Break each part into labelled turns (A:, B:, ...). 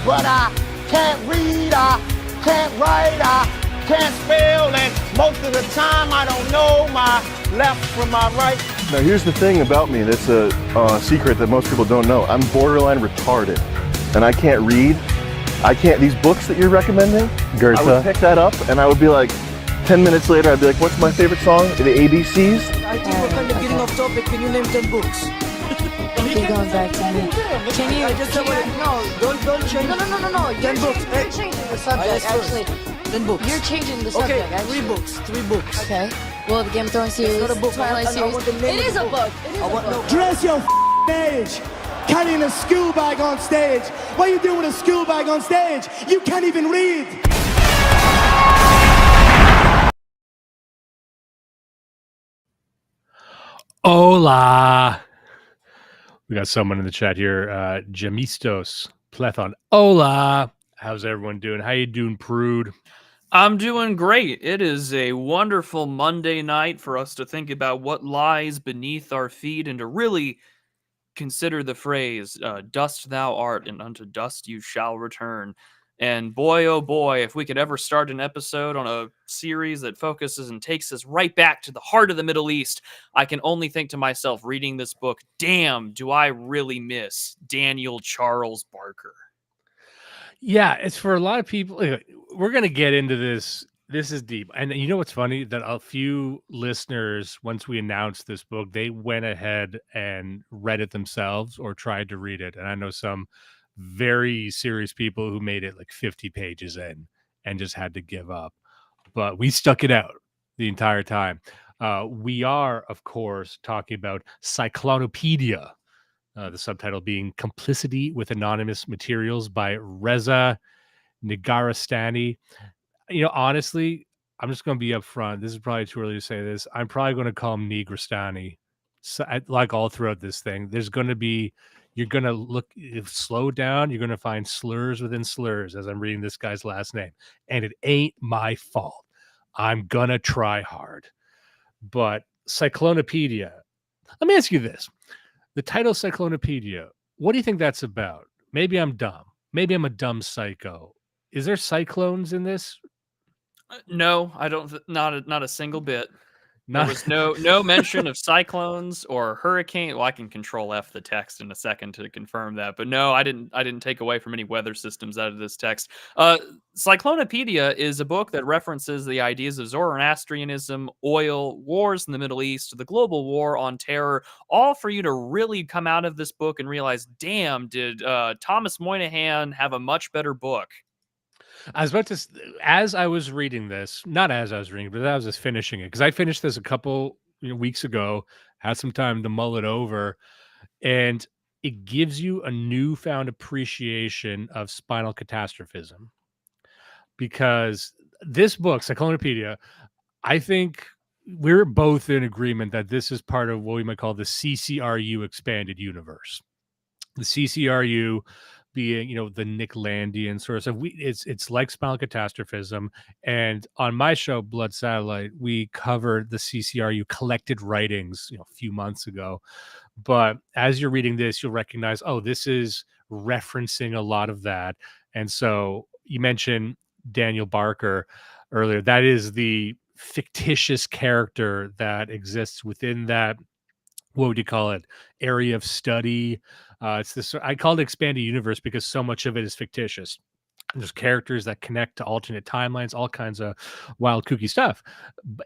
A: but I can't read, I can't write, I can't spell, and most of the time I don't know my left from my right.
B: Now here's the thing about me that's a secret that most people don't know. I'm borderline retarded, and I can't read. These books that you're recommending, I would pick that up and I would be like, 10 minutes later, I'd be like, what's my favorite song? The ABCs?
C: I think we're kind of getting off topic. Can you name 10 books?
D: Keep going back to me. Can you?
C: Don't change.
D: No.
C: 10 books.
D: You're changing the subject, actually.
C: 10 books.
D: You're changing the subject,
C: okay,
D: actually.
C: 3 books.
D: Okay. Well, the Game of Thrones series,
C: It's not a book.
D: Twilight series. It is a book.
E: Dress your age. Carrying a school bag on stage. What are you doing with a school bag on stage? You can't even read.
F: Hola. We got someone in the chat here. Jamistos Plethon. Hola. How's everyone doing? How you doing, Prude?
G: I'm doing great. It is a wonderful Monday night for us to think about what lies beneath our feet and to really consider the phrase, dust thou art and unto dust you shall return. And boy, oh boy, if we could ever start an episode on a series that focuses and takes us right back to the heart of the Middle East, I can only think to myself reading this book, damn, do I really miss Daniel Charles Barker.
F: Yeah, it's for a lot of people. We're going to get into this. This is deep. And you know what's funny? That a few listeners, once we announced this book, they went ahead and read it themselves or tried to read it. And I know some very serious people who made it like 50 pages in and just had to give up. But we stuck it out the entire time. We are, of course, talking about Cyclonopedia, the subtitle being Complicity with Anonymous Materials by Reza Negarestani. You know, honestly, I'm just going to be upfront. This is probably too early to say this. I'm probably going to call him Negarestani. So, like all throughout this thing, there's going to be, you're going to look, slow down. You're going to find slurs within slurs as I'm reading this guy's last name. And it ain't my fault. I'm going to try hard. But Cyclonopedia, let me ask you this. The title Cyclonopedia, what do you think that's about? Maybe I'm dumb. Maybe I'm a dumb psycho. Is there cyclones in this?
G: No, I don't. Not a single bit. There was no mention of cyclones or hurricane. Well, I can control F the text in a second to confirm that. But no, I didn't take away from any weather systems out of this text. Cyclonopedia is a book that references the ideas of Zoroastrianism, oil, wars in the Middle East, the global war on terror, all for you to really come out of this book and realize, damn, did Thomas Moynihan have a much better book?
F: I was about to, as I was reading this, not as I was reading, but as I was just finishing it, because I finished this a couple weeks ago, had some time to mull it over, and it gives you a newfound appreciation of spinal catastrophism. Because this book, Cyclonopedia, I think we're both in agreement that this is part of what we might call the CCRU expanded universe. The CCRU being, the Nicklandian sort of stuff. It's like spinal catastrophism. And on my show, Blood Satellite, we covered the CCRU collected writings, a few months ago. But as you're reading this, you'll recognize, oh, this is referencing a lot of that. And so you mentioned Daniel Barker earlier. That is the fictitious character that exists within that, what would you call it, area of study. It's this, I call it expanded universe because so much of it is fictitious. There's characters that connect to alternate timelines, all kinds of wild, kooky stuff.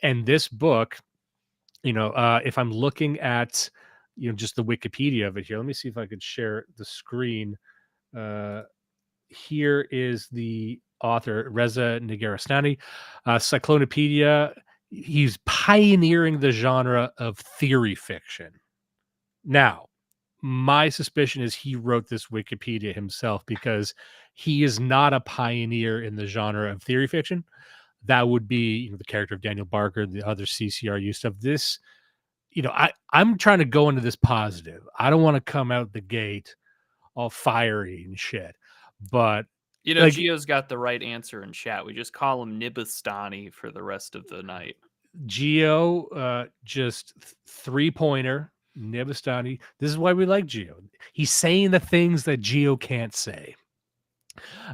F: And this book, if I'm looking at, just the Wikipedia of it here, let me see if I could share the screen. Here is the author, Reza Negarestani. Cyclonopedia, he's pioneering the genre of theory fiction. Now, my suspicion is he wrote this Wikipedia himself because he is not a pioneer in the genre of theory fiction. That would be the character of Daniel Barker, the other CCRU stuff. This, I'm trying to go into this positive. I don't want to come out the gate all fiery and shit. But
G: Gio's got the right answer in chat. We just call him Nibistani for the rest of the night.
F: Gio, just 3-pointer. Nibistani. This is why we like Gio. He's saying the things that Gio can't say.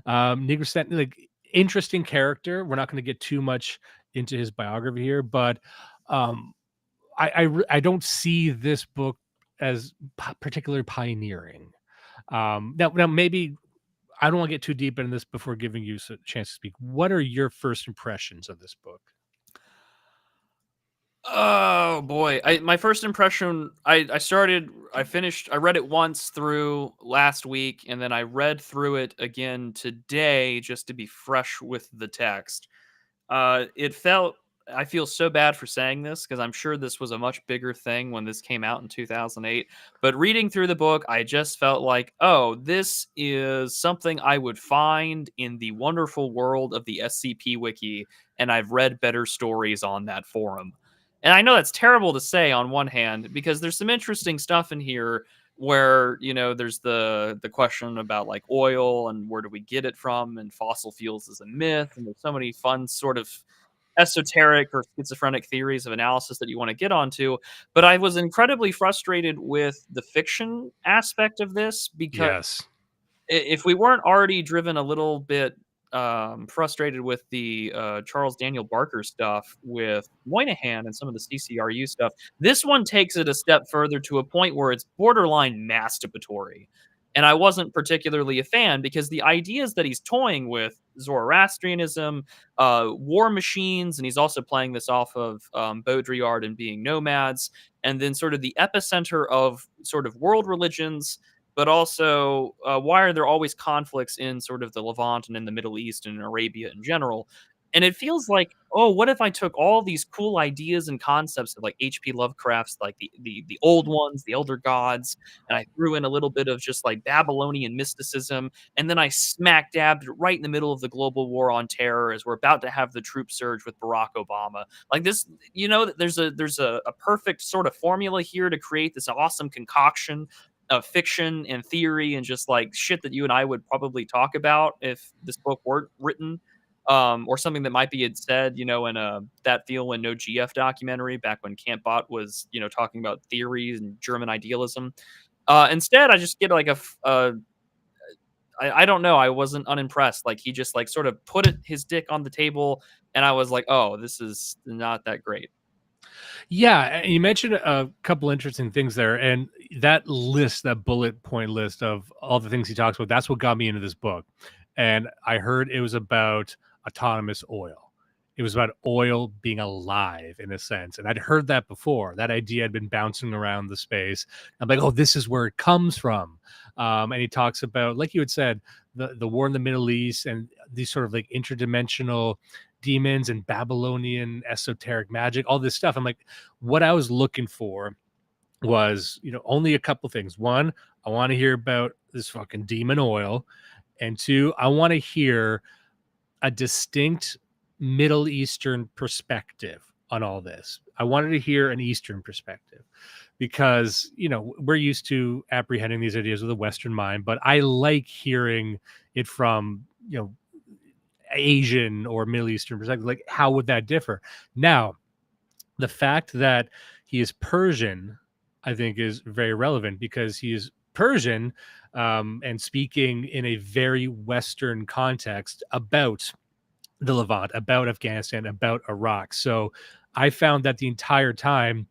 F: Negrestani, like, interesting character. We're not going to get too much into his biography here, but um, I don't see this book as particularly pioneering. Now maybe I don't want to get too deep into this before giving you a chance to speak. What are your first impressions of this book?
G: Oh boy. My first impression, I read it once through last week, and then I read through it again today just to be fresh with the text. It felt I feel so bad for saying this because I'm sure this was a much bigger thing when this came out in 2008. But reading through the book, I just felt like, oh, this is something I would find in the wonderful world of the SCP Wiki, and I've read better stories on that forum. And I know that's terrible to say on one hand because there's some interesting stuff in here where there's the question about like oil and where do we get it from, and fossil fuels is a myth, and there's so many fun sort of esoteric or schizophrenic theories of analysis that you want to get onto. But I was incredibly frustrated with the fiction aspect of this because
F: Yes.
G: if we weren't already driven a little bit frustrated with the Charles Daniel Barker stuff with Moynihan and some of the CCRU stuff, this one takes it a step further to a point where it's borderline masturbatory. And I wasn't particularly a fan because the ideas that he's toying with, Zoroastrianism, war machines, and he's also playing this off of Baudrillard and being nomads, and then sort of the epicenter of sort of world religions, but also why are there always conflicts in sort of the Levant and in the Middle East and in Arabia in general? And it feels like, oh, what if I took all these cool ideas and concepts of like H.P. Lovecraft's, like the old ones, the Elder Gods, and I threw in a little bit of just like Babylonian mysticism, and then I smack dabbed right in the middle of the global war on terror as we're about to have the troop surge with Barack Obama. Like this, there's a perfect sort of formula here to create this awesome concoction of fiction and theory and just like shit that you and I would probably talk about if this book weren't written, or something that might be had said, in a That Feel When No GF documentary back when Campbot was, talking about theories and German idealism. Instead, I just get like I don't know. I wasn't unimpressed. Like he just like sort of put his dick on the table, and I was like, oh, this is not that great.
F: Yeah, and you mentioned a couple interesting things there, and that list, that bullet point list of all the things he talks about, that's what got me into this book. And I heard it was about autonomous oil. It was about oil being alive in a sense. And I'd heard that before. That idea had been bouncing around the space. I'm like, oh, this is where it comes from. And he talks about, like you had said, the war in the Middle East and these sort of like interdimensional demons and Babylonian esoteric magic, all this stuff. I'm like, what I was looking for was, only a couple things. One, I want to hear about this fucking demon oil. And two, I want to hear a distinct Middle Eastern perspective on all this. I wanted to hear an Eastern perspective because, we're used to apprehending these ideas with a Western mind, but I like hearing it from, Asian or Middle Eastern perspective. Like, how would that differ? Now, the fact that he is Persian, I think, is very relevant because he is Persian and speaking in a very Western context about the Levant, about Afghanistan, about Iraq. So I found that the entire time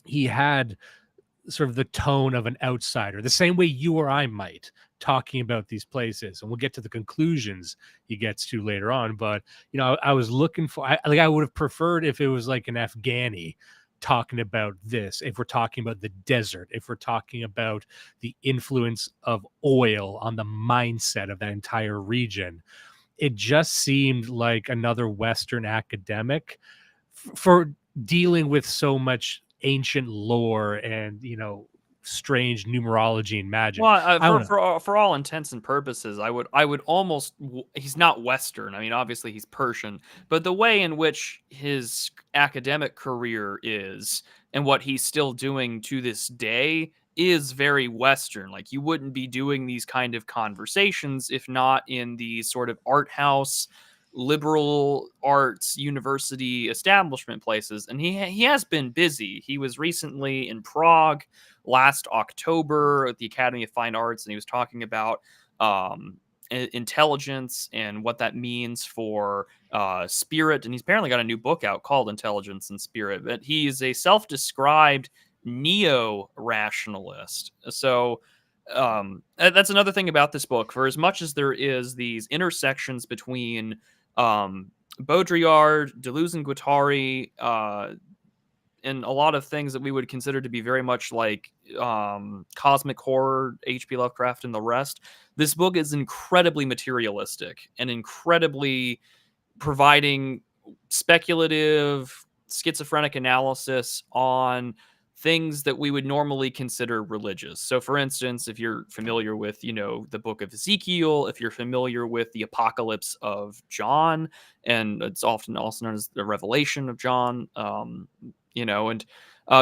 F: he had sort of the tone of an outsider, the same way you or I might, talking about these places. And we'll get to the conclusions he gets to later on. But, I was looking for, I would have preferred if it was like an Afghani talking about this, if we're talking about the desert, if we're talking about the influence of oil on the mindset of that entire region. It just seemed like another Western academic for dealing with so much ancient lore and, strange numerology and magic.
G: Well, for all intents and purposes, I would almost he's not Western. I mean, obviously he's Persian, but the way in which his academic career is and what he's still doing to this day is very Western. Like you wouldn't be doing these kind of conversations if not in the sort of art house, liberal arts university establishment places. And he has been busy. He was recently in Prague last October at the Academy of Fine Arts, and he was talking about intelligence and what that means for spirit. And he's apparently got a new book out called Intelligence and Spirit. But he's a self-described neo-rationalist. So that's another thing about this book. For as much as there is these intersections between Baudrillard, Deleuze and Guattari, and a lot of things that we would consider to be very much like cosmic horror, H.P. Lovecraft, and the rest, this book is incredibly materialistic and incredibly providing speculative, schizophrenic analysis on things that we would normally consider religious. So, for instance, if you're familiar with, the book of Ezekiel, if you're familiar with the Apocalypse of John, and it's often also known as the Revelation of John, and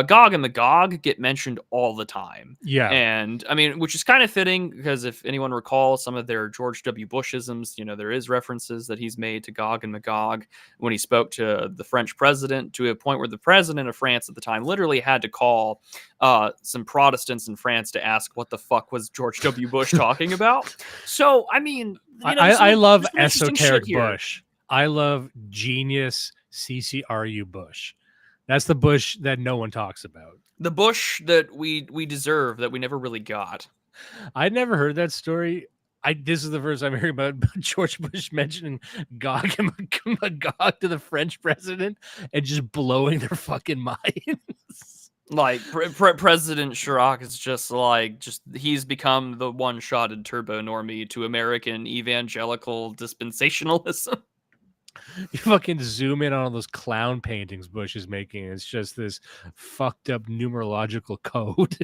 G: Gog and Magog get mentioned all the time.
F: Yeah.
G: And I mean, which is kind of fitting because if anyone recalls some of their George W. Bushisms, there is references that he's made to Gog and Magog when he spoke to the French president, to a point where the president of France at the time literally had to call some Protestants in France to ask what the fuck was George W. Bush talking about. So, I mean,
F: I love esoteric Bush. I love genius CCRU Bush. That's the Bush that no one talks about.
G: The Bush that we deserve, that we never really got.
F: I'd never heard that story. This is the first I'm hearing about George Bush mentioning Gog and Magog to the French president and just blowing their fucking minds.
G: Like President Chirac is just he's become the one-shotted turbo normie to American evangelical dispensationalism.
F: You fucking zoom in on all those clown paintings Bush is making. It's just this fucked up numerological code.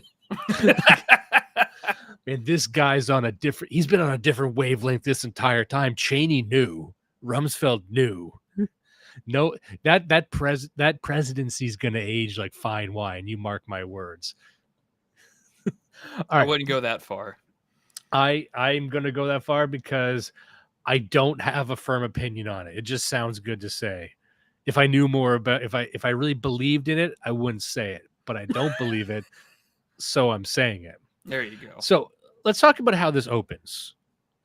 F: And this guy's he's been on a different wavelength this entire time. Cheney knew. Rumsfeld knew. No, that presidency's gonna age like fine wine. You mark my words. All right.
G: I wouldn't go that far.
F: I'm gonna go that far because I don't have a firm opinion on it. It just sounds good to say. If I knew more about, if I really believed in it, I wouldn't say it. But I don't believe it, so I'm saying it.
G: There you go.
F: So let's talk about how this opens.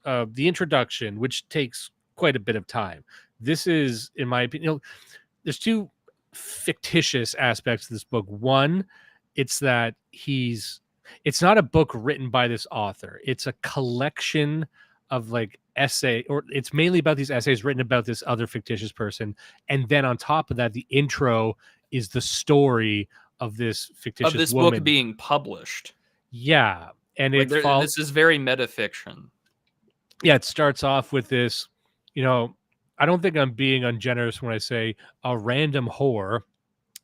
F: The introduction, which takes quite a bit of time. This is, in my opinion, there's two fictitious aspects to this book. One, it's that it's not a book written by this author. It's a collection of essay, or it's mainly about these essays written about this other fictitious person, and then on top of that, the intro is the story of this fictitious woman.
G: Book being published.
F: Yeah, and
G: this is very metafiction.
F: Yeah, it starts off with this. I don't think I'm being ungenerous when I say a random whore,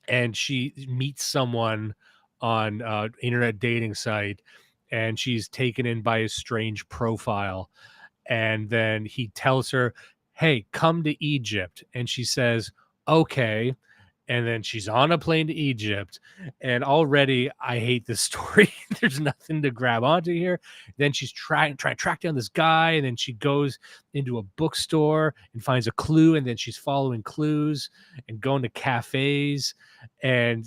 F: and she meets someone on internet dating site, and she's taken in by a strange profile. And then he tells her, hey, come to Egypt. And she says, okay. And then she's on a plane to Egypt. And already I hate this story. There's nothing to grab onto here. Then she's trying to track down this guy. And then she goes into a bookstore and finds a clue. And then she's following clues and going to cafes. And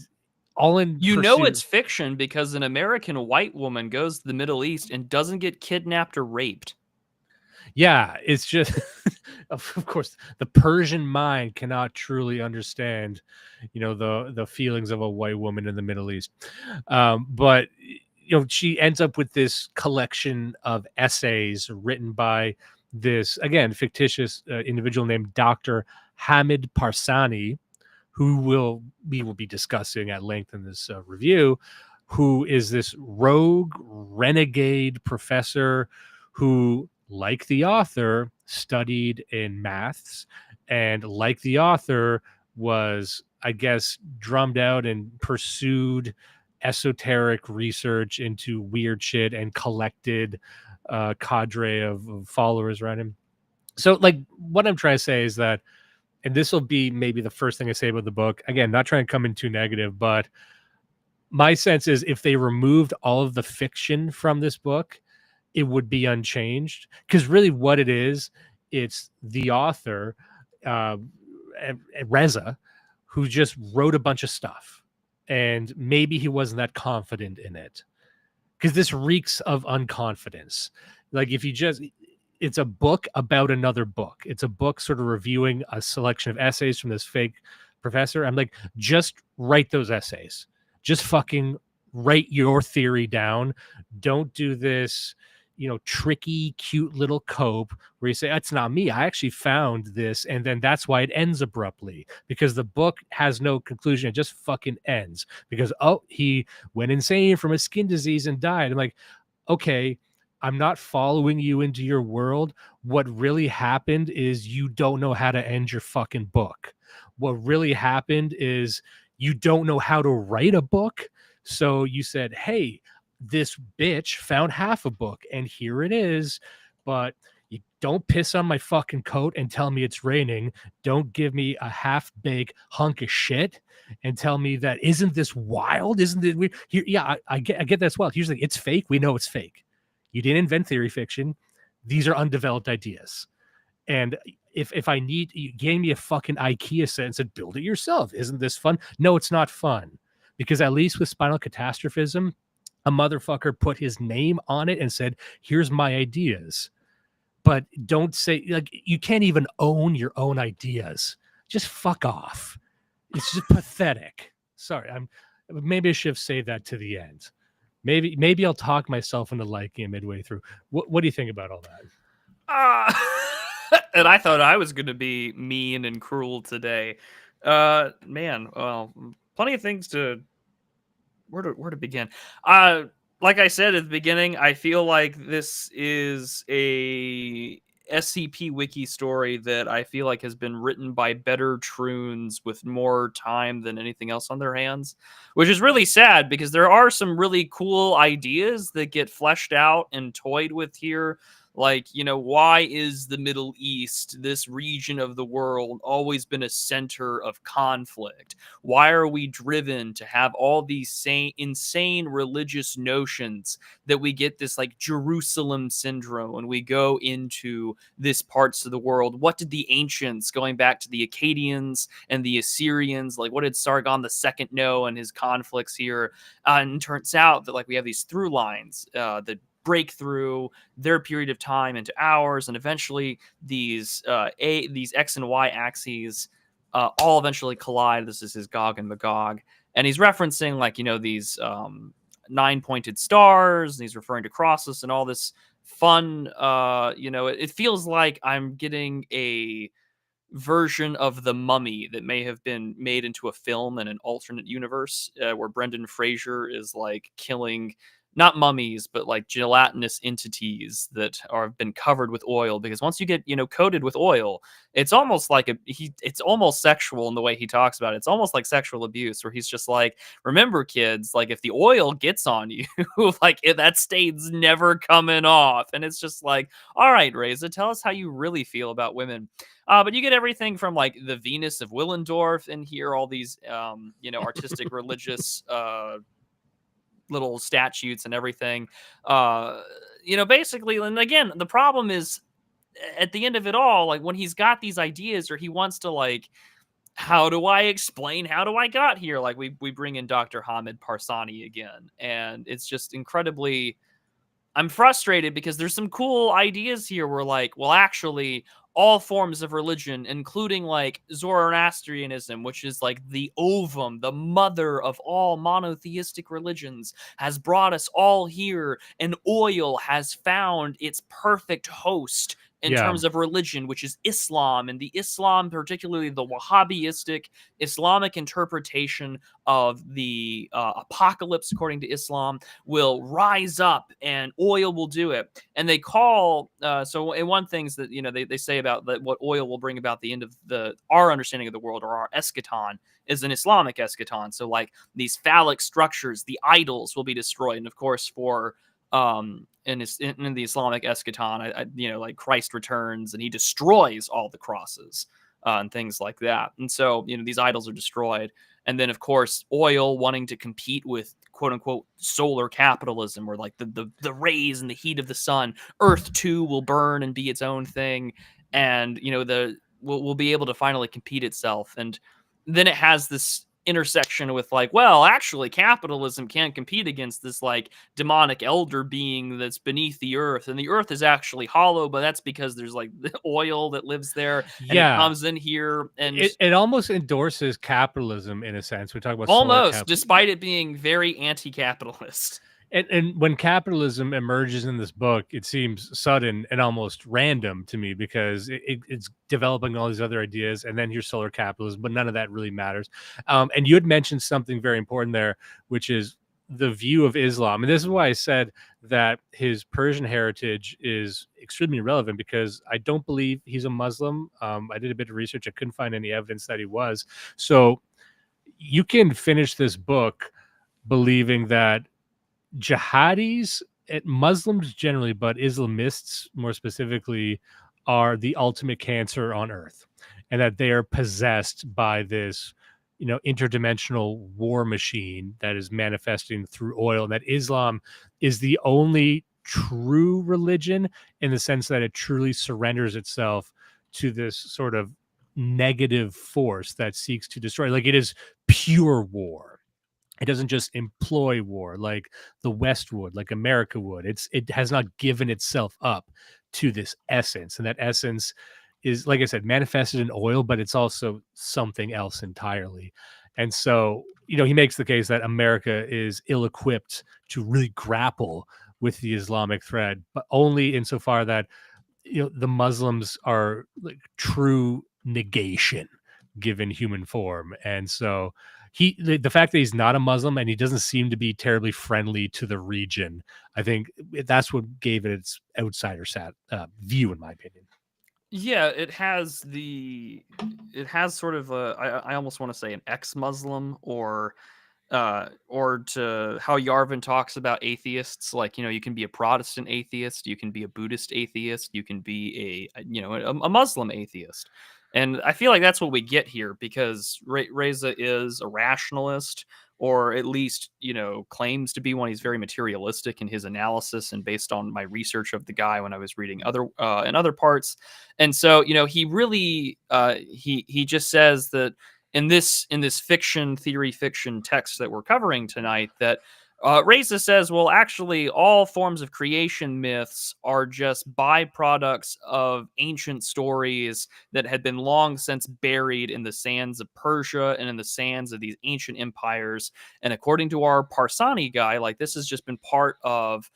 F: all in
G: it's fiction because an American white woman goes to the Middle East and doesn't get kidnapped or raped.
F: Yeah, it's just, of course, the Persian mind cannot truly understand, the feelings of a white woman in the Middle East. But, she ends up with this collection of essays written by this, again, fictitious individual named Dr. Hamid Parsani, who we will be discussing at length in this review, who is this rogue, renegade professor who, like the author, studied in maths, and like the author was, I guess, drummed out and pursued esoteric research into weird shit and collected a cadre of followers around him. So, what I'm trying to say is that, and this will be maybe the first thing I say about the book, again, not trying to come in too negative, but my sense is if they removed all of the fiction from this book, it would be unchanged, because really what it is, it's the author, Reza, who just wrote a bunch of stuff, and maybe he wasn't that confident in it, because this reeks of unconfidence. If you just, it's a book about another book. It's a book sort of reviewing a selection of essays from this fake professor. I'm like, just write those essays. Just fucking write your theory down. Don't do this, tricky, cute little cope where you say, that's not me. I actually found this. And then that's why it ends abruptly, because the book has no conclusion. It just fucking ends because, he went insane from a skin disease and died. I'm like, okay, I'm not following you into your world. What really happened is you don't know how to end your fucking book. What really happened is you don't know how to write a book. So you said, hey, this bitch found half a book and here it is. But you don't piss on my fucking coat and tell me it's raining. Don't give me a half-baked hunk of shit and tell me that, isn't this wild? Isn't it weird? Here, yeah, I get that's wild. Here's the thing, it's fake. We know it's fake. You didn't invent theory fiction. These are undeveloped ideas. And if I need, you gave me a fucking IKEA set and said, build it yourself. Isn't this fun? No, it's not fun. Because at least with spinal catastrophism, a motherfucker put his name on it and said, here's my ideas. But don't say, like, you can't even own your own ideas. Just fuck off. It's just pathetic. Sorry, maybe I should have saved that to the end. Maybe I'll talk myself into liking it midway through. What do you think about all that?
G: And I thought I was going to be mean and cruel today. Man, well, plenty of things to where to begin. Like I said at the beginning, I feel like this is a SCP wiki story that I feel like has been written by better troons with more time than anything else on their hands, which is really sad because there are some really cool ideas that get fleshed out and toyed with here. Like, why is the Middle East, this region of the world, always been a center of conflict? Why are we driven to have all these insane religious notions that we get this like Jerusalem syndrome when we go into this parts of the world? What did the ancients, going back to the Akkadians and the Assyrians, like what did Sargon II know and his conflicts here? And it turns out that like we have these through lines that break through their period of time into ours, and eventually these X and Y axes all eventually collide. This is his Gog and Magog, and he's referencing like these 9-pointed stars, and he's referring to crosses and all this fun. It feels like I'm getting a version of The Mummy that may have been made into a film in an alternate universe where Brendan Fraser is like killing not mummies, but like gelatinous entities that have been covered with oil. Because once you get, coated with oil, it's almost like it's almost sexual in the way he talks about it. It's almost like sexual abuse, where he's just like, remember, kids, like if the oil gets on you, like that stain's never coming off. And it's just like, all right, Reza, tell us how you really feel about women. But you get everything from like the Venus of Willendorf in here, all these, artistic, religious, little statutes and everything, basically. And again, the problem is at the end of it all, like when he's got these ideas or he wants to like, how do I explain how do I got here? Like we bring in Dr. Hamid Parsani again, and it's just incredibly, I'm frustrated because there's some cool ideas here where like, well, actually all forms of religion, including like Zoroastrianism, which is like the ovum, the mother of all monotheistic religions, has brought us all here, and oil has found its perfect host in terms of religion, which is Islam, and the Islam, particularly the Wahhabistic Islamic interpretation of the apocalypse, according to Islam, will rise up and oil will do it. And they call, so in one things that, they say about what oil will bring about the end of our understanding of the world, or our eschaton, is an Islamic eschaton. So like these phallic structures, the idols will be destroyed. And of course, for in the Islamic eschaton, like Christ returns and he destroys all the crosses and things like that. And so, these idols are destroyed. And then, of course, oil wanting to compete with quote unquote solar capitalism, where like the rays and the heat of the sun, Earth too will burn and be its own thing. And, will be able to finally compete itself. And then it has this intersection with like, well, actually capitalism can't compete against this like demonic elder being that's beneath the earth, and the earth is actually hollow, but that's because there's like the oil that lives there, and it comes in here, and
F: it almost endorses capitalism in a sense. We talk about
G: almost, despite it being very anti-capitalist.
F: And when capitalism emerges in this book, it seems sudden and almost random to me, because it's developing all these other ideas, and then here's solar capitalism, but none of that really matters. And you had mentioned something very important there, which is the view of Islam. And this is why I said that his Persian heritage is extremely relevant, because I don't believe he's a Muslim. I did a bit of research. I couldn't find any evidence that he was. So you can finish this book believing that jihadis, Muslims generally, but Islamists more specifically, are the ultimate cancer on earth, and that they are possessed by this, interdimensional war machine that is manifesting through oil, and that Islam is the only true religion in the sense that it truly surrenders itself to this sort of negative force that seeks to destroy. Like, it is pure war. It doesn't just employ war like the West would, like America would. It has not given itself up to this essence. And that essence is, like I said, manifested in oil, but it's also something else entirely. And so, he makes the case that America is ill-equipped to really grapple with the Islamic threat, but only insofar that, the Muslims are like true negation given human form. And so the fact that he's not a Muslim and he doesn't seem to be terribly friendly to the region, I think that's what gave it its outsider view, in my opinion.
G: Yeah, it has sort of I almost want to say an ex-Muslim, or to how Yarvin talks about atheists, like, you can be a Protestant atheist, you can be a Buddhist atheist, you can be a Muslim atheist. And I feel like that's what we get here, because Reza is a rationalist, or at least, claims to be one. He's very materialistic in his analysis, and based on my research of the guy when I was reading in other parts. And so, he really he just says that in this fiction text that we're covering tonight, that Reza says, well, actually, all forms of creation myths are just byproducts of ancient stories that had been long since buried in the sands of Persia and in the sands of these ancient empires. And according to our Parsani guy, like, this has just been part of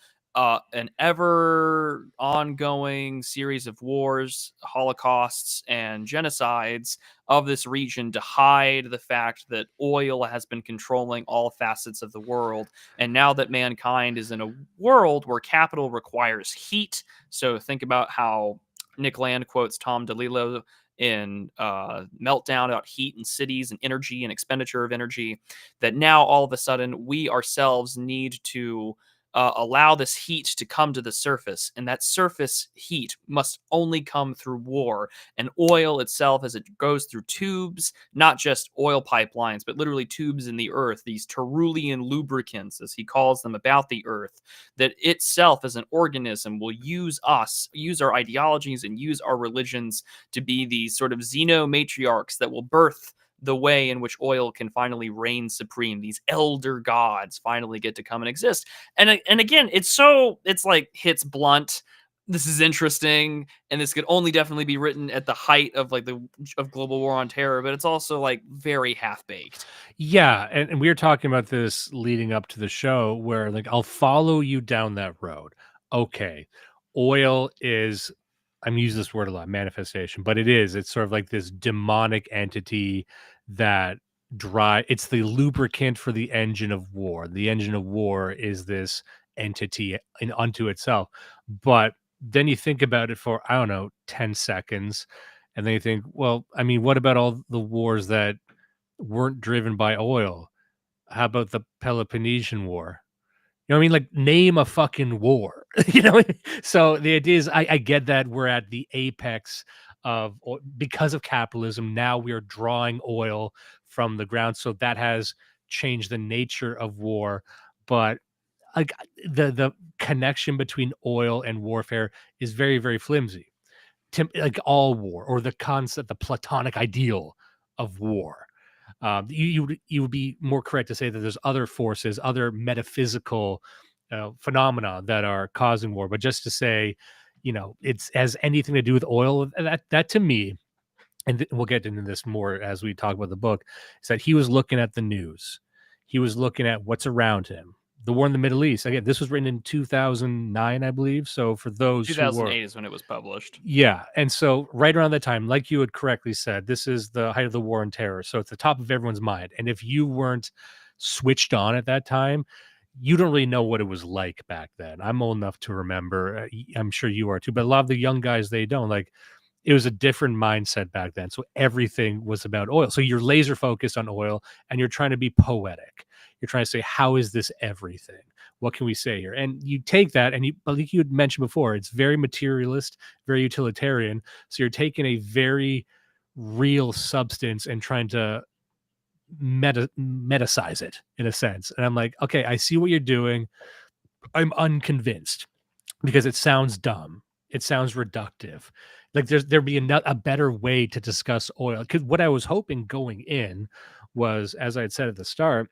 G: an ever ongoing series of wars, holocausts, and genocides of this region to hide the fact that oil has been controlling all facets of the world. And now that mankind is in a world where capital requires heat, so think about how Nick Land quotes Tom DeLillo in Meltdown about heat and cities and energy and expenditure of energy, that now all of a sudden we ourselves need to allow this heat to come to the surface, and that surface heat must only come through war. And oil itself, as it goes through tubes, not just oil pipelines, but literally tubes in the earth, these Terulian lubricants, as he calls them, about the earth, that itself as an organism will use our ideologies, and use our religions to be these sort of xenomatriarchs that will birth the way in which oil can finally reign supreme. These elder gods finally get to come and exist. And again, it's like hits blunt. This is interesting, and this could only definitely be written at the height of of global war on terror, but it's also like very half-baked.
F: Yeah, and we were talking about this leading up to the show, where like, I'll follow you down that road. Okay, oil is, I'm using this word a lot, manifestation, but it's sort of like this demonic entity that it's the lubricant for the engine of war. The engine of war is this entity unto itself. But then you think about it for, I don't know, 10 seconds, and then you think, well, I mean, what about all the wars that weren't driven by oil? How about the Peloponnesian War? You know what I mean? Like, name a fucking war. So the idea is, I get that we're at the apex of, because of capitalism, now we are drawing oil from the ground. So that has changed the nature of war. But like, the connection between oil and warfare is very, very flimsy. Like all war, or the concept, the Platonic ideal of war. You would be more correct to say that there's other forces, other metaphysical phenomena that are causing war. But just to say, it's has anything to do with oil, that to me, and we'll get into this more as we talk about the book, is that he was looking at the news. He was looking at what's around him. The war in the Middle East. Again, this was written in 2009, I believe. So for those who were
G: 2008 is when it was published.
F: yeah. And so right around that time, like you had correctly said, this is the height of the war on terror. So it's the top of everyone's mind. And if you weren't switched on at that time, you don't really know what it was like back then. I'm old enough to remember. I'm sure you are too, but a lot of the young guys, they don't. Like, it was a different mindset back then. So everything was about oil. So you're laser focused on oil and you're trying to be poetic. You're trying to say, how is this everything? What can we say here? And you take that, and like you had mentioned before, it's very materialist, very utilitarian. So you're taking a very real substance and trying to metasize it in a sense. And I'm like, okay, I see what you're doing. I'm unconvinced because it sounds dumb. It sounds reductive. Like there'd be a better way to discuss oil. Because what I was hoping going in was, as I had said at the start,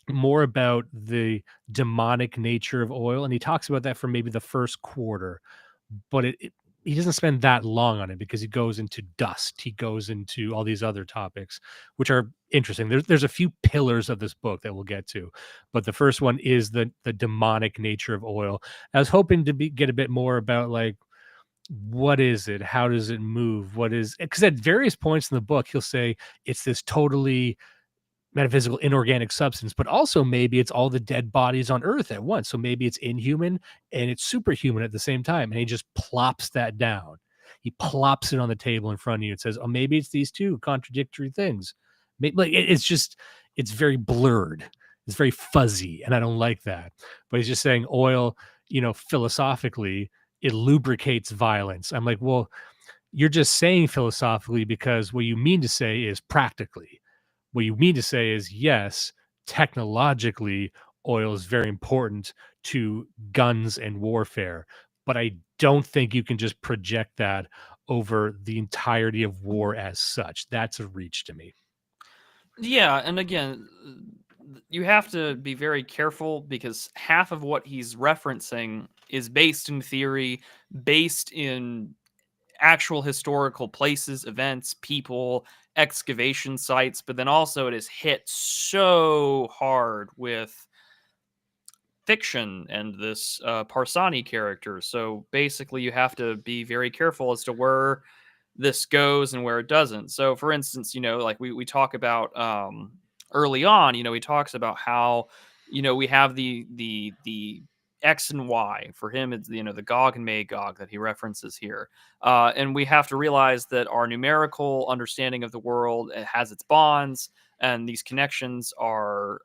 F: more about the demonic nature of oil. And he talks about that for maybe the first quarter, but he doesn't spend that long on it because he goes into dust. He goes into all these other topics, which are interesting. There's a few pillars of this book that we'll get to, but the first one is the demonic nature of oil. I was hoping to get a bit more about, like, what is it? How does it move? What is, because at various points in the book, he'll say it's this totally metaphysical inorganic substance, but also maybe it's all the dead bodies on earth at once. So maybe it's inhuman and it's superhuman at the same time. And he just plops that down. He plops it on the table in front of you and says, oh, maybe it's these two contradictory things. Maybe, like, it's very blurred. It's very fuzzy. And I don't like that. But he's just saying oil, philosophically, it lubricates violence. I'm like, well, you're just saying philosophically because what you mean to say is practically. What you mean to say is, yes, technologically, oil is very important to guns and warfare, but I don't think you can just project that over the entirety of war as such. That's a reach to me.
G: Yeah, and again, you have to be very careful because half of what he's referencing is based in theory, based in actual historical places, events, people, excavation sites, but then also it is hit so hard with fiction and this Parsani character. So basically, you have to be very careful as to where this goes and where it doesn't. So, for instance, like we talk about early on, he talks about how we have the X and Y. For him, it's the Gog and Magog that he references here, and we have to realize that our numerical understanding of the world, it has its bonds, and these connections are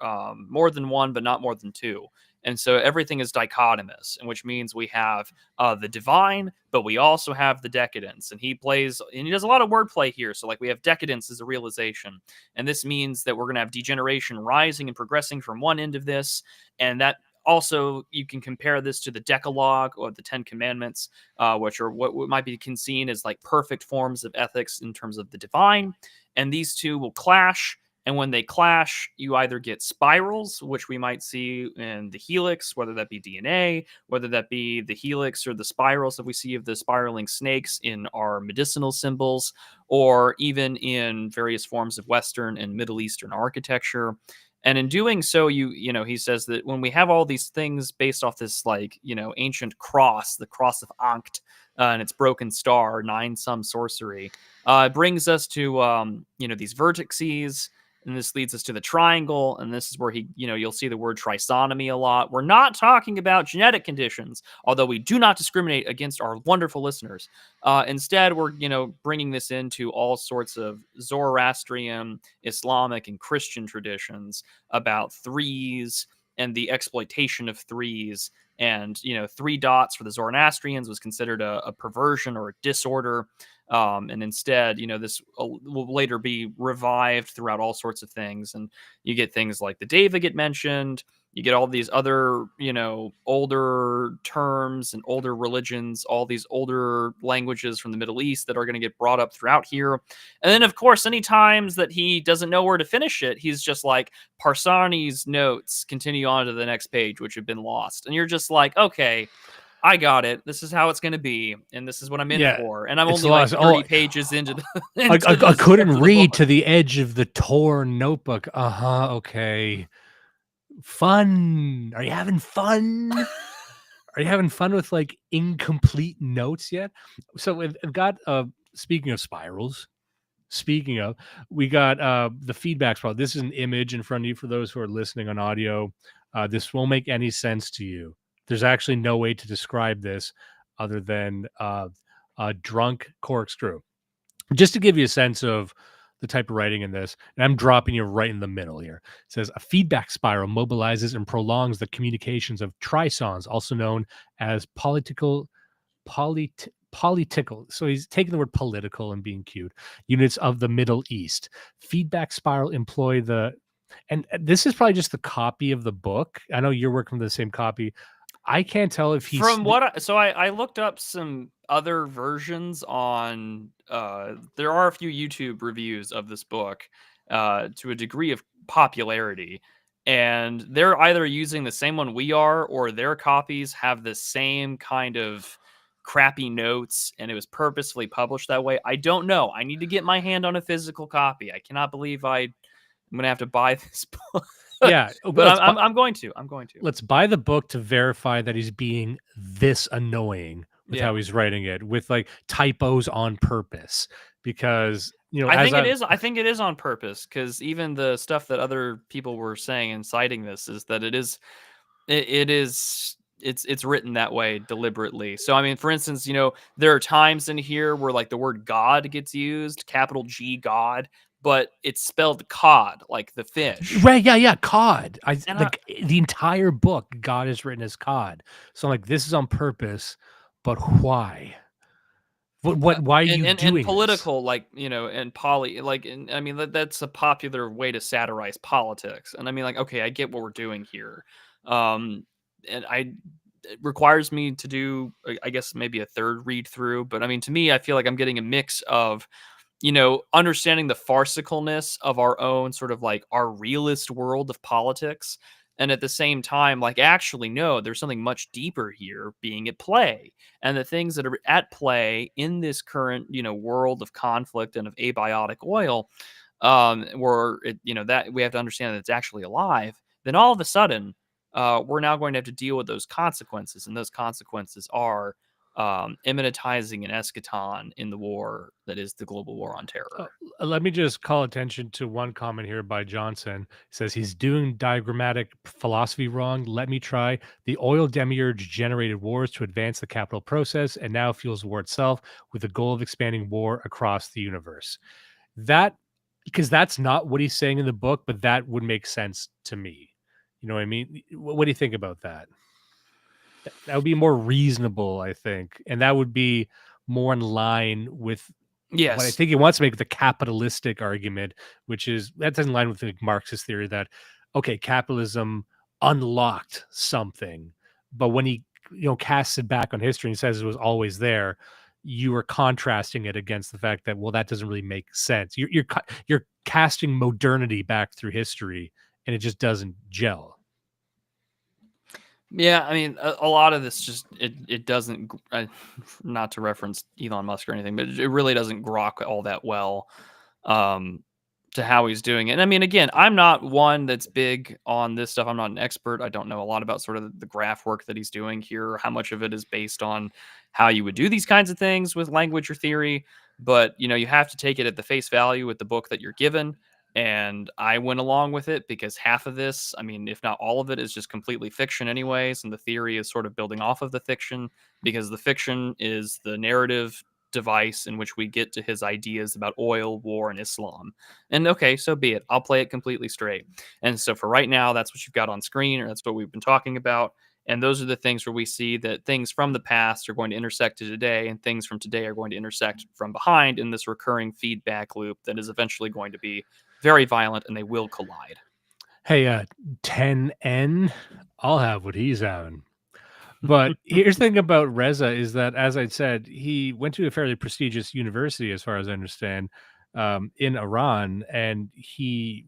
G: more than one, but not more than two. And so everything is dichotomous, and which means we have the divine, but we also have the decadence. And he does a lot of wordplay here. So, like, we have decadence as a realization, and this means that we're going to have degeneration rising and progressing from one end of this, and that also you can compare this to the Decalogue or the Ten Commandments, which are what might be seen as like perfect forms of ethics in terms of the divine, and these two will clash. And when they clash, you either get spirals, which we might see in the helix, whether that be DNA, whether that be the helix or the spirals that we see of the spiraling snakes in our medicinal symbols, or even in various forms of Western and Middle Eastern architecture. And in doing so, he says that when we have all these things based off this, like, ancient cross, the cross of Ankh, and its broken star, 9-some sorcery, it brings us to, these vertices. And this leads us to the triangle, and this is where you'll see the word trisomy a lot. We're not talking about genetic conditions, although we do not discriminate against our wonderful listeners. Instead, we're, bringing this into all sorts of Zoroastrian, Islamic, and Christian traditions about threes and the exploitation of threes. And, 3 dots for the Zoroastrians was considered a perversion or a disorder. And instead, this will later be revived throughout all sorts of things. And you get things like the Deva get mentioned. You get all these other, older terms and older religions, all these older languages from the Middle East that are going to get brought up throughout here. And then, of course, any times that he doesn't know where to finish it, he's just like, Parsani's notes continue on to the next page, which have been lost. And you're just like, okay, I got it. This is how it's going to be, and this is what I'm in for. And I'm
F: it's
G: only like
F: lost.
G: 30 pages into the.
F: I couldn't read to the edge of the torn notebook. Okay. Fun. Are you having fun? Are you having fun with like incomplete notes yet? So we've got speaking of spirals. We got the feedback spiral. This is an image in front of you for those who are listening on audio. This won't make any sense to you. There's actually no way to describe this other than a drunk corkscrew. Just to give you a sense of the type of writing in this, and I'm dropping you right in the middle here. It says a feedback spiral mobilizes and prolongs the communications of trisons, also known as political. So he's taking the word political and being cute. Units of the Middle East. Feedback spiral employ and this is probably just the copy of the book. I know you're working with the same copy. I can't tell if he's
G: From what I looked up some other versions on there are a few YouTube reviews of this book to a degree of popularity, and they're either using the same one we are, or their copies have the same kind of crappy notes and it was purposefully published that way. I don't know. I need to get my hand on a physical copy. I cannot believe I'm gonna have to buy this book.
F: Yeah,
G: but I'm going to.
F: Let's buy the book to verify that he's being this annoying with how he's writing it, with like typos on purpose. Because
G: I think it is on purpose, because even the stuff that other people were saying and citing this is that it's written that way deliberately. So I mean, for instance, there are times in here where like the word God gets used, capital G God, but it's spelled cod, like the fish.
F: Right, yeah, cod. The entire book, God is written as cod. So I'm like, this is on purpose, but why? Why are you doing
G: and political,
F: this?
G: like, and poly, like, I mean, that's a popular way to satirize politics. And I mean, like, okay, I get what we're doing here. And it requires me to do, I guess, maybe a third read through. But I mean, to me, I feel like I'm getting a mix of, understanding the farcicalness of our own sort of like our realist world of politics. And at the same time, like, actually, no, there's something much deeper here being at play. And the things that are at play in this current, world of conflict and of abiotic oil, where that we have to understand that it's actually alive, then all of a sudden, we're now going to have to deal with those consequences. And those consequences are immanentizing an eschaton in the war that is the global war on terror.
F: Let me just call attention to one comment here by Johnson. It says he's doing diagrammatic philosophy wrong. Let me try. The oil demiurge generated wars to advance the capital process and now fuels war itself with the goal of expanding war across the universe. Because that's not what he's saying in the book, but that would make sense to me. You know what I mean? What do you think about that? That would be more reasonable, I think. And that would be more in line with what I think he wants to make the capitalistic argument, which is that's in line with the Marxist theory that, okay, capitalism unlocked something. But when he casts it back on history and says it was always there, you are contrasting it against the fact that, well, that doesn't really make sense. You're casting modernity back through history, and it just doesn't gel.
G: Yeah, I mean, a lot of this just it doesn't. Not to reference Elon Musk or anything, but it really doesn't grok all that well to how he's doing it. And I mean, again, I'm not one that's big on this stuff. I'm not an expert. I don't know a lot about sort of the graph work that he's doing here. How much of it is based on how you would do these kinds of things with language or theory? But you have to take it at the face value with the book that you're given. And I went along with it because half of this, I mean, if not all of it, is just completely fiction anyways. And the theory is sort of building off of the fiction, because the fiction is the narrative device in which we get to his ideas about oil, war, and Islam. And okay, so be it. I'll play it completely straight. And so for right now, that's what you've got on screen, or that's what we've been talking about. And those are the things where we see that things from the past are going to intersect to today, and things from today are going to intersect from behind in this recurring feedback loop that is eventually going to be very violent, and they will collide.
F: Hey, 10N, I'll have what he's having. But here's the thing about Reza is that, as I said, he went to a fairly prestigious university, as far as I understand, in Iran, and he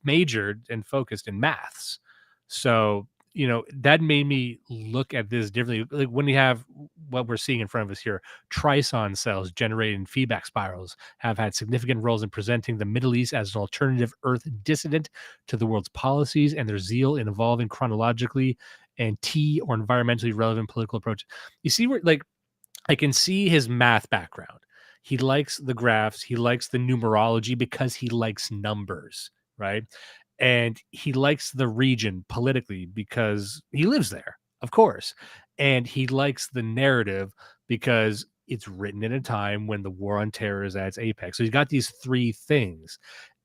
F: majored and focused in maths. So, that made me look at this differently. Like when you have what we're seeing in front of us here, Trison cells generating feedback spirals have had significant roles in presenting the Middle East as an alternative Earth dissident to the world's policies, and their zeal in evolving chronologically and or environmentally relevant political approach. You see where, like, I can see his math background. He likes the graphs, he likes the numerology because he likes numbers, right? And he likes the region politically because he lives there, of course. And he likes the narrative because it's written in a time when the war on terror is at its apex. So he's got these three things.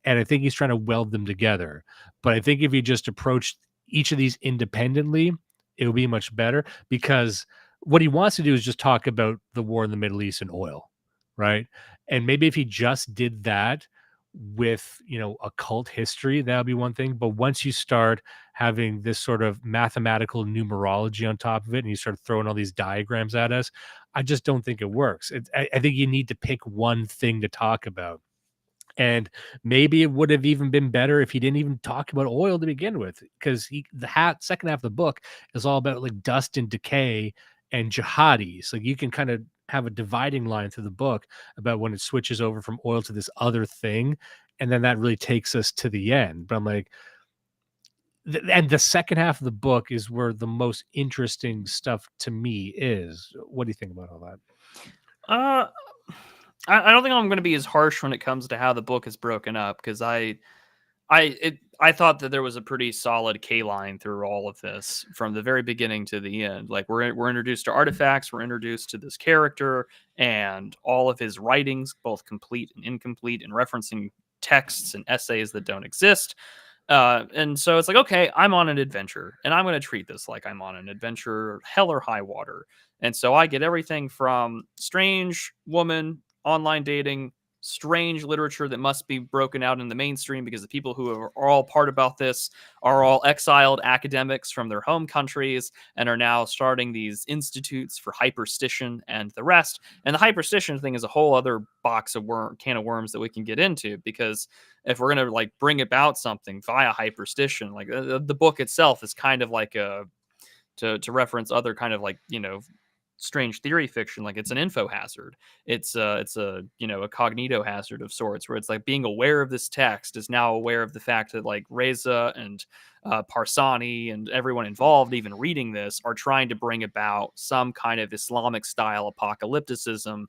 F: And I think he's trying to weld them together. But I think if you just approach each of these independently, it will be much better, because what he wants to do is just talk about the war in the Middle East and oil, right? And maybe if he just did that with, occult history, that would be one thing. But once you start having this sort of mathematical numerology on top of it, and you start throwing all these diagrams at us, I just don't think it works. I think you need to pick one thing to talk about. And maybe it would have even been better if he didn't even talk about oil to begin with, because second half of the book is all about like dust and decay and jihadis. Like you can kind of have a dividing line through the book about when it switches over from oil to this other thing, and then that really takes us to the end. But I'm like, and the second half of the book is where the most interesting stuff to me is. What do you think about all that?
G: I don't think I'm going to be as harsh when it comes to how the book is broken up, because I thought that there was a pretty solid K line through all of this from the very beginning to the end. Like we're introduced to artifacts, we're introduced to this character and all of his writings, both complete and incomplete, and referencing texts and essays that don't exist. And so it's like, okay, I'm on an adventure, and I'm going to treat this like I'm on an adventure, hell or high water. And so I get everything from strange woman, online dating, strange literature that must be broken out in the mainstream because the people who are all part about this are all exiled academics from their home countries and are now starting these institutes for hyperstition and the rest. And the hyperstition thing is a whole other can of worms that we can get into, because if we're going to like bring about something via hyperstition, like the book itself is kind of like to reference other kind of like, strange theory fiction, like it's an info hazard. It's a cognito hazard of sorts, where it's like being aware of this text is now aware of the fact that like Reza and Parsani and everyone involved even reading this are trying to bring about some kind of Islamic style apocalypticism,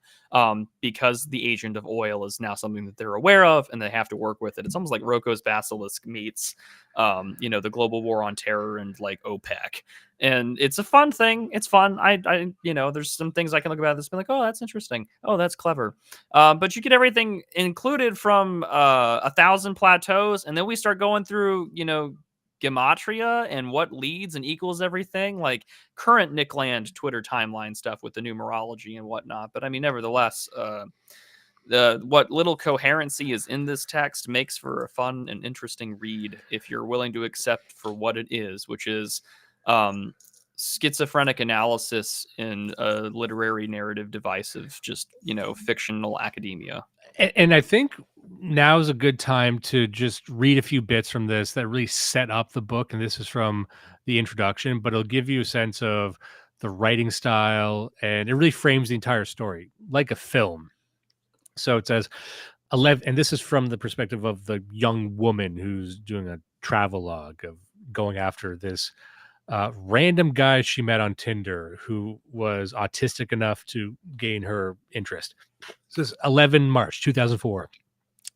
G: because the agent of oil is now something that they're aware of and they have to work with it. It's almost like Rocco's Basilisk meets the global war on terror and like OPEC. And it's a fun thing. It's fun. I there's some things I can look about this, be like, oh, that's interesting. Oh, that's clever. But you get everything included from 1,000 plateaus, and then we start going through, gematria and what leads and equals everything, like current Nick Land Twitter timeline stuff with the numerology and whatnot. But I mean, nevertheless, what little coherency is in this text makes for a fun and interesting read if you're willing to accept for what it is, which is schizophrenic analysis in a literary narrative device of just, fictional academia.
F: And I think now is a good time to just read a few bits from this that really set up the book. And this is from the introduction, but it'll give you a sense of the writing style, and it really frames the entire story like a film. So it says 11, and this is from the perspective of the young woman who's doing a travel log of going after this random guy she met on Tinder who was autistic enough to gain her interest. This is 11 March 2004.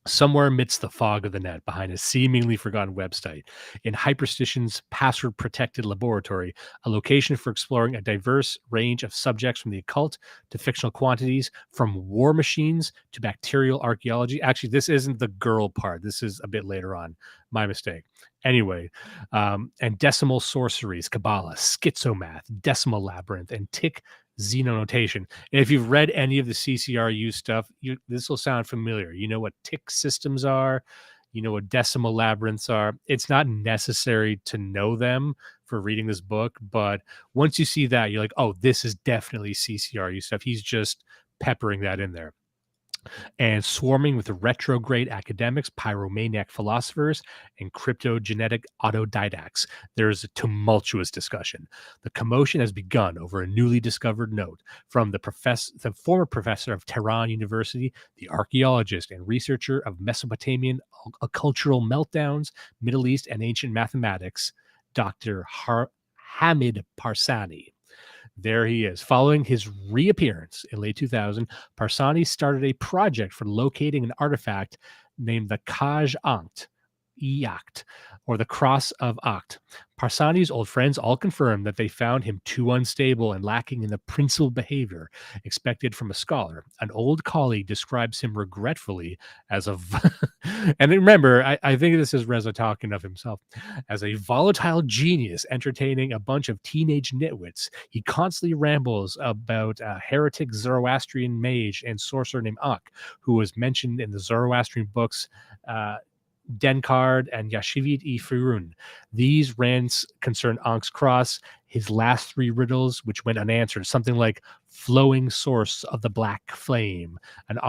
F: Somewhere amidst the fog of the net, behind a seemingly forgotten website, in Hyperstition's password-protected laboratory, a location for exploring a diverse range of subjects from the occult to fictional quantities, from war machines to bacterial archaeology. Actually, this isn't the girl part. This is a bit later on. My mistake. Anyway, and decimal sorceries, Kabbalah, schizomath, decimal labyrinth, and tick xenonotation. And if you've read any of the CCRU stuff, this will sound familiar. You know what tick systems are. you know what decimal labyrinths are. It's not necessary to know them for reading this book, but once you see that, you're like, oh, this is definitely CCRU stuff. He's just peppering that in there. And swarming with retrograde academics, pyromaniac philosophers, and cryptogenetic autodidacts. There's a tumultuous discussion. The commotion has begun over a newly discovered note from the former professor of Tehran University, the archaeologist and researcher of Mesopotamian cultural meltdowns, Middle East, and ancient mathematics, Dr. Hamid Parsani. There he is. Following his reappearance in late 2000, Parsani started a project for locating an artifact named the Kaj Ankh, or the Cross of Ankh. Parsani's old friends all confirmed that they found him too unstable and lacking in the principled behavior expected from a scholar. An old colleague describes him regretfully as a, and remember, I think this is Reza talking of himself, as a volatile genius entertaining a bunch of teenage nitwits. He constantly rambles about a heretic Zoroastrian mage and sorcerer named Ankh, who was mentioned in the Zoroastrian books, Denkard and Yashivit Firun. These rants concern Ankh's cross, his last three riddles, which went unanswered, something like flowing source of the black flame, an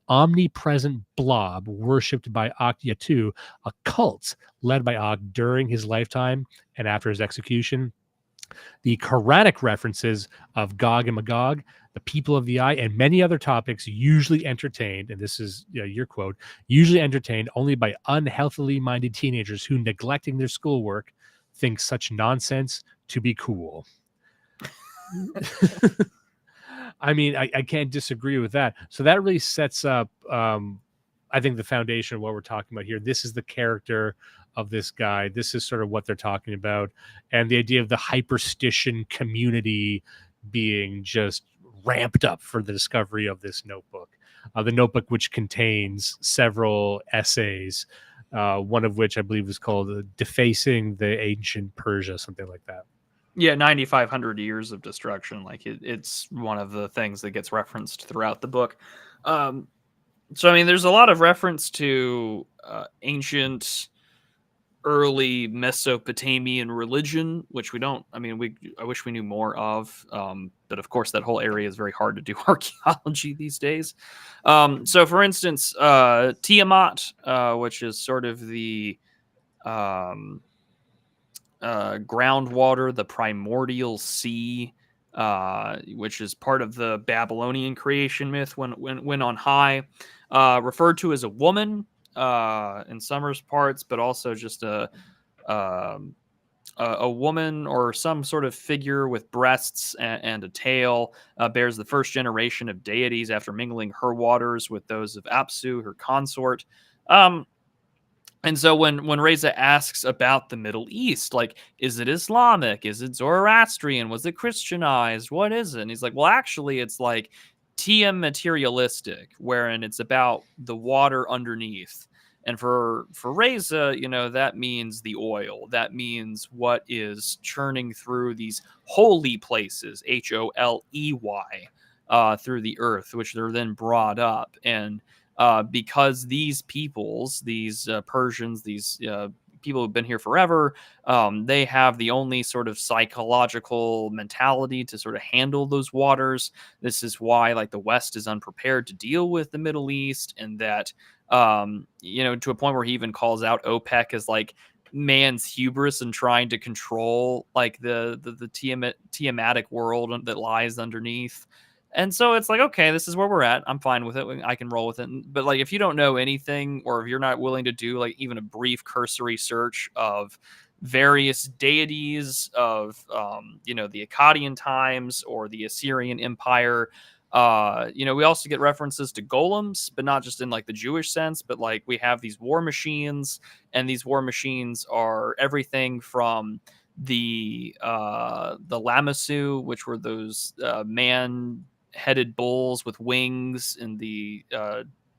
F: omnipresent blob worshipped by Ankh Yatu, a cult led by Ankh during his lifetime and after his execution. The Quranic references of Gog and Magog, the people of the eye, and many other topics usually entertained, and this is your quote, usually entertained only by unhealthily minded teenagers who, neglecting their schoolwork, think such nonsense to be cool. I mean, I can't disagree with that. So that really sets up, I think, the foundation of what we're talking about here. This is the character of this guy. This is sort of what they're talking about. And the idea of the hyperstition community being just ramped up for the discovery of this notebook. The notebook, which contains several essays, one of which I believe is called Defacing the Ancient Persia, something like that.
G: Yeah, 9,500 years of destruction. Like it's one of the things that gets referenced throughout the book. So, I mean, there's a lot of reference to ancient, early Mesopotamian religion, which we don't, I mean, I wish we knew more of. But of course, that whole area is very hard to do archaeology these days. So, for instance, Tiamat, which is sort of the groundwater, the primordial sea, which is part of the Babylonian creation myth when on high, referred to as a woman in some parts, but also just a woman or some sort of figure with breasts and a tail, bears the first generation of deities after mingling her waters with those of Apsu, her consort. And so when Reza asks about the Middle East, like, is it Islamic? Is it Zoroastrian? Was it Christianized? What is it? And he's like, well, actually, it's like Tiam materialistic, wherein it's about the water underneath. And for Reza, that means the oil. That means what is churning through these holy places, Holey, through the earth, which they're then brought up. And because these peoples, these Persians, these people who've been here forever, they have the only sort of psychological mentality to sort of handle those waters. This is why, like, the West is unprepared to deal with the Middle East, and that, to a point where he even calls out OPEC as like man's hubris and trying to control like the Tiamatic world that lies underneath. And so it's like, okay, this is where we're at. I'm fine with it. I can roll with it. But like, if you don't know anything, or if you're not willing to do like even a brief cursory search of various deities of, the Akkadian times or the Assyrian Empire, we also get references to golems, but not just in like the Jewish sense, but like we have these war machines, and these war machines are everything from the Lamassu, which were those man-headed bulls with wings, and the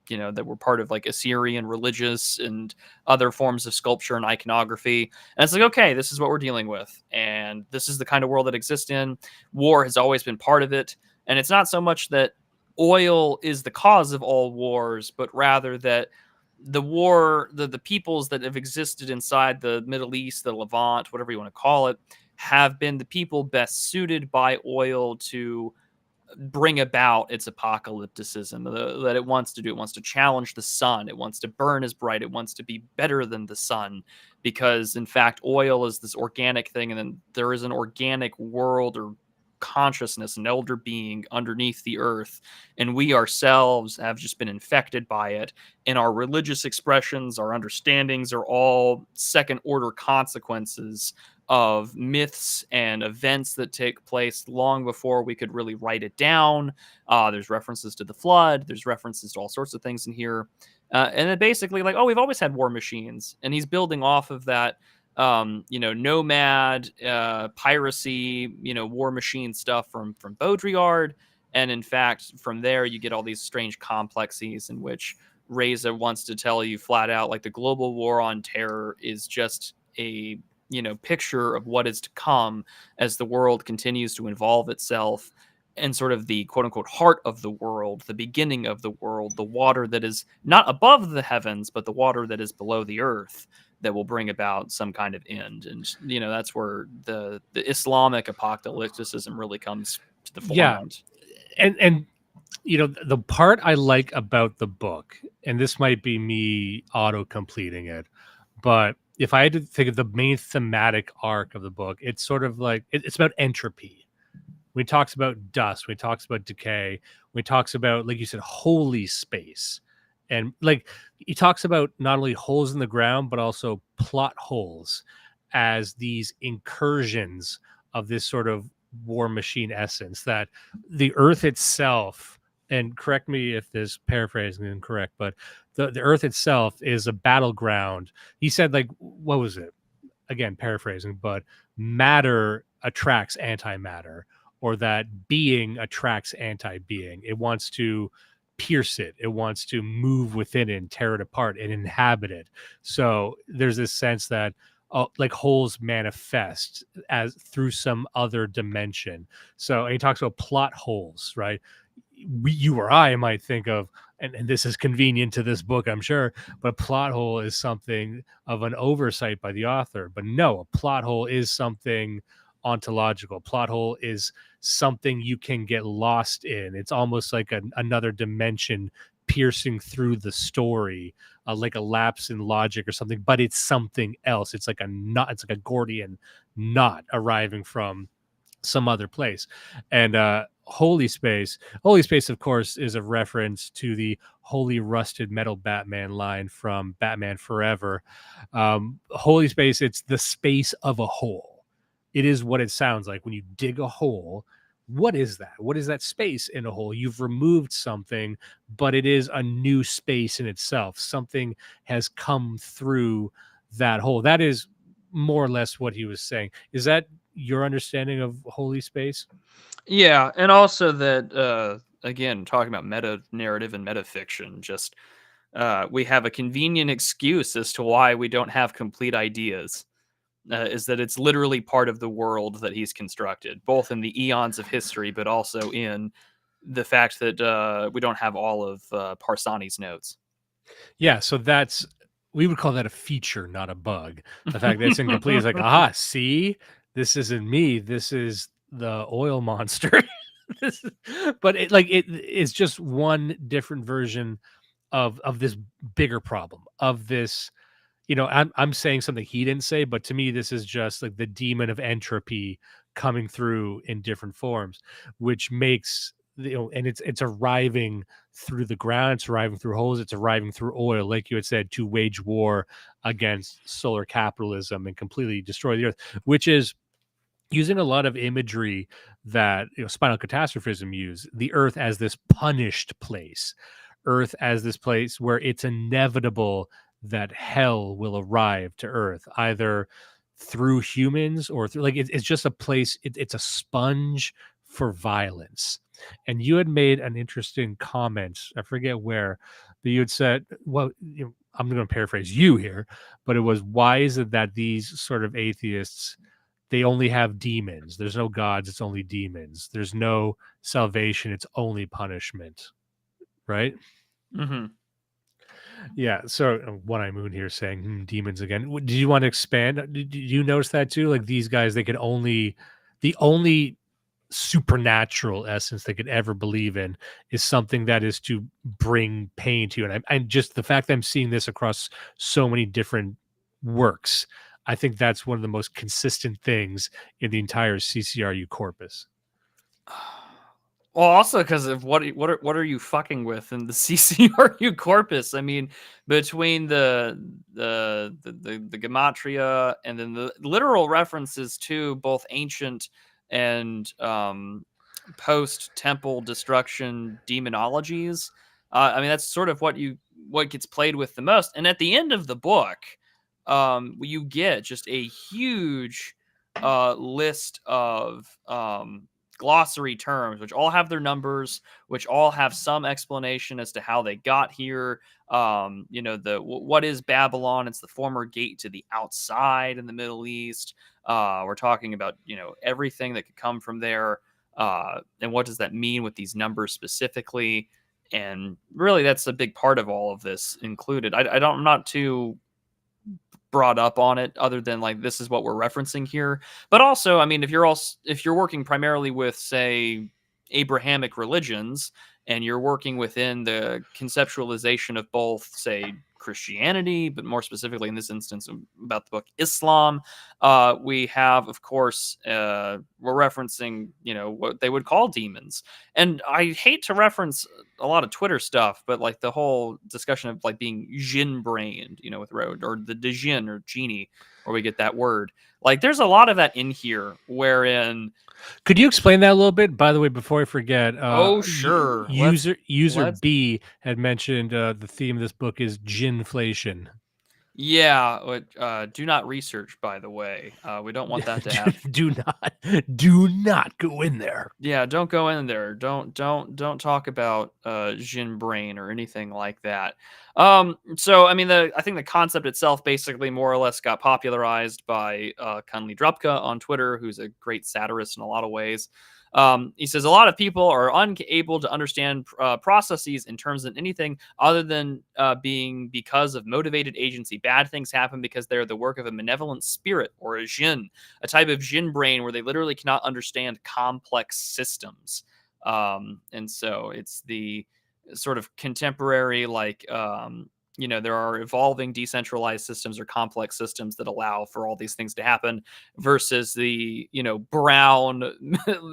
G: that were part of like Assyrian religious and other forms of sculpture and iconography. And it's like, okay, this is what we're dealing with, and this is the kind of world that exists in. War has always been part of it. And it's not so much that oil is the cause of all wars, but rather that the war, the peoples that have existed inside the Middle East, the Levant, whatever you want to call it, have been the people best suited by oil to bring about its apocalypticism that it wants to do. It wants to challenge the sun. It wants to burn as bright. It wants to be better than the sun, because in fact, oil is this organic thing, and then there is an organic world or consciousness, an elder being underneath the earth, and we ourselves have just been infected by it. And our religious expressions, our understandings are all second order consequences of myths and events that take place long before we could really write it down. There's references to the flood. There's references to all sorts of things in here. And then basically like, oh, we've always had war machines. And he's building off of that, nomad, piracy, war machine stuff from Baudrillard. And in fact, from there, you get all these strange complexities in which Reza wants to tell you flat out, like the global war on terror is just a picture of what is to come as the world continues to evolve itself, and sort of the quote unquote heart of the world, the beginning of the world, the water that is not above the heavens, but the water that is below the earth, that will bring about some kind of end. And, that's where the Islamic apocalypticism really comes to the forefront.
F: And the part I like about the book, and this might be me auto completing it, but if I had to think of the main thematic arc of the book, it's sort of like it's about entropy. When he talks about dust, when he talks about decay, when he talks about, like you said, holy space. And like he talks about not only holes in the ground, but also plot holes as these incursions of this sort of war machine essence, that the earth itself, and correct me if this paraphrasing is incorrect, but the earth itself is a battleground. He said, like, what was it? Again, paraphrasing, but matter attracts antimatter, or that being attracts anti-being. It wants to pierce it. It wants to move within it and tear it apart and inhabit it. So there's this sense that like holes manifest as through some other dimension. So and he talks about plot holes, right? You or I might think of, and this is convenient to this book, I'm sure, but plot hole is something of an oversight by the author. But no, a plot hole is something ontological. Plot hole is something you can get lost in. It's almost like another dimension piercing through the story, like a lapse in logic or something, but it's something else. It's like a knot, it's like a Gordian knot arriving from some other place. And Holy Space, of course, is a reference to the Holy Rusted Metal Batman line from Batman Forever. Holy Space, it's the space of a hole. It is what it sounds like when you dig a hole. What is that? What is that space in a hole? You've removed something, but it is a new space in itself. Something has come through that hole. That is more or less what he was saying. Is that your understanding of Holy Space?
G: Yeah, and also that again, talking about meta narrative and metafiction, just we have a convenient excuse as to why we don't have complete ideas. Is that it's literally part of the world that he's constructed, both in the eons of history, but also in the fact that we don't have all of Parsani's notes.
F: Yeah, so we would call that a feature, not a bug. The fact that it's incomplete is like, aha, see, this isn't me. This is the oil monster. But it's just one different version of this bigger problem, of this. I'm saying something he didn't say, but to me, this is just like the demon of entropy coming through in different forms, which makes, and it's arriving through the ground, it's arriving through holes, it's arriving through oil, like you had said, to wage war against solar capitalism and completely destroy the earth, which is using a lot of imagery that spinal catastrophism use, the earth as this punished place, earth as this place where it's inevitable that hell will arrive to earth, either through humans or through, like, it's just a place, it's a sponge for violence. And you had made an interesting comment, I forget where, but you had said, well, I'm going to paraphrase you here, but it was, why is it that these sort of atheists, they only have demons? There's no gods, it's only demons. There's no salvation, it's only punishment, right?
G: Mm-hmm.
F: Yeah. So One Eye Moon here saying demons again. Did you want to expand? Did you notice that too? Like these guys, they could only the only supernatural essence they could ever believe in is something that is to bring pain to you. And just the fact that I'm seeing this across so many different works, I think that's one of the most consistent things in the entire CCRU corpus.
G: Well, also because of what are you fucking with in the CCRU corpus? I mean, between the gematria and then the literal references to both ancient and post temple destruction demonologies. I mean, that's sort of what gets played with the most. And at the end of the book, you get just a huge list of glossary terms, which all have their numbers, which all have some explanation as to how they got here. What is Babylon? It's the former gate to the outside in the Middle East. We're talking about everything that could come from there, and what does that mean with these numbers specifically? And really, that's a big part of all of this included. I'm not too brought up on it other than like this is what we're referencing here. But also, I mean, if you're working primarily with, say, Abrahamic religions, and you're working within the conceptualization of both, say, Christianity, but more specifically in this instance about the book Islam, we have, of course, we're referencing, what they would call demons. And I hate to reference a lot of Twitter stuff, but like the whole discussion of like being jinn brained, with Road, or the djinn or genie, where we get that word. Like there's a lot of that in here wherein.
F: Could you explain that a little bit? By the way, before I forget,
G: Oh, sure.
F: User
G: let's-
F: B had mentioned the theme of this book is ginflation.
G: Yeah, do not research, by the way. We don't want that to happen.
F: do not go in there.
G: Yeah, don't go in there. Don't talk about Jin brain or anything like that. So I mean, I think the concept itself basically more or less got popularized by Kunli Drupka on Twitter, who's a great satirist in a lot of ways. He says a lot of people are unable to understand processes in terms of anything other than being because of motivated agency. Bad things happen because they're the work of a malevolent spirit or a jinn, a type of jinn brain where they literally cannot understand complex systems. And so it's the sort of contemporary, like, there are evolving decentralized systems or complex systems that allow for all these things to happen versus the, brown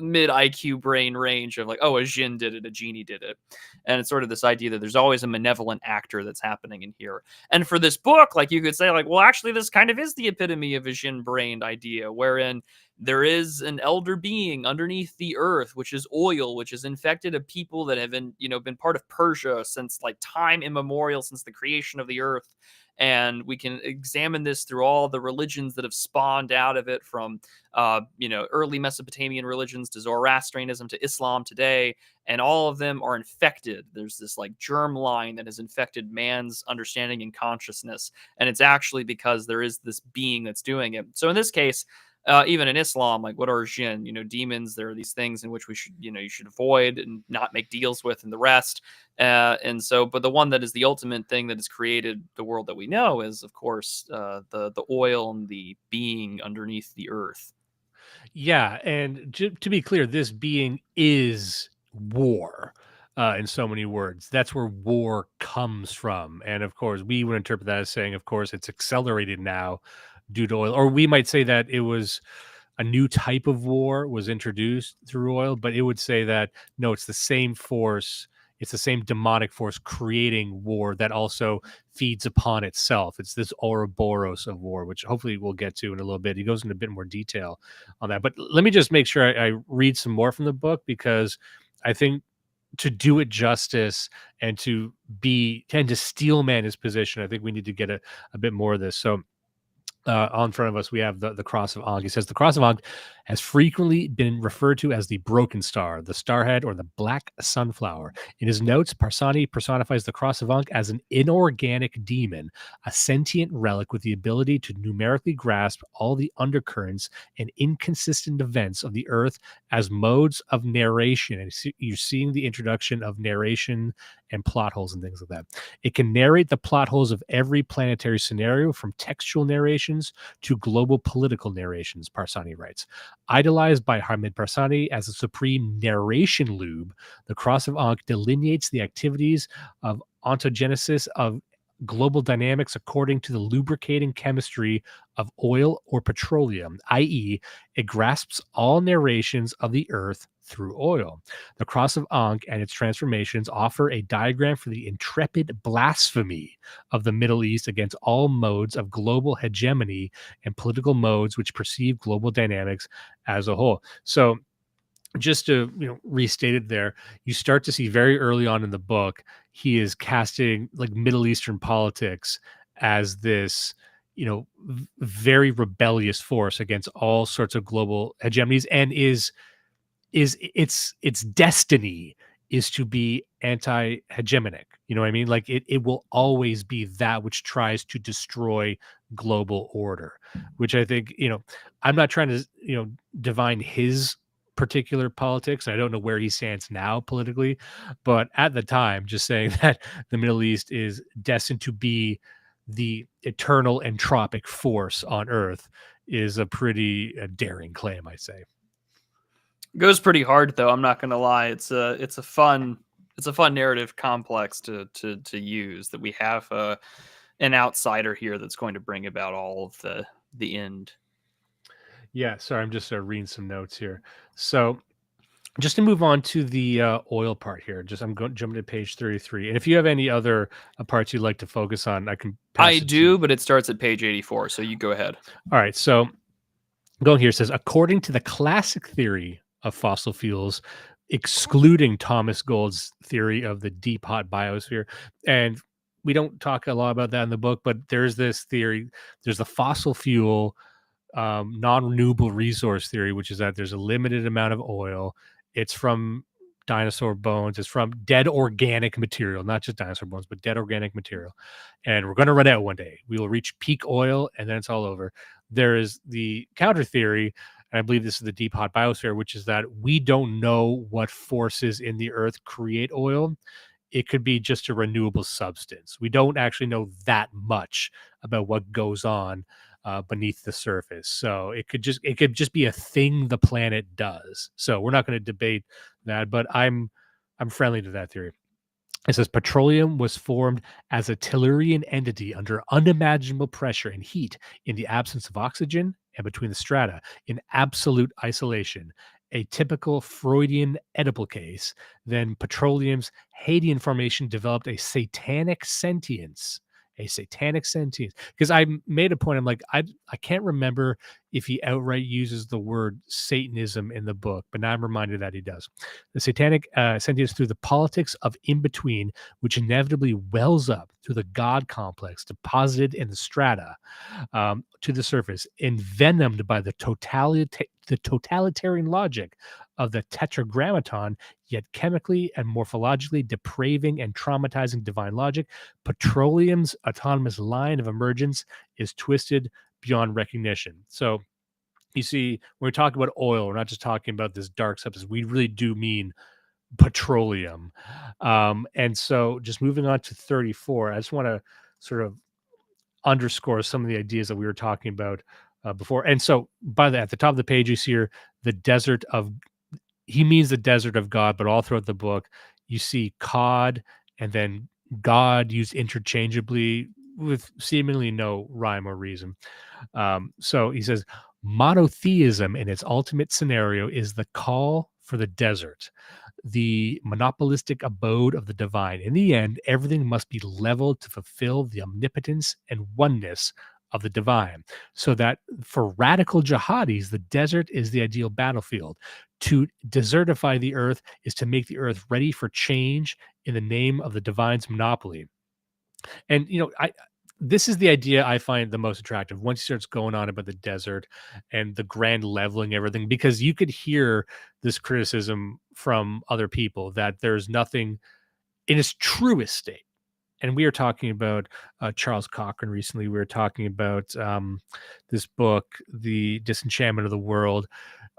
G: mid IQ brain range of like, oh, a jinn did it, a genie did it. And it's sort of this idea that there's always a malevolent actor that's happening in here. And for this book, like you could say like, well, actually, this kind of is the epitome of a jinn brained idea, wherein there is an elder being underneath the earth, which is oil, which is infected of people that have been part of Persia since like time immemorial, since the creation of the earth. And we can examine this through all the religions that have spawned out of it, from early Mesopotamian religions to Zoroastrianism to Islam today, and all of them are infected. There's this like germ line that has infected man's understanding and consciousness, and it's actually because there is this being that's doing it. So in this case, even in Islam, like what are jinn? Demons. There are these things in which we should, you should avoid and not make deals with, and the rest. And so, but the one that is the ultimate thing that has created the world that we know is, of course, the oil and the being underneath the earth.
F: Yeah, and to be clear, this being is war. In so many words, that's where war comes from. And of course, we would interpret that as saying, of course, it's accelerated now due to oil, or we might say that it was a new type of war was introduced through oil, but it would say that no, it's the same force, it's the same demonic force creating war that also feeds upon itself. It's this Ouroboros of war, which hopefully we'll get to in a little bit. He goes into a bit more detail on that, but let me just make sure I read some more from the book, because I think to do it justice and to steelman his position, I think we need to get a bit more of this. So on front of us, we have the Cross of Ankh. He says the Cross of Ankh has frequently been referred to as the broken star, the starhead, or the black sunflower. In his notes, Parsani personifies the cross of Ankh as an inorganic demon, a sentient relic with the ability to numerically grasp all the undercurrents and inconsistent events of the earth as modes of narration. And you're seeing the introduction of narration and plot holes and things like that. It can narrate the plot holes of every planetary scenario, from textual narrations to global political narrations, Parsani writes. Idolized by Hamid Parsani as a supreme narration lube, the Cross of Ankh delineates the activities of ontogenesis of global dynamics according to the lubricating chemistry of oil or petroleum, i.e., it grasps all narrations of the earth through oil. The Cross of Ankh and its transformations offer a diagram for the intrepid blasphemy of the Middle East against all modes of global hegemony and political modes which perceive global dynamics as a whole. So, just to restate it there, you start to see very early on in the book, he is casting like Middle Eastern politics as this very rebellious force against all sorts of global hegemonies, and is its destiny is to be anti-hegemonic. You know what I mean? Like it will always be that which tries to destroy global order, which I think, I'm not trying to, divine his particular politics. I don't know where he stands now politically, but at the time, just saying that the Middle East is destined to be the eternal entropic force on Earth is a pretty daring claim, I say.
G: Goes pretty hard though. I'm not gonna lie. It's a fun narrative complex to use, that we have an outsider here that's going to bring about all of the end.
F: Yeah, sorry, I'm just reading some notes here. So, just to move on to the oil part here, I'm jumping to page 33. And if you have any other parts you'd like to focus on, I can pass
G: I
F: it
G: do, but it starts at page 84, so you go ahead.
F: All right, so going here, it says, according to the classic theory of fossil fuels, excluding Thomas Gould's theory of the deep hot biosphere, and we don't talk a lot about that in the book, but there's this theory, there's the fossil fuel non-renewable resource theory, which is that there's a limited amount of oil. It's from dinosaur bones. It's from dead organic material, not just dinosaur bones, but dead organic material. And we're going to run out one day. We will reach peak oil, and then it's all over. There is the counter theory, and I believe this is the deep hot biosphere, which is that we don't know what forces in the earth create oil. It could be just a renewable substance. We don't actually know that much about what goes on beneath the surface. So it could just be a thing the planet does. So we're not going to debate that, but I'm friendly to that theory. It says petroleum was formed as a tellurian entity under unimaginable pressure and heat in the absence of oxygen and between the strata in absolute isolation. A typical Freudian Oedipal case. Then petroleum's Hadean formation developed a satanic sentience. Because I made a point, I'm like, I can't remember if he outright uses the word Satanism in the book, but now I'm reminded that he does. The satanic sentience through the politics of in-between, which inevitably wells up through the God complex deposited in the strata to the surface, envenomed by the totalitarian logic of the tetragrammaton, yet chemically and morphologically depraving and traumatizing divine logic. Petroleum's autonomous line of emergence is twisted beyond recognition. So you see, when we talk about oil, we're not just talking about this dark substance. We really do mean petroleum. And so just moving on to 34, I just want to sort of underscore some of the ideas that we were talking about before. And so at the top of the page, you see here the desert of, he means the desert of God, but all throughout the book, you see Cod and then God used interchangeably with seemingly no rhyme or reason. So he says, monotheism in its ultimate scenario is the call for the desert, the monopolistic abode of the divine. In the end, everything must be leveled to fulfill the omnipotence and oneness of the divine. So that for radical jihadis, the desert is the ideal battlefield. To desertify the earth is to make the earth ready for change in the name of the divine's monopoly. And this is the idea I find the most attractive once he starts going on about the desert and the grand leveling everything, because you could hear this criticism from other people that there's nothing in its truest state. And we are talking about Charles Cochrane recently. We were talking about this book, The Disenchantment of the World,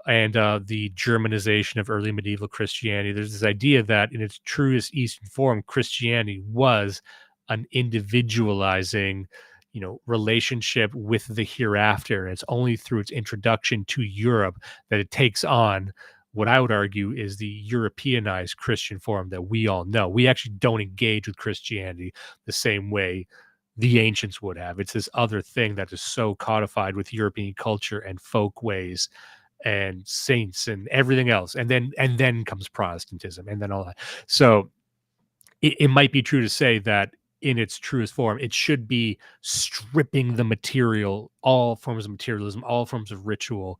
F: and the Germanization of early medieval Christianity. There's this idea that in its truest Eastern form, Christianity was an individualizing, relationship with the hereafter. And it's only through its introduction to Europe that it takes on what I would argue is the Europeanized Christian form that we all know. We actually don't engage with Christianity the same way the ancients would have. It's this other thing that is so codified with European culture and folk ways and saints and everything else. And then comes Protestantism and then all that. So it might be true to say that in its truest form, it should be stripping the material, all forms of materialism, all forms of ritual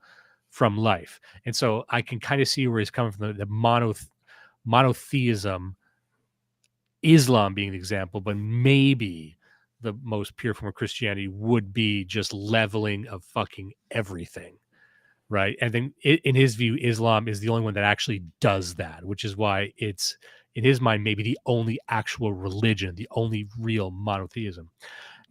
F: from life. And so I can kind of see where he's coming from, the monotheism, Islam being the example, but maybe the most pure form of Christianity would be just leveling of fucking everything. Right. And then in his view, Islam is the only one that actually does that, which is why it's, in his mind, maybe the only actual religion, the only real monotheism.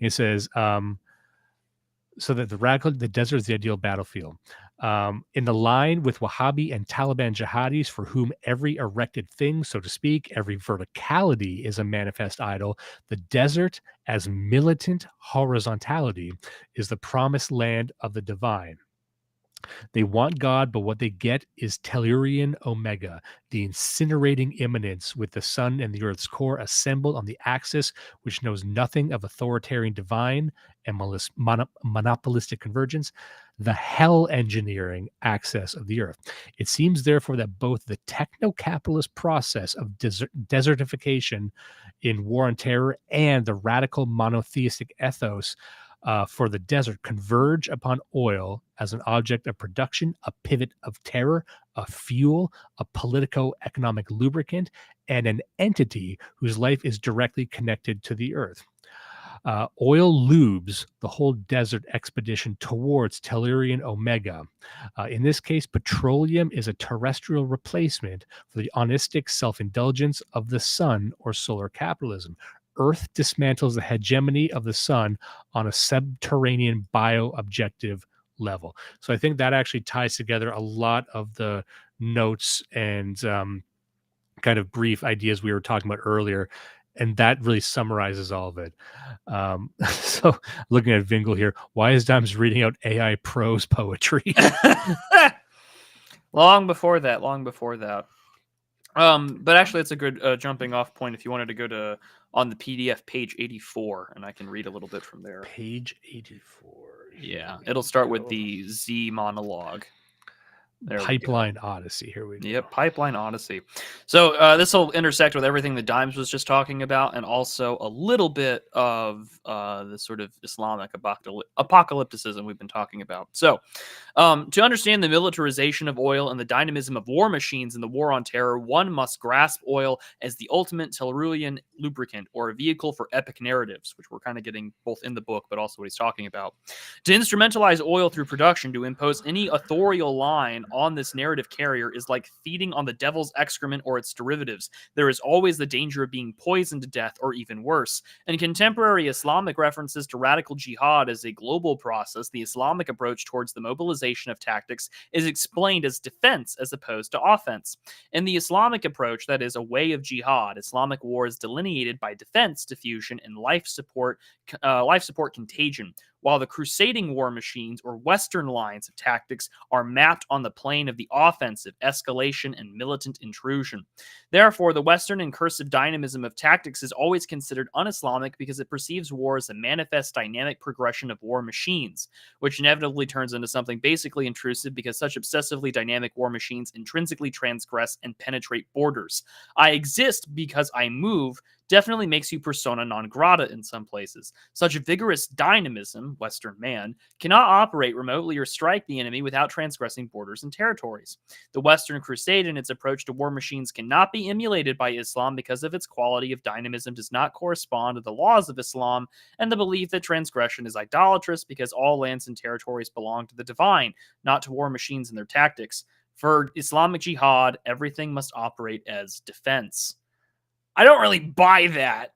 F: It says, so that the desert is the ideal battlefield. In the line with Wahhabi and Taliban jihadis, for whom every erected thing, so to speak, every verticality is a manifest idol, the desert, as militant horizontality, is the promised land of the divine. They want God, but what they get is Tellurian Omega, the incinerating immanence with the sun and the earth's core assembled on the axis, which knows nothing of authoritarian divine and monopolistic convergence, the hell engineering access of the earth. It seems, therefore, that both the techno-capitalist process of desertification in War on Terror and the radical monotheistic ethos for the desert converge upon oil as an object of production, a pivot of terror, a fuel, a politico-economic lubricant, and an entity whose life is directly connected to the earth. Oil lubes the whole desert expedition towards Tellurian Omega. In this case, petroleum is a terrestrial replacement for the onistic self-indulgence of the sun or solar capitalism. Earth dismantles the hegemony of the sun on a subterranean bio-objective level. So I think that actually ties together a lot of the notes and kind of brief ideas we were talking about earlier. And that really summarizes all of it. So looking at Vingle here, why is Dimes reading out AI prose poetry?
G: Long before that. But actually, it's a good jumping off point if you wanted to go to on the PDF page 84, and I can read a little bit from there.
F: Page 84.
G: Yeah, it'll start with the Z monologue.
F: Pipeline Odyssey. Here we go.
G: Yep, Pipeline Odyssey. So this will intersect with everything that Dimes was just talking about, and also a little bit of the sort of Islamic apocalypticism we've been talking about. So to understand the militarization of oil and the dynamism of war machines in the War on Terror, one must grasp oil as the ultimate Tellurian lubricant, or a vehicle for epic narratives, which we're kind of getting both in the book, but also what he's talking about. To instrumentalize oil through production, to impose any authorial line on this narrative carrier, is like feeding on the devil's excrement or its derivatives. There is always the danger of being poisoned to death, or even worse. In contemporary Islamic references to radical jihad as a global process, the Islamic approach towards the mobilization of tactics is explained as defense as opposed to offense. In the Islamic approach, that is a way of jihad, Islamic war is delineated by defense, diffusion, and life support contagion, while the crusading war machines, or Western lines of tactics, are mapped on the plane of the offensive, escalation, and militant intrusion. Therefore, the Western incursive dynamism of tactics is always considered un-Islamic because it perceives war as a manifest dynamic progression of war machines, which inevitably turns into something basically intrusive because such obsessively dynamic war machines intrinsically transgress and penetrate borders. I exist because I move definitely makes you persona non grata in some places. Such vigorous dynamism, Islam, Western man, cannot operate remotely or strike the enemy without transgressing borders and territories. The Western Crusade and its approach to war machines cannot be emulated by Islam because of its quality of dynamism does not correspond to the laws of Islam, and the belief that transgression is idolatrous because all lands and territories belong to the divine, not to war machines and their tactics. For Islamic jihad, everything must operate as defense. I don't really buy that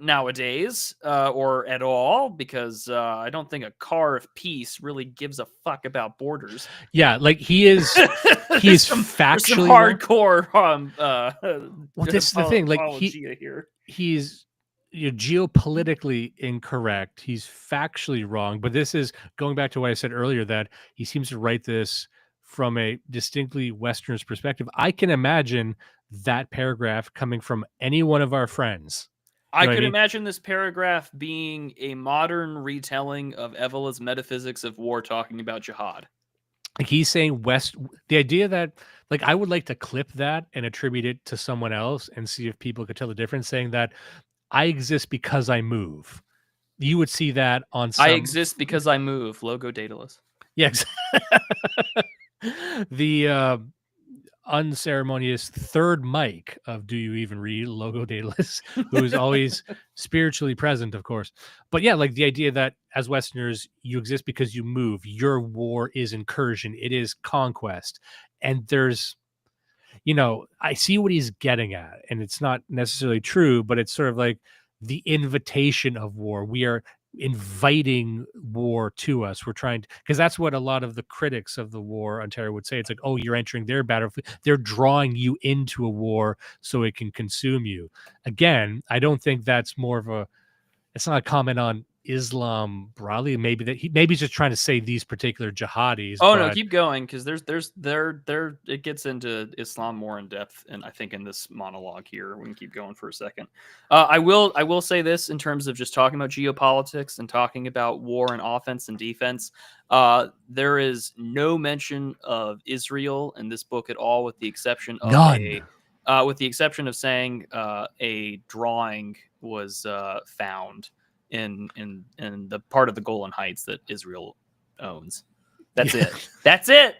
G: nowadays or at all, because I don't think a car of peace really gives a fuck about borders.
F: Yeah, like he is factually
G: some hardcore
F: well, this is the thing, like
G: here.
F: He's geopolitically incorrect, he's factually wrong, but this is going back to what I said earlier, that he seems to write this from a distinctly Westernist perspective. I can imagine that paragraph coming from any one of our friends.
G: I could imagine this paragraph being a modern retelling of Evelyn's Metaphysics of War talking about jihad.
F: Like he's saying the idea that, like, I would like to clip that and attribute it to someone else and see if people could tell the difference, saying that I exist because I move. You would see that on some...
G: I exist because I move. Logo dataless.
F: Yes. The unceremonious third mic of Do You Even Read, Logo dataless, who's always spiritually present, of course. But yeah, like the idea that as Westerners, you exist because you move. Your war is incursion. It is conquest. And there's, I see what he's getting at, and it's not necessarily true, but it's sort of like the invitation of war. We are inviting war to us. We're trying to, because that's what a lot of the critics of the war on terror would say. It's like, oh, you're entering their battlefield. They're drawing you into a war so it can consume you. Again, I don't think that's it's not a comment on Islam broadly. Maybe he's just trying to say these particular jihadis.
G: Oh, no, keep going, because it gets into Islam more in depth, and I think in this monologue here we can keep going for a second. I will say this in terms of just talking about geopolitics and talking about war and offense and defense. There is no mention of Israel in this book at all, with the exception of saying a drawing was found in the part of the Golan Heights that Israel owns. That's it. That's it.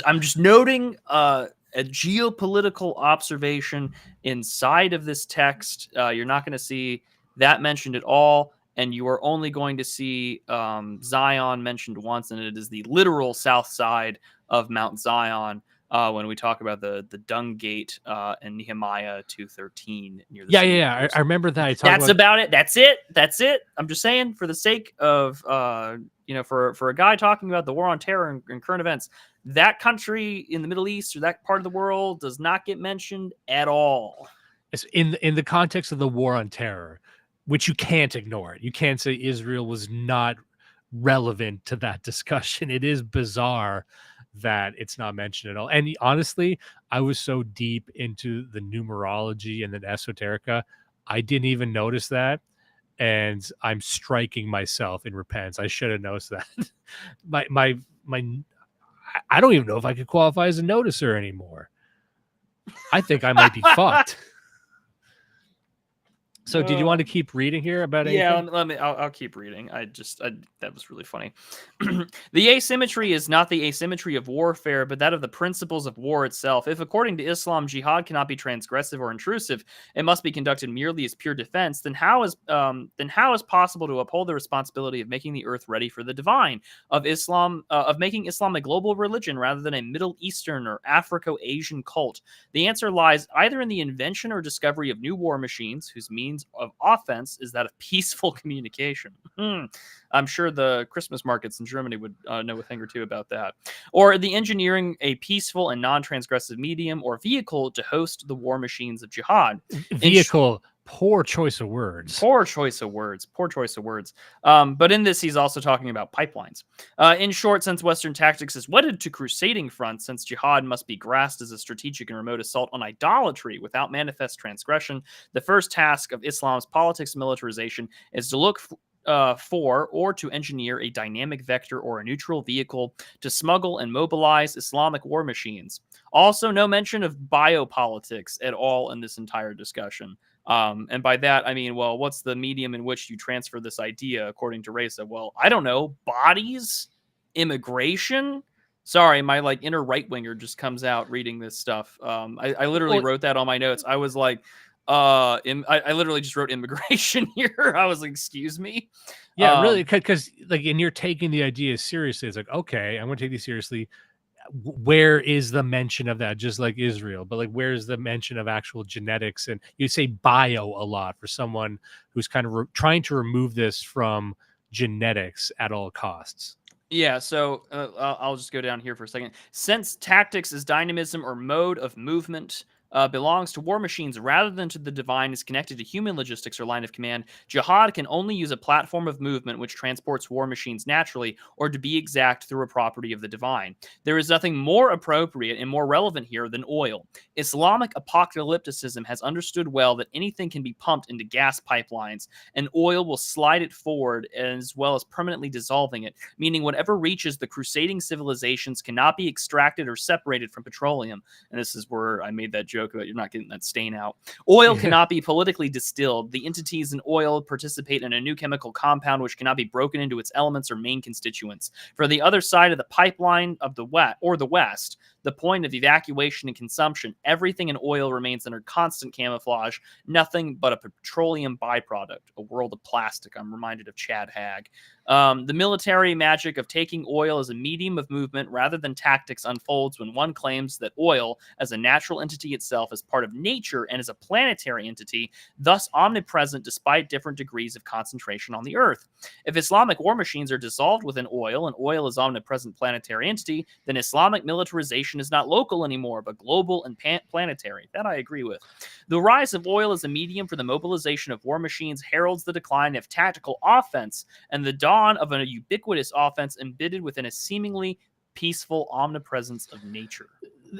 G: I'm just noting a geopolitical observation inside of this text. You're not going to see that mentioned at all, and you are only going to see Zion mentioned once, and it is the literal south side of Mount Zion. When we talk about the Dung Gate in Nehemiah 2:13 near the
F: I remember that.
G: That's about it. That's it. I'm just saying, for the sake of for a guy talking about the war on terror and current events, that country in the Middle East or that part of the world does not get mentioned at all.
F: It's in the context of the war on terror, which you can't ignore it. You can't say Israel was not relevant to that discussion. It is bizarre that it's not mentioned at all. And honestly, I was so deep into the numerology and the esoterica, I didn't even notice that. And I'm striking myself in repentance. I should have noticed that. my I don't even know if I could qualify as a noticer anymore. I think I might be fucked. So did you want to keep reading here about anything?
G: Yeah, I'll keep reading. That was really funny. The asymmetry is not the asymmetry of warfare, but that of the principles of war itself. If, according to Islam, jihad cannot be transgressive or intrusive, it must be conducted merely as pure defense, then how is possible to uphold the responsibility of making the earth ready for the divine, of making Islam a global religion rather than a Middle Eastern or Africo-Asian cult? The answer lies either in the invention or discovery of new war machines, whose means of offense is that of peaceful communication. I'm sure the Christmas markets in Germany would know a thing or two about that. Or the engineering a peaceful and non-transgressive medium or vehicle to host the war machines of jihad.
F: Vehicle. Poor choice of words.
G: Poor choice of words. But in this, he's also talking about pipelines. In short, since Western tactics is wedded to crusading fronts, since jihad must be grasped as a strategic and remote assault on idolatry without manifest transgression, the first task of Islam's politics and militarization is to look for or to engineer a dynamic vector or a neutral vehicle to smuggle and mobilize Islamic war machines. Also, no mention of biopolitics at all in this entire discussion. And by that, I mean, well, what's the medium in which you transfer this idea, according to Reza? Well, I don't know. Bodies? Immigration? Sorry, my like inner right winger just comes out reading this stuff. I literally
F: Well,
G: wrote that on my notes. I was like, I literally just wrote immigration here. I was like, excuse me.
F: yeah, really, because like, and you're taking the idea seriously. It's like, okay, I'm going to take these seriously. Where is the mention of that? Just like Israel, but like, where's the mention of actual genetics? And you say bio a lot for someone who's kind of trying to remove this from genetics at all costs.
G: Yeah, so I'll just go down here for a second. Since tactics is dynamism or mode of movement, belongs to war machines rather than to the divine, is connected to human logistics or line of command, jihad can only use a platform of movement which transports war machines naturally, or to be exact, through a property of the divine. There is nothing more appropriate and more relevant here than oil. Islamic apocalypticism has understood well that anything can be pumped into gas pipelines, and oil will slide it forward as well as permanently dissolving it, meaning whatever reaches the crusading civilizations cannot be extracted or separated from petroleum. And this is where I made that joke about you're not getting that stain out. Oil cannot be politically distilled. The entities in oil participate in a new chemical compound which cannot be broken into its elements or main constituents. For the other side of the pipeline of the West, the point of evacuation and consumption, everything in oil remains under constant camouflage, nothing but a petroleum byproduct, a world of plastic. I'm reminded of Chad Hagg. The military magic of taking oil as a medium of movement rather than tactics unfolds when one claims that oil, as a natural entity itself, is part of nature and is a planetary entity, thus omnipresent despite different degrees of concentration on the Earth. If Islamic war machines are dissolved within oil and oil is omnipresent planetary entity, then Islamic militarization is not local anymore, but global and planetary. That I agree with. The rise of oil as a medium for the mobilization of war machines heralds the decline of tactical offense and the dawn of a ubiquitous offense embedded within a seemingly peaceful omnipresence of nature.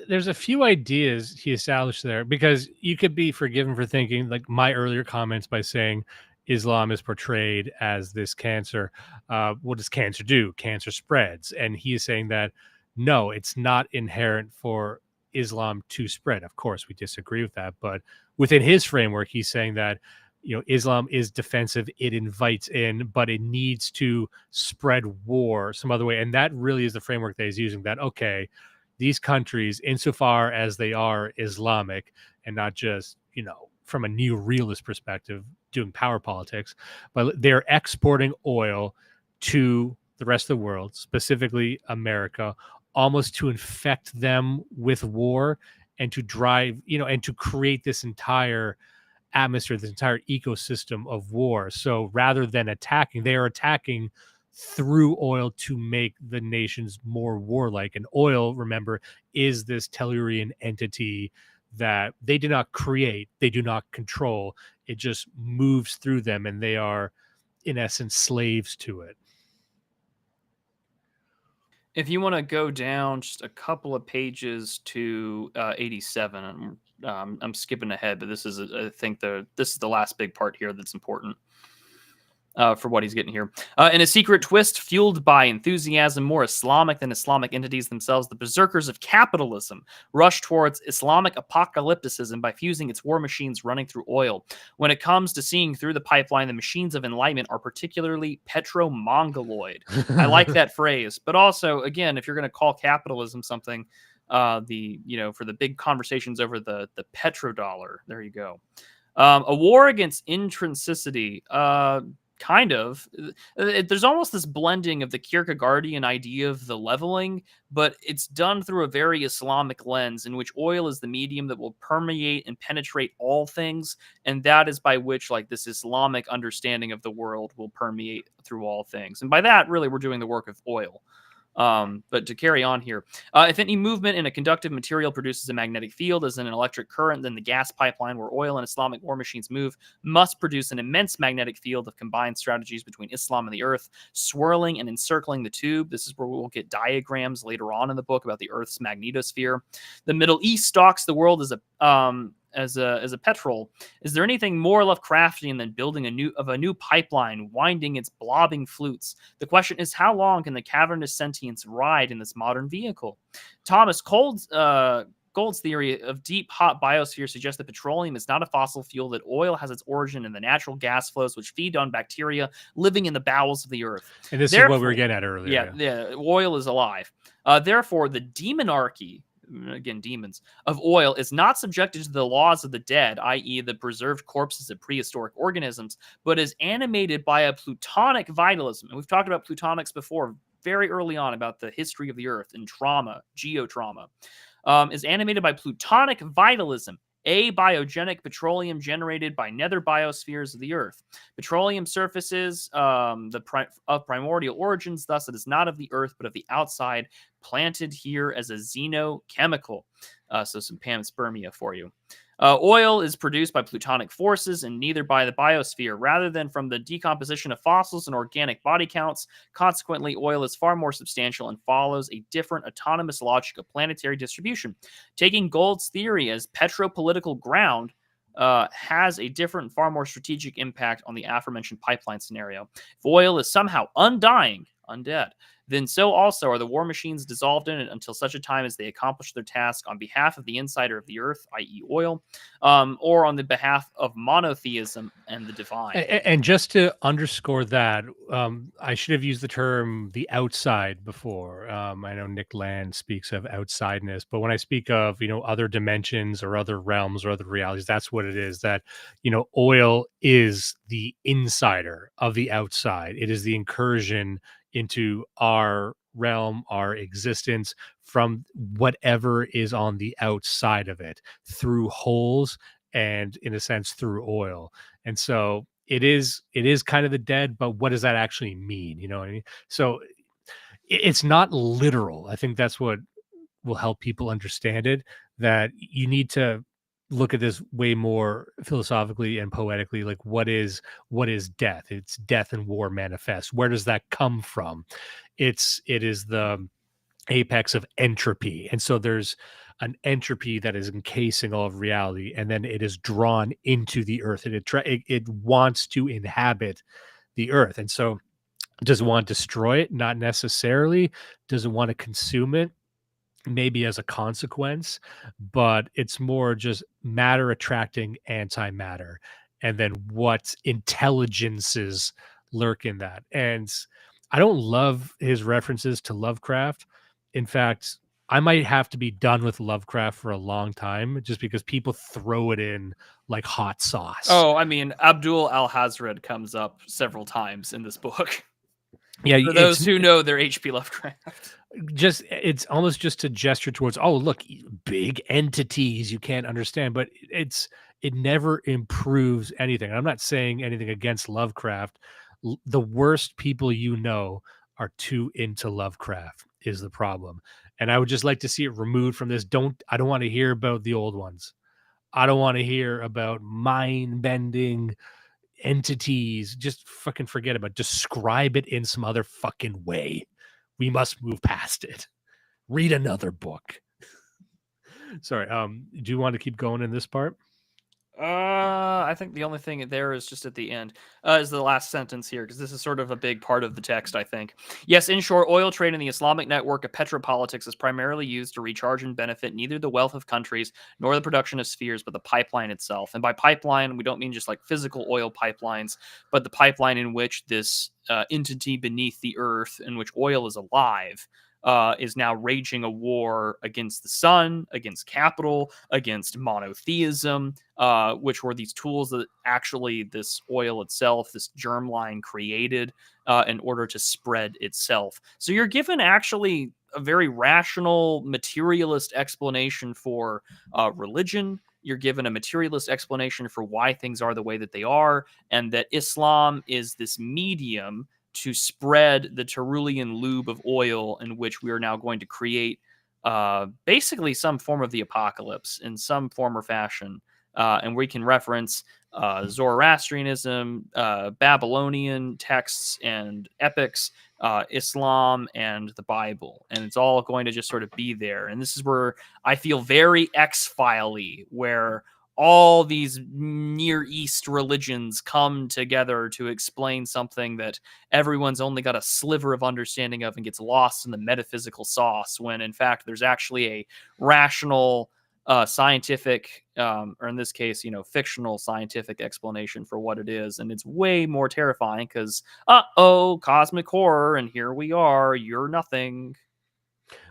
F: There's a few ideas he established there, because you could be forgiven for thinking like my earlier comments by saying Islam is portrayed as this cancer. What does cancer do? Cancer spreads. And he is saying that no, it's not inherent for Islam to spread. Of course, we disagree with that. But within his framework, he's saying that, Islam is defensive. It invites in, but it needs to spread war some other way. And that really is the framework that he's using, that, okay, these countries, insofar as they are Islamic and not just, from a new realist perspective, doing power politics, but they're exporting oil to the rest of the world, specifically America, almost to infect them with war and to drive, and to create this entire atmosphere, this entire ecosystem of war. So rather than attacking, they are attacking through oil to make the nations more warlike. And oil, remember, is this Tellurian entity that they do not create, they do not control. It just moves through them, and they are, in essence, slaves to it.
G: If you want to go down just a couple of pages to 87, I'm skipping ahead, but this is, I think, this is the last big part here that's important. For what he's getting here. In a secret twist fueled by enthusiasm more Islamic than Islamic entities themselves, the berserkers of capitalism rush towards Islamic apocalypticism by fusing its war machines running through oil. When it comes to seeing through the pipeline, the machines of enlightenment are particularly petro-mongoloid. I like that phrase. But also, again, if you're going to call capitalism something, for the big conversations over the petrodollar, there you go. A war against intrinsicity. Kind of. There's almost this blending of the Kierkegaardian idea of the leveling, but it's done through a very Islamic lens in which oil is the medium that will permeate and penetrate all things, and that is by which this Islamic understanding of the world will permeate through all things. And by that, really, we're doing the work of oil. But to carry on here, if any movement in a conductive material produces a magnetic field as in an electric current, then the gas pipeline where oil and Islamic war machines move must produce an immense magnetic field of combined strategies between Islam and the earth, swirling and encircling the tube. This is where we will get diagrams later on in the book about the earth's magnetosphere. The Middle East stalks the world as a petrol. Is there anything more Lovecraftian than building a new pipeline, winding its blobbing flutes? The question is, how long can the cavernous sentience ride in this modern vehicle? Thomas Cole's Gold's theory of deep, hot biosphere suggests that petroleum is not a fossil fuel, that oil has its origin in the natural gas flows which feed on bacteria living in the bowels of the earth.
F: And this is what we were getting at earlier.
G: Yeah, oil is alive. Therefore, the demonarchy, again, demons, of oil is not subjected to the laws of the dead, i.e. the preserved corpses of prehistoric organisms, but is animated by a plutonic vitalism. And we've talked about plutonics before, very early on, about the history of the earth and trauma, geotrauma. Is animated by plutonic vitalism, abiogenic petroleum generated by nether biospheres of the earth. Petroleum surfaces of primordial origins, thus it is not of the earth, but of the outside, planted here as a xenochemical. So some panspermia for you. Oil is produced by plutonic forces and neither by the biosphere, rather than from the decomposition of fossils and organic body counts. Consequently, oil is far more substantial and follows a different autonomous logic of planetary distribution. Taking Gold's theory as petropolitical ground has a different, far more strategic impact on the aforementioned pipeline scenario. If oil is somehow undying, undead, then so also are the war machines dissolved in it until such a time as they accomplish their task on behalf of the insider of the earth, i.e. oil, or on the behalf of monotheism and the divine.
F: And just to underscore that, I should have used the term the outside before. I know Nick Land speaks of outsideness, but when I speak of, other dimensions or other realms or other realities, that's what it is. That, oil is the insider of the outside. It is the incursion into our realm, our existence from whatever is on the outside of it through holes and, in a sense, through oil. And so it is kind of the dead, but what does that actually mean? You know what I mean? So it's not literal. I think that's what will help people understand it, that you need to look at this way more philosophically and poetically. Like, what is death? It's death and war manifest. Where does that come from? It is the apex of entropy. And so there's an entropy that is encasing all of reality, and then it is drawn into the earth, and it wants to inhabit the earth. And so does it want to destroy it? Not necessarily. Does it want to consume it? Maybe as a consequence, but it's more just matter attracting antimatter, and then what intelligences lurk in that. And I don't love his references to Lovecraft. In fact, I might have to be done with Lovecraft for a long time, just because people throw it in like hot sauce.
G: Oh, I mean, Abdul al-Hazred comes up several times in this book.
F: Yeah,
G: for those who know their H.P. Lovecraft.
F: It's almost just a gesture towards, oh, look, big entities you can't understand, but it never improves anything. I'm not saying anything against Lovecraft. The worst people are too into Lovecraft is the problem. And I would just like to see it removed from this. I don't want to hear about the old ones. I don't want to hear about mind bending entities. Just fucking forget about it. Describe it in some other fucking way. We must move past it. Read another book. Sorry. Do you want to keep going in this part?
G: I think the only thing there is just at the end, is the last sentence here, because this is sort of a big part of the text, I think. Yes, in short, oil trade in the Islamic network of petropolitics is primarily used to recharge and benefit neither the wealth of countries nor the production of spheres, but the pipeline itself. And by pipeline, we don't mean just like physical oil pipelines, but the pipeline in which this entity beneath the earth, in which oil is alive, is now raging a war against the sun, against capital, against monotheism, which were these tools that actually this oil itself, this germline, created in order to spread itself. So you're given actually a very rational, materialist explanation for religion. You're given a materialist explanation for why things are the way that they are, and that Islam is this medium to spread the Tyrolean lube of oil in which we are now going to create basically some form of the apocalypse in some form or fashion. And we can reference Zoroastrianism, Babylonian texts and epics, Islam, and the Bible. And it's all going to just sort of be there. And this is where I feel very X-File-y, where all these Near East religions come together to explain something that everyone's only got a sliver of understanding of and gets lost in the metaphysical sauce, when in fact there's actually a rational scientific, or in this case, fictional scientific explanation for what it is, and it's way more terrifying because, cosmic horror, and here we are, you're nothing.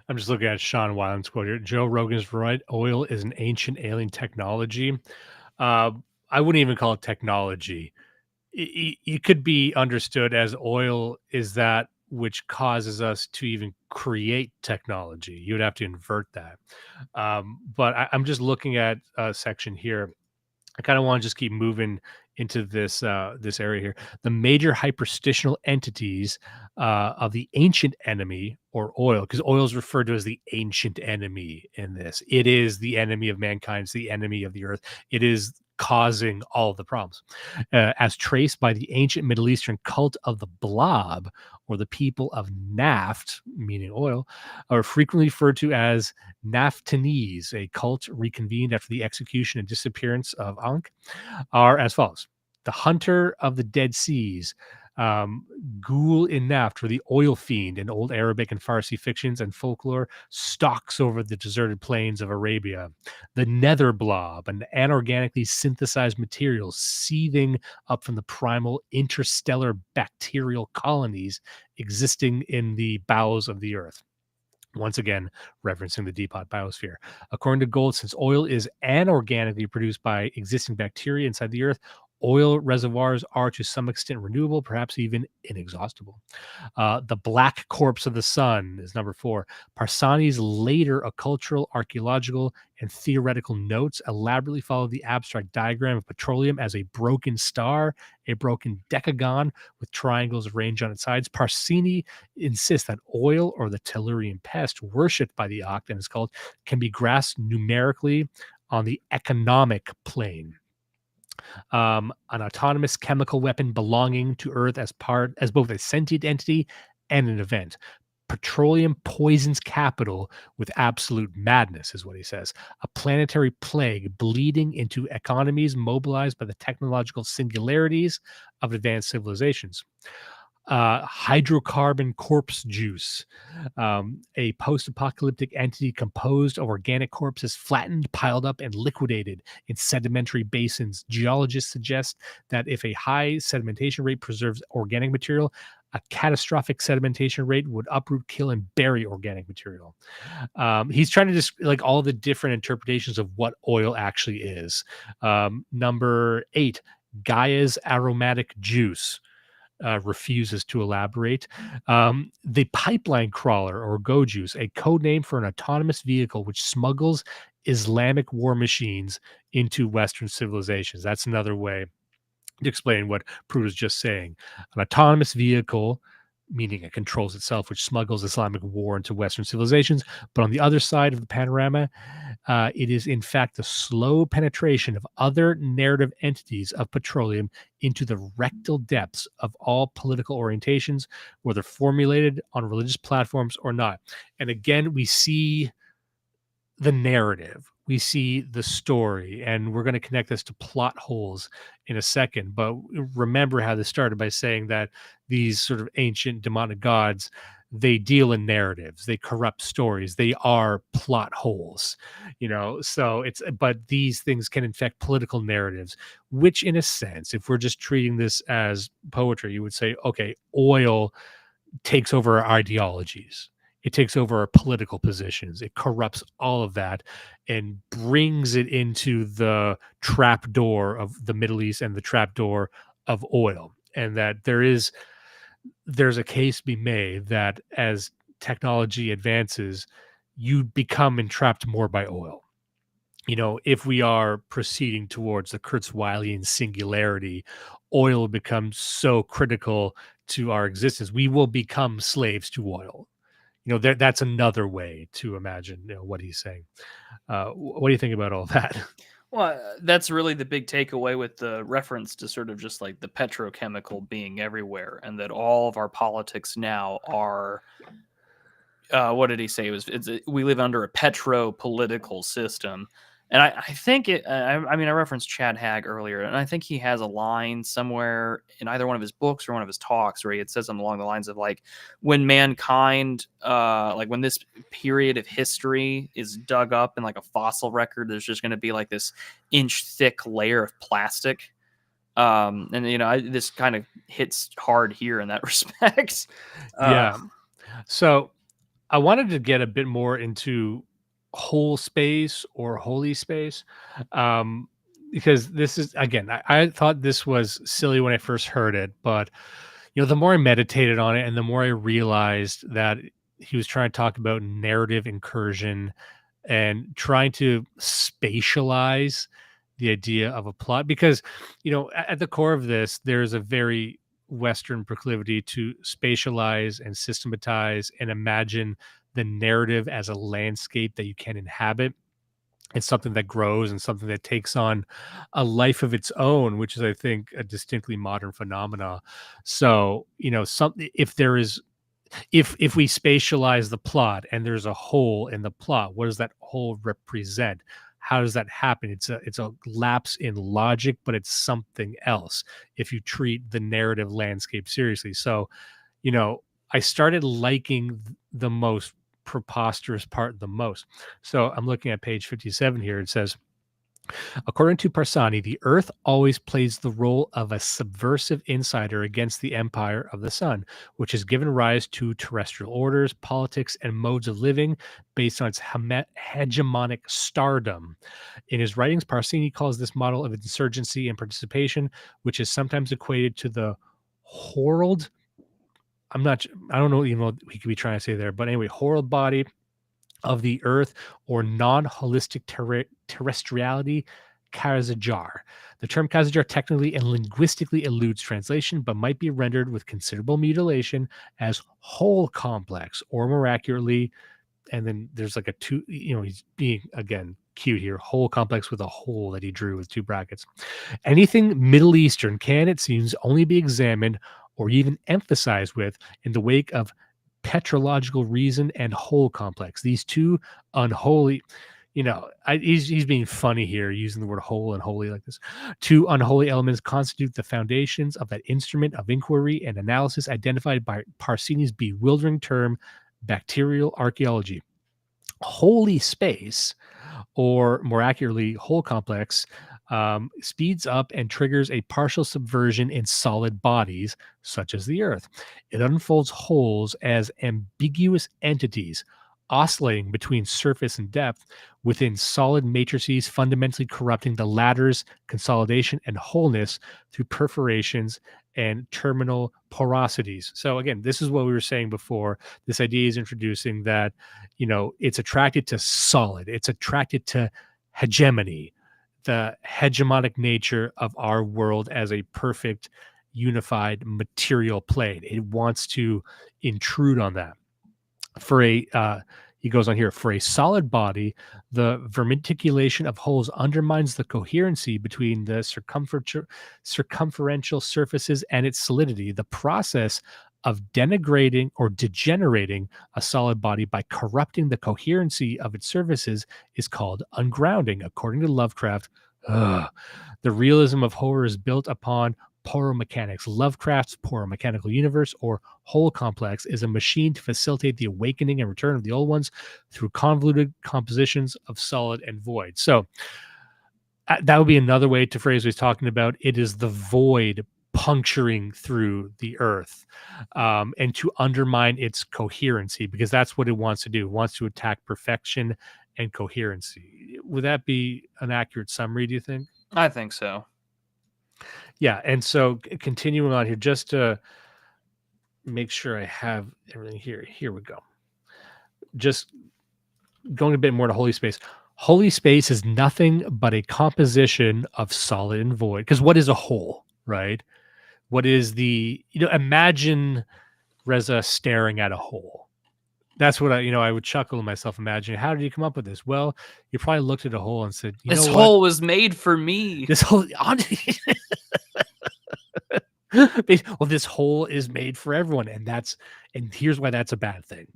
F: I'm just looking at Sean Wyland's quote here. Joe Rogan's right. Oil is an ancient alien technology. Uh, I wouldn't even call it technology. It could be understood as oil is that which causes us to even create technology. You would have to invert that. But I'm just looking at a section here. I kind of want to just keep moving into this area here. The major hyperstitional entities of the ancient enemy or oil, because oil is referred to as the ancient enemy in this. It is the enemy of mankind. It's the enemy of the earth. It is causing all of the problems, as traced by the ancient Middle Eastern cult of the Blob, or the people of Naft, meaning oil, are frequently referred to as Naftanese, a cult reconvened after the execution and disappearance of Ankh, are as follows. The hunter of the Dead Seas, Ghul in Naft, or the oil fiend in old Arabic and Farsi fictions and folklore, stalks over the deserted plains of Arabia. The nether blob, an anorganically synthesized material seething up from the primal interstellar bacterial colonies existing in the bowels of the earth. Once again, referencing the deep hot biosphere. According to Gold, since oil is anorganically produced by existing bacteria inside the earth, oil reservoirs are to some extent renewable, perhaps even inexhaustible. The Black Corpse of the Sun is number 4. Parsani's later occultural, archaeological, and theoretical notes elaborately follow the abstract diagram of petroleum as a broken star, a broken decagon with triangles arranged on its sides. Parsini insists that oil, or the Tellurian pest worshipped by the Act and is called, can be grasped numerically on the economic plane. An autonomous chemical weapon belonging to Earth as both a sentient entity and an event. Petroleum poisons capital with absolute madness, is what he says. A planetary plague bleeding into economies mobilized by the technological singularities of advanced civilizations. Hydrocarbon corpse juice, a post-apocalyptic entity composed of organic corpses flattened, piled up, and liquidated in sedimentary basins. Geologists suggest that if a high sedimentation rate preserves organic material, a catastrophic sedimentation rate would uproot, kill, and bury organic material. He's trying to just like all the different interpretations of what oil actually is. Number 8, Gaia's aromatic juice. Refuses to elaborate. The pipeline crawler, or Go Juice, a code name for an autonomous vehicle which smuggles Islamic war machines into Western civilizations. That's another way to explain what Prue was just saying. An autonomous vehicle, meaning it controls itself, which smuggles Islamic war into Western civilizations. But on the other side of the panorama, it is in fact the slow penetration of other narrative entities of petroleum into the rectal depths of all political orientations, whether formulated on religious platforms or not. And again, we see the narrative, we see the story, and we're going to connect this to plot holes in a second. But remember how this started by saying that these sort of ancient demonic gods, they deal in narratives, they corrupt stories, they are plot holes, so but these things can infect political narratives, which in a sense, if we're just treating this as poetry, you would say, okay, oil takes over our ideologies. It takes over our political positions. It corrupts all of that and brings it into the trap door of the Middle East and the trap door of oil. And that there's a case to be made that as technology advances, you become entrapped more by oil. If we are proceeding towards the Kurzweilian singularity, oil becomes so critical to our existence. We will become slaves to oil. That's another way to imagine what he's saying. What do you think about all that?
G: Well, that's really the big takeaway with the reference to sort of just like the petrochemical being everywhere, and that all of our politics now are. What did he say? We live under a petro-political system, And I think I mean, I referenced Chad Hagg earlier, and I think he has a line somewhere in either one of his books or one of his talks where he says something along the lines of like, when mankind, like when this period of history is dug up in like a fossil record, there's just going to be like this inch thick layer of plastic. And this kind of hits hard here in that respect.
F: Yeah. So I wanted to get a bit more into whole space or holy space, because this is, again, I thought this was silly when I first heard it, but the more I meditated on it and the more I realized that he was trying to talk about narrative incursion and trying to spatialize the idea of a plot, because at the core of this there's a very Western proclivity to spatialize and systematize and imagine the narrative as a landscape that you can inhabit. It's something that grows and something that takes on a life of its own, which is, I think, a distinctly modern phenomena. So, something, if there is, if we spatialize the plot and there's a hole in the plot, what does that hole represent? How does that happen? It's a lapse in logic, but it's something else if you treat the narrative landscape seriously. So, I started liking the most preposterous part the most. So I'm looking at page 57 here. It says, according to Parsani, the Earth always plays the role of a subversive insider against the empire of the sun, which has given rise to terrestrial orders, politics, and modes of living based on its hegemonic stardom. In his writings, Parsani calls this model of insurgency and participation, which is sometimes equated to the Horald. I don't know even what he could be trying to say there, but anyway, Horald body of the Earth or non-holistic terrestriality, Kazajar. The term Kazajar technically and linguistically eludes translation, but might be rendered with considerable mutilation as whole complex, or more accurately, and then there's like a two, he's being, again, cute here, whole complex with a hole that he drew with two brackets. Anything Middle Eastern can, it seems, only be examined or even emphasized with in the wake of petrological reason and whole complex. These two unholy, he's being funny here using the word whole and holy like this. Two unholy elements constitute the foundations of that instrument of inquiry and analysis identified by Parsini's bewildering term, bacterial archaeology. Holy space, or more accurately, whole complex, speeds up and triggers a partial subversion in solid bodies, such as the Earth. It unfolds wholes as ambiguous entities, oscillating between surface and depth within solid matrices, fundamentally corrupting the latter's consolidation and wholeness through perforations and terminal porosities. So again, this is what we were saying before. This idea is introducing that, it's attracted to solid, it's attracted to hegemony, the hegemonic nature of our world as a perfect, unified material plane. It wants to intrude on that. He goes on here, for a solid body, the vermiticulation of holes undermines the coherency between the circumferential surfaces and its solidity. The process of denigrating or degenerating a solid body by corrupting the coherency of its surfaces is called ungrounding. According to Lovecraft, the realism of horror is built upon poromechanics. Lovecraft's poromechanical universe, or whole complex, is a machine to facilitate the awakening and return of the old ones through convoluted compositions of solid and void. So that would be another way to phrase what he's talking about. It is the void puncturing through the Earth, and to undermine its coherency, because that's what it wants to do. It wants to attack perfection and coherency. Would that be an accurate summary, do you think?
G: I think so.
F: Yeah, and so continuing on here, just to make sure I have everything here. Here we go. Just going a bit more to holy space. Holy space is nothing but a composition of solid and void. Because what is a whole, right? What is imagine Reza staring at a hole. That's what I would chuckle to myself, imagining, how did you come up with this? Well, you probably looked at a hole and said,
G: this hole was made for me.
F: This hole, well, this hole is made for everyone, and here's why that's a bad thing.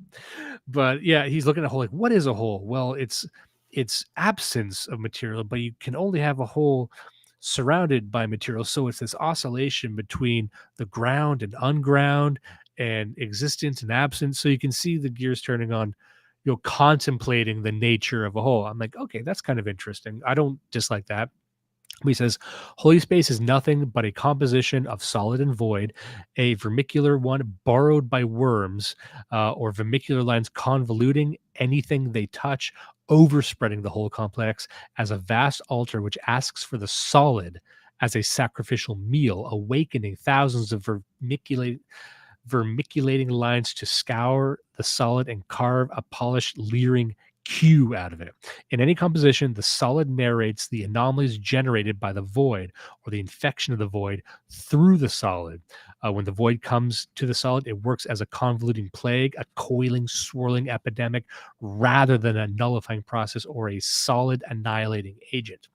F: But yeah, he's looking at a hole like, what is a hole? Well, it's its absence of material, but you can only have a whole surrounded by material. So it's this oscillation between the ground and unground and existence and absence. So you can see the gears turning on, contemplating the nature of a whole. I'm like, okay, that's kind of interesting. I don't dislike that. He says, holy space is nothing but a composition of solid and void, a vermicular one borrowed by worms, or vermicular lines convoluting anything they touch, overspreading the whole complex as a vast altar which asks for the solid as a sacrificial meal, awakening thousands of vermiculating lines to scour the solid and carve a polished, leering cue out of it. In any composition, the solid narrates the anomalies generated by the void or the infection of the void through the solid. When the void comes to the solid, it works as a convoluting plague, a coiling, swirling epidemic, rather than a nullifying process or a solid annihilating agent.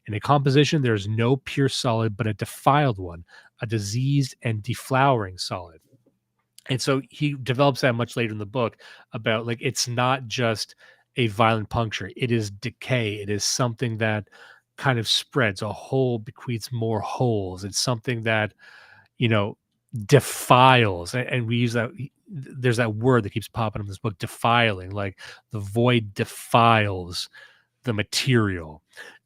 F: In a composition, there is no pure solid, but a defiled one, a diseased and deflowering solid. And so he develops that much later in the book about, like, it's not just a violent puncture, it is decay. It is something that kind of spreads. A hole bequeaths more holes. It's something that, defiles. And we use that. There's that word that keeps popping up in this book, defiling. Like, the void defiles the material,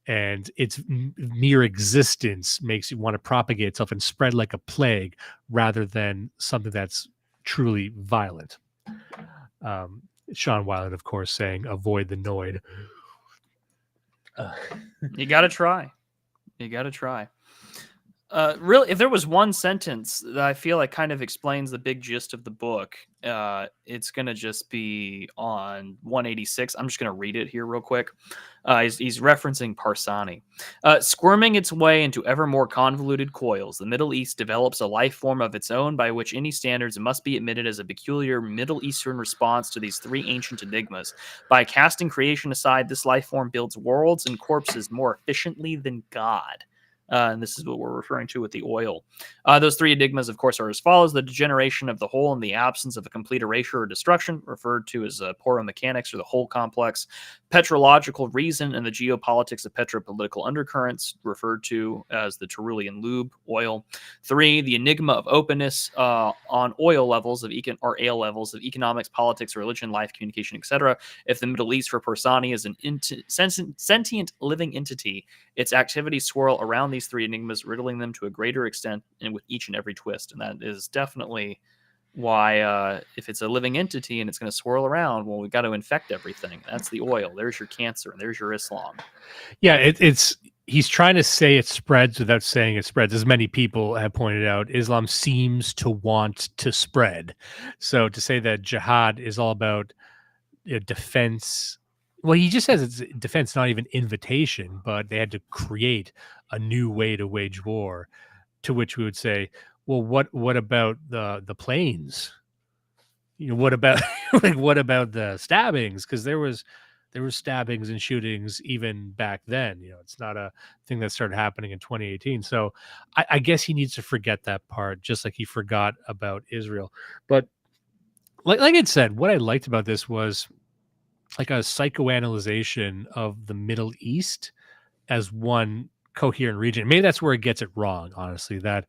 F: and its mere existence makes it want to propagate itself and spread like a plague rather than something that's truly violent. Sean Wyland, of course, saying, avoid the noid.
G: You got to try. You got to try. Really, if there was one sentence that I feel like kind of explains the big gist of the book, it's going to just be on 186. I'm just going to read it here real quick. He's referencing Parsani. Squirming its way into ever more convoluted coils, the Middle East develops a life form of its own by which any standards must be admitted as a peculiar Middle Eastern response to these three ancient enigmas. By casting creation aside, this life form builds worlds and corpses more efficiently than God. And this is what we're referring to with the oil. Those three enigmas, of course, are as follows: the degeneration of the whole and the absence of a complete erasure or destruction, referred to as poromechanics or the whole complex; petrological reason and the geopolitics of petropolitical undercurrents, referred to as the Tyrolean lube, oil. 3, the enigma of openness on oil levels of or ale levels of economics, politics, religion, life, communication, etc. If the Middle East for Persani is an sentient living entity, its activities swirl around these three enigmas, riddling them to a greater extent and with each and every twist. And that is definitely why, if it's a living entity and it's going to swirl around, well, we've got to infect everything. That's the oil. There's your cancer, and there's your Islam.
F: Yeah, it's he's trying to say it spreads without saying it spreads. As many people have pointed out, Islam seems to want to spread. So to say that jihad is all about defense, well, he just says it's defense, not even invitation, but they had to create a new way to wage war. To which we would say, well, what about the planes? What about what about the stabbings? Because there was stabbings and shootings even back then. It's not a thing that started happening in 2018. So I guess he needs to forget that part, just like he forgot about Israel. But like I said, what I liked about this was like a psychoanalyzation of the Middle East as one coherent region. Maybe that's where it gets it wrong, honestly, that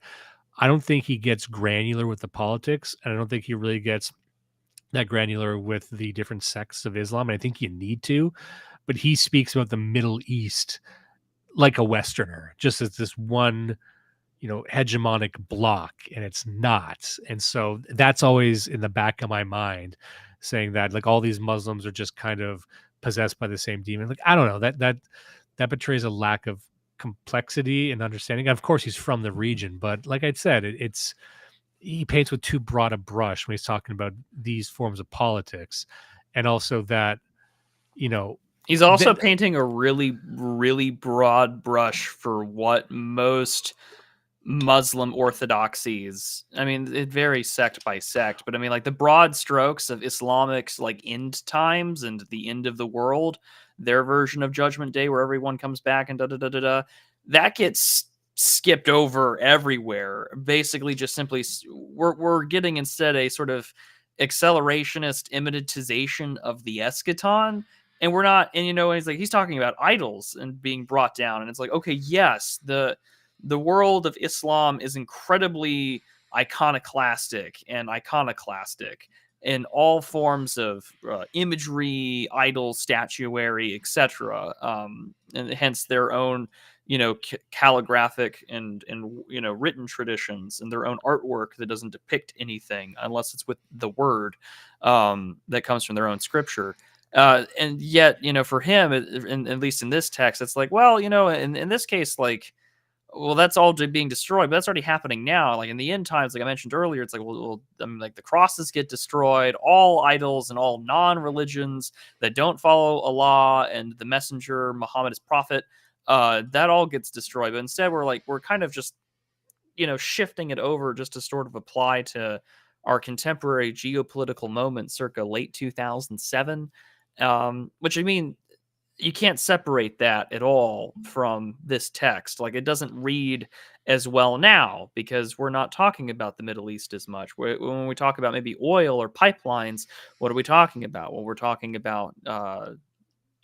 F: I don't think he gets granular with the politics, and I don't think he really gets that granular with the different sects of Islam. And I think you need to, but he speaks about the Middle East like a Westerner, just as this one, hegemonic block, and it's not. And so that's always in the back of my mind, saying that like all these Muslims are just kind of possessed by the same demon. Like, I don't know, that betrays a lack of complexity and understanding. Of course, he's from the region, but like I said, he paints with too broad a brush when he's talking about these forms of politics, and also that,
G: he's also painting a really, really broad brush for what most Muslim orthodoxies, I mean, it varies sect by sect, but I mean, like the broad strokes of Islamic like end times and the end of the world, their version of Judgment Day where everyone comes back and that gets skipped over everywhere. Basically, just simply we're getting instead a sort of accelerationist immanentization of the eschaton, and we're not, and he's like, he's talking about idols and being brought down, and it's like, okay, yes, the world of Islam is incredibly iconoclastic in all forms of imagery, idols, statuary, etc. And hence their own, calligraphic and written traditions, and their own artwork that doesn't depict anything unless it's with the word that comes from their own scripture. And yet, for him, at least in this text, it's like, well, in this case, like, well, that's all being destroyed, but that's already happening now. Like in the end times, like I mentioned earlier, it's like, well, I mean, like the crosses get destroyed, all idols and all non-religions that don't follow Allah and the messenger Muhammad is prophet, that all gets destroyed. But instead, we're kind of just, shifting it over just to sort of apply to our contemporary geopolitical moment, circa late 2007. Which, I mean, you can't separate that at all from this text. Like, it doesn't read as well now because we're not talking about the Middle East as much. When we talk about maybe oil or pipelines, what are we talking about? Well, we're talking about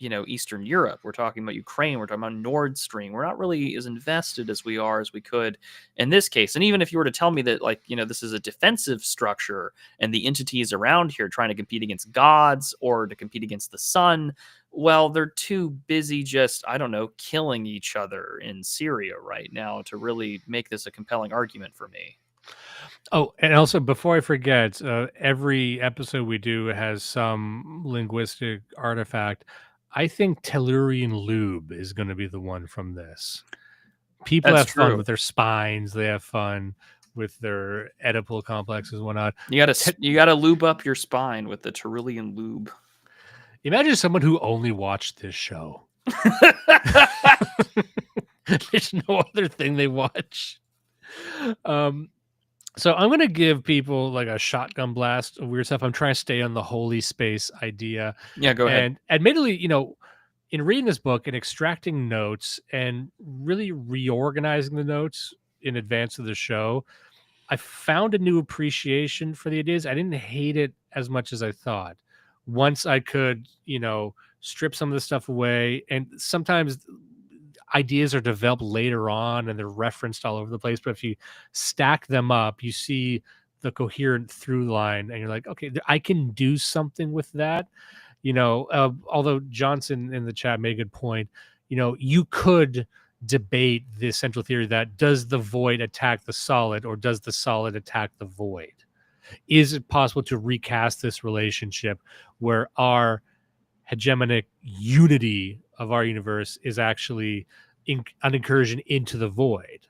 G: Eastern Europe. We're talking about Ukraine. We're talking about Nord Stream. We're not really as invested as we are as we could in this case. And even if you were to tell me that, like, this is a defensive structure and the entities around here trying to compete against gods or to compete against the sun, well, they're too busy just, I don't know, killing each other in Syria right now to really make this a compelling argument for me.
F: Oh, and also before I forget, every episode we do has some linguistic artifact. I think Tellurian lube is going to be the one from this. People
G: That's
F: have fun
G: true.
F: with their spines. They have fun with their Oedipal complexes and whatnot.
G: You gotta lube up your spine with the Tellurian lube.
F: Imagine someone who only watched this show. There's no other thing they watch. So I'm going to give people like a shotgun blast of weird stuff. I'm trying to stay on the holy space idea.
G: Yeah, go ahead.
F: And admittedly, in reading this book and extracting notes and really reorganizing the notes in advance of the show, I found a new appreciation for the ideas. I didn't hate it as much as I thought. Once I could, strip some of the stuff away, and sometimes ideas are developed later on and they're referenced all over the place. But if you stack them up, you see the coherent through line, and you're like, okay, I can do something with that. Although Johnson in the chat made a good point, you could debate this central theory that does the void attack the solid or does the solid attack the void? Is it possible to recast this relationship where our hegemonic unity of our universe is actually an incursion into the void?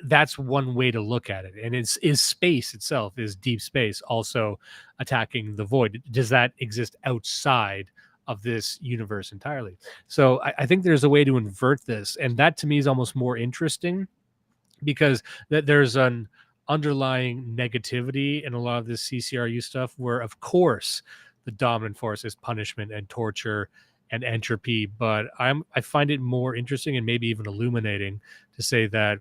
F: That's one way to look at it. And is space itself, is deep space also attacking the void? Does that exist outside of this universe entirely? So I think there's a way to invert this, and that to me is almost more interesting because there's an underlying negativity in a lot of this CCRU stuff where, of course, the dominant force is punishment and torture and entropy, but I find it more interesting and maybe even illuminating to say that,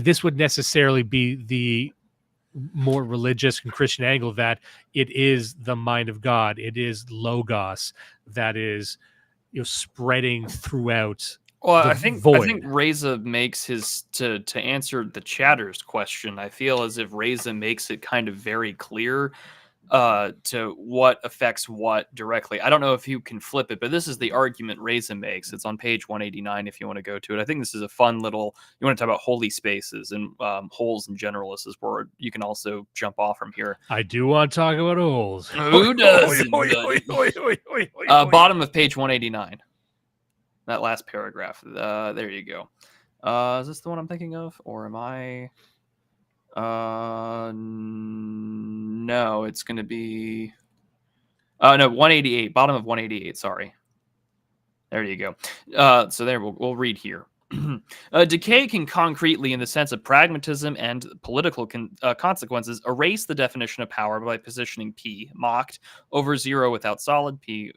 F: this would necessarily be the more religious and Christian angle, that it is the mind of God, it is logos that is spreading throughout.
G: Well, I think Reza makes his to answer the chatter's question. I feel as if Reza makes it kind of very clear to what affects what directly. I don't know if you can flip it, but this is the argument Reza makes. It's on page 189 if you want to go to it. I think this is a fun little, you want to talk about holy spaces and holes in general. This is where you can also jump off from here.
F: I do want to talk about holes.
G: Who doesn't? Bottom of page 189. That last paragraph. There you go. Is this the one I'm thinking of? Or am I... no, it's going to be... no, 188. Bottom of 188, sorry. There you go. So there, we'll read here. Decay can concretely, in the sense of pragmatism and political consequences, erase the definition of power by positioning P, mocked, over zero without solid, P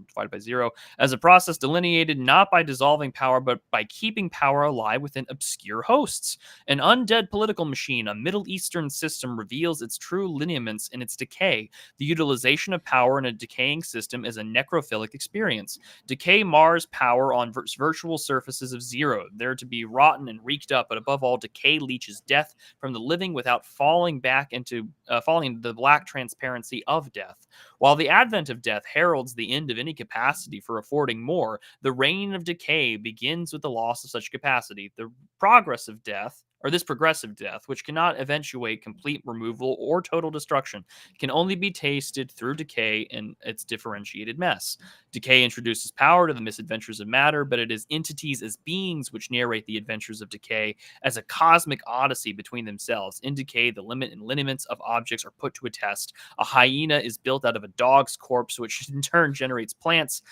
G: divided by zero, as a process delineated not by dissolving power, but by keeping power alive within obscure hosts. An undead political machine, a Middle Eastern system, reveals its true lineaments in its decay. The utilization of power in a decaying system is a necrophilic experience. Decay mars power on virtual surfaces of zero, there to be rotten and reeked up, but above all, decay leaches death from the living without falling into the black transparency of death. While the advent of death heralds the end of any capacity for affording more, the reign of decay begins with the loss of such capacity. The progress of death, or this progressive death, which cannot eventuate complete removal or total destruction, can only be tasted through decay in its differentiated mess. Decay introduces power to the misadventures of matter, but it is entities as beings which narrate the adventures of decay as a cosmic odyssey between themselves. In decay, the limit and lineaments of objects are put to a test. A hyena is built out of a dog's corpse, which in turn generates plants,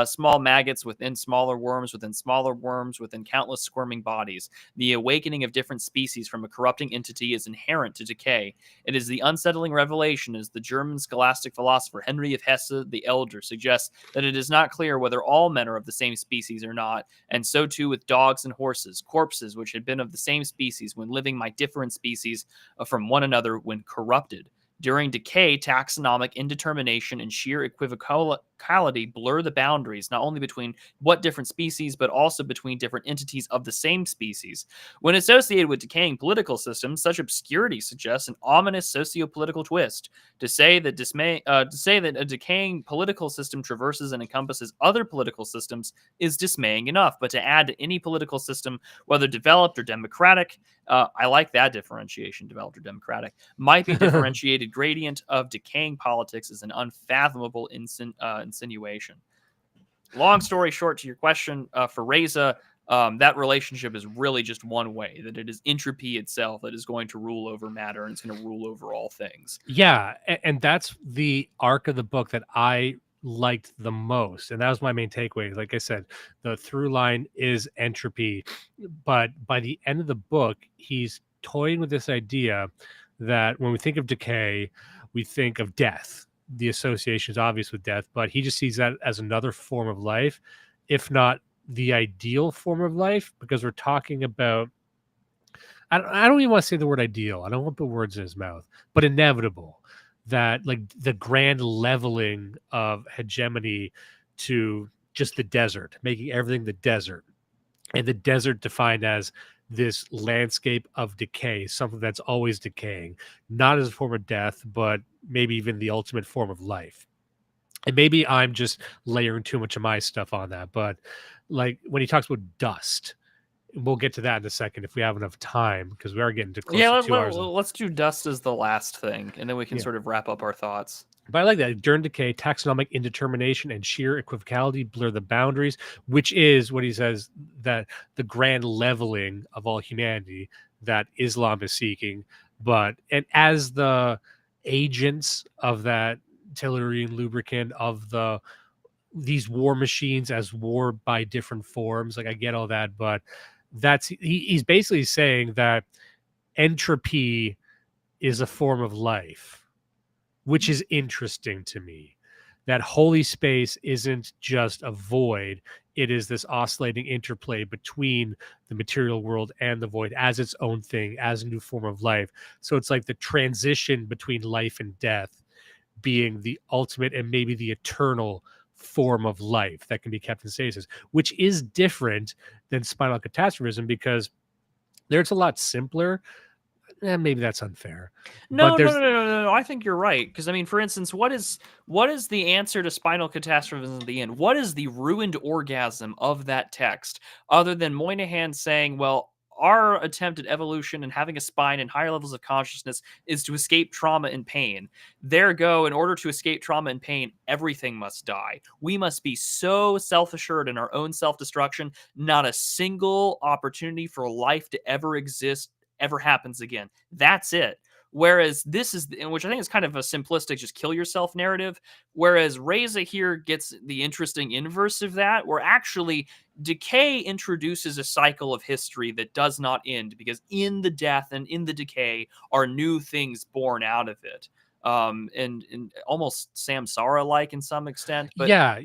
G: small maggots within smaller worms, within countless squirming bodies. The awakening of different species from a corrupting entity is inherent to decay. It is the unsettling revelation, as the German scholastic philosopher Henry of Hesse the Elder suggests, that it is not clear whether all men are of the same species or not, and so too with dogs and horses. Corpses which had been of the same species when living might differ in species from one another when corrupted. During decay, taxonomic indetermination and sheer equivocality blur the boundaries, not only between what different species, but also between different entities of the same species. When associated with decaying political systems, such obscurity suggests an ominous socio-political twist. To say that a decaying political system traverses and encompasses other political systems is dismaying enough, but to add to any political system, whether developed or democratic, I like that differentiation, developed or democratic, might be differentiated gradient of decaying politics is an unfathomable insinuation. Long story short, to your question, for Reza, that relationship is really just one way, that it is entropy itself that is going to rule over matter, and it's going to rule over all things.
F: Yeah, and that's the arc of the book that I liked the most, and that was my main takeaway. Like I said, the through line is entropy, but by the end of the book, he's toying with this idea that when we think of decay, we think of death. The association is obvious with death, but he just sees that as another form of life, if not the ideal form of life, because we're talking about, I don't even want to say the word ideal. I don't want to put words in his mouth, but inevitable. That like the grand leveling of hegemony to just the desert, making everything the desert, and the desert defined as this landscape of decay, something that's always decaying, not as a form of death, but maybe even the ultimate form of life. And maybe I'm just layering too much of my stuff on that, but like when he talks about dust, we'll get to that in a second if we have enough time, because we are getting to close to 2 hours.
G: Let's do dust as the last thing, and then we can sort of wrap up our thoughts.
F: But I like that. During decay, taxonomic indetermination and sheer equivocality blur the boundaries, which is what he says, that the grand leveling of all humanity that Islam is seeking. And as the agents of that Tellurian lubricant, of these war machines as war by different forms, like I get all that, but he's basically saying that entropy is a form of life, which is interesting to me. That holy space isn't just a void, it is this oscillating interplay between the material world and the void as its own thing, as a new form of life. So it's like the transition between life and death being the ultimate and maybe the eternal form of life that can be kept in stasis, which is different than spinal catastrophism, because there it's a lot simpler. Maybe that's unfair.
G: No. I think you're right, because I mean, for instance, what is the answer to spinal catastrophism at the end? What is the ruined orgasm of that text, other than Moynihan saying, "Well, our attempt at evolution and having a spine and higher levels of consciousness is to escape trauma and pain. There go, in order to escape trauma and pain, everything must die. We must be so self-assured in our own self-destruction, not a single opportunity for life to ever exist ever happens again. That's it. Whereas this is, which I think is kind of a simplistic, just kill yourself narrative. Whereas Reza here gets the interesting inverse of that, where actually decay introduces a cycle of history that does not end, because in the death and in the decay are new things born out of it. And almost samsara like in some extent, but
F: yeah,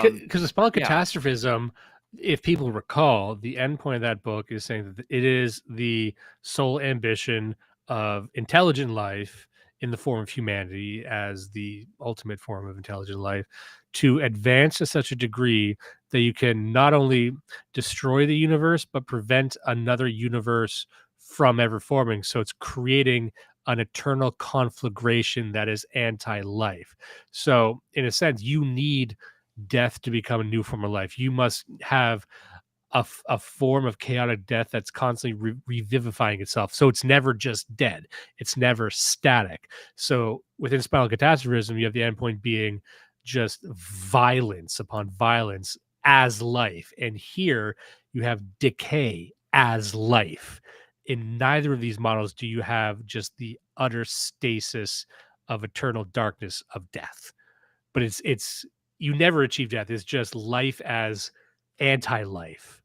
F: because the spell
G: yeah.
F: catastrophism, if people recall, the end point of that book is saying that it is the sole ambition of intelligent life in the form of humanity as the ultimate form of intelligent life to advance to such a degree that you can not only destroy the universe but prevent another universe from ever forming. So it's creating an eternal conflagration that is anti-life. So in a sense, you need death to become a new form of life. You must have a form of chaotic death that's constantly revivifying itself. So it's never just dead. It's never static. So within spinal catastrophism, you have the endpoint being just violence upon violence as life. And here you have decay as life. In neither of these models do you have just the utter stasis of eternal darkness of death. But it's you never achieve death. It's just life as anti-life,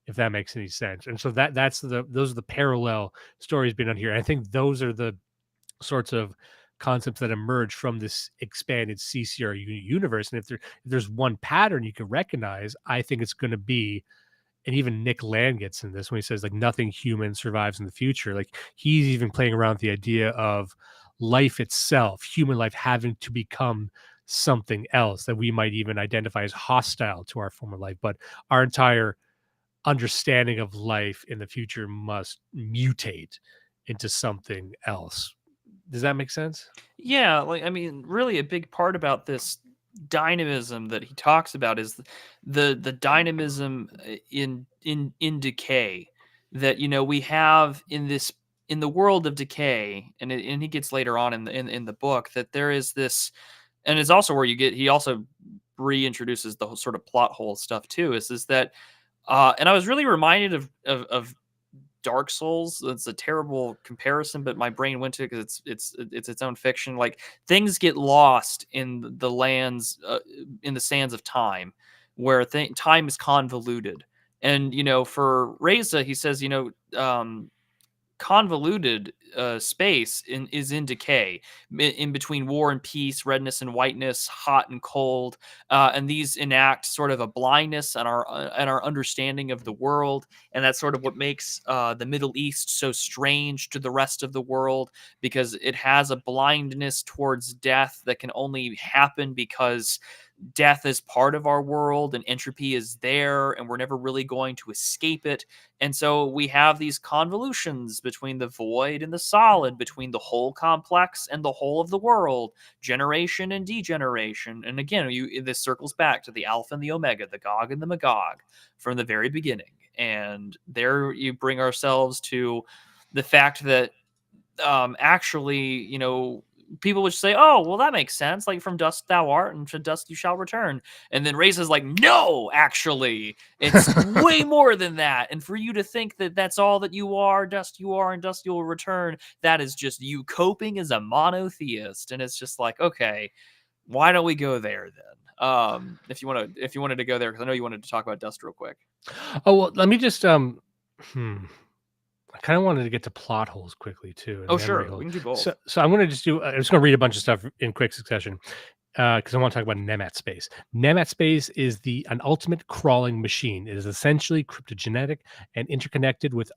F: if that makes any sense. And so those are the parallel stories being on here. I think those are the sorts of concepts that emerge from this expanded CCRU universe. And if there's one pattern you can recognize, I think it's going to be, and even Nick Land gets in this when he says like nothing human survives in the future. Like he's even playing around with the idea of life itself, human life having to become something else that we might even identify as hostile to our former life. But our entire understanding of life in the future must mutate into something else. Does that make sense?
G: Yeah, like, I mean, really a big part about this dynamism that he talks about is the dynamism in decay that we have in the world of decay, and he gets later on in the book that there is this, and it's also where he also reintroduces the whole sort of plot hole stuff too, is that and I was really reminded of Dark Souls. It's a terrible comparison, but my brain went to it because it's its own fiction. Like things get lost in the lands, in the sands of time, where time is convoluted. And for Reza, he says, convoluted space is in decay, in between war and peace, redness and whiteness, hot and cold, and these enact sort of a blindness on our understanding of the world, and that's sort of what makes the Middle East so strange to the rest of the world, because it has a blindness towards death that can only happen because death is part of our world and entropy is there and we're never really going to escape it. And so we have these convolutions between the void and the solid, between the whole complex and the whole of the world, generation and degeneration. And again, this circles back to the Alpha and the Omega, the Gog and the Magog from the very beginning. And there you bring ourselves to the fact that actually, people would say, "Oh, well, that makes sense. Like from dust thou art, and to dust you shall return." And then Reza's like, "No, actually, it's way more than that. And for you to think that that's all that you are, and dust you will return, that is just you coping as a monotheist." And it's just like, okay, why don't we go there then? If you wanted to go there, because I know you wanted to talk about dust real quick.
F: Oh well, let me just I kind of wanted to get to plot holes quickly too.
G: Oh, sure, we can do both.
F: So I'm going to just do. I'm just going to read a bunch of stuff in quick succession because I want to talk about Nemat Space. Nemat Space is an ultimate crawling machine. It is essentially cryptogenetic and interconnected with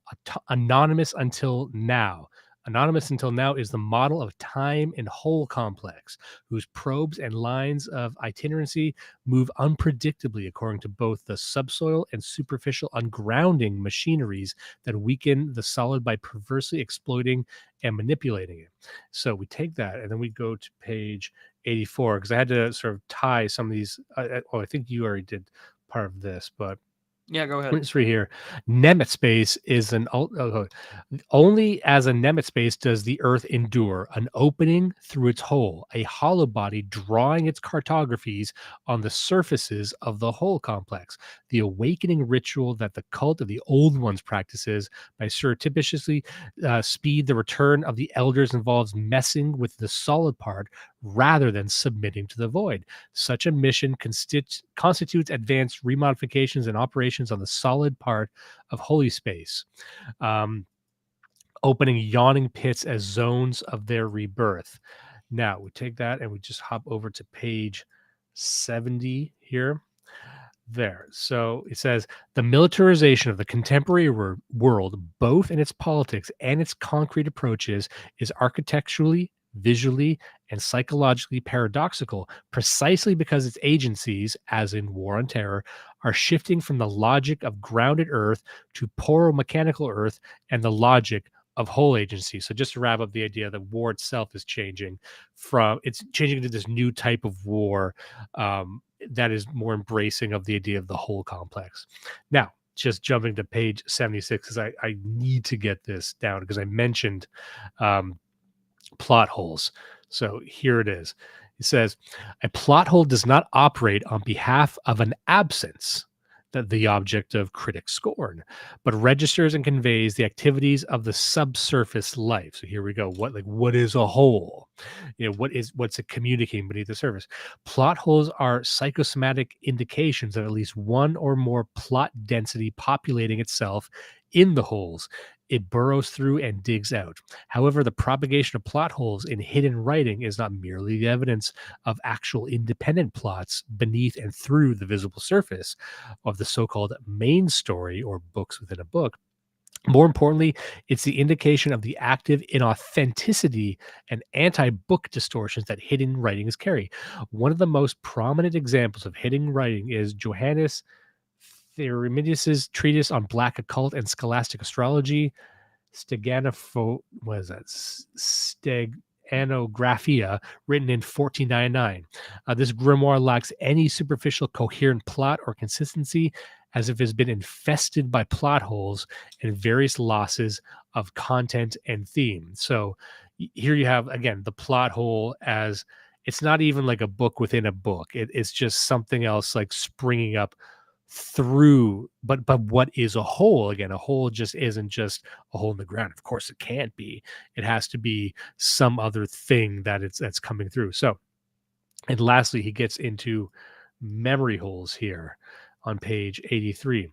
F: Anonymous Until Now. Anonymous Until Now is the model of time and whole complex, whose probes and lines of itinerancy move unpredictably according to both the subsoil and superficial ungrounding machineries that weaken the solid by perversely exploiting and manipulating it. So we take that and then we go to page 84 because I had to sort of tie some of these. I think you already did part of this, but
G: Yeah, go ahead.
F: It's right here. Nemet space is only as a Nemet space does the Earth endure an opening through its hole, a hollow body drawing its cartographies on the surfaces of the whole complex. The awakening ritual that the cult of the old ones practices by surreptitiously speed the return of the elders involves messing with the solid part rather than submitting to the void. Such a mission constitutes advanced remodifications and operations on the solid part of holy space, um, opening yawning pits as zones of their rebirth. Now we take that and we just hop over to page 70 here. There. So it says the militarization of the contemporary world, both in its politics and its concrete approaches, is architecturally, visually, and psychologically paradoxical precisely because its agencies, as in War on Terror, are shifting from the logic of grounded Earth to poromechanical Earth and the logic of whole agency. So just to wrap up the idea that war itself is changing it's changing to this new type of war that is more embracing of the idea of the whole complex. Now, just jumping to page 76, because I need to get this down because I mentioned plot holes. So here it is. It says, a plot hole does not operate on behalf of an absence, that the object of critic scorn, but registers and conveys the activities of the subsurface life. So here we go. What is a hole? What's it communicating beneath the surface? Plot holes are psychosomatic indications of at least one or more plot density populating itself in the holes it burrows through and digs out. However, the propagation of plot holes in hidden writing is not merely the evidence of actual independent plots beneath and through the visible surface of the so-called main story or books within a book. More importantly, it's the indication of the active inauthenticity and anti-book distortions that hidden writings carry. One of the most prominent examples of hidden writing is Johannes Thermidius's treatise on Black occult and scholastic astrology, Steganographia, written in 1499. This grimoire lacks any superficial coherent plot or consistency, as if it has been infested by plot holes and various losses of content and theme. So here you have, again, the plot hole as it's not even like a book within a book. It's just something else like springing up through, but what is a hole? Again, a hole just isn't just a hole in the ground. Of course it can't be. It has to be some other thing that's coming through. So, and lastly, he gets into memory holes here on page 83.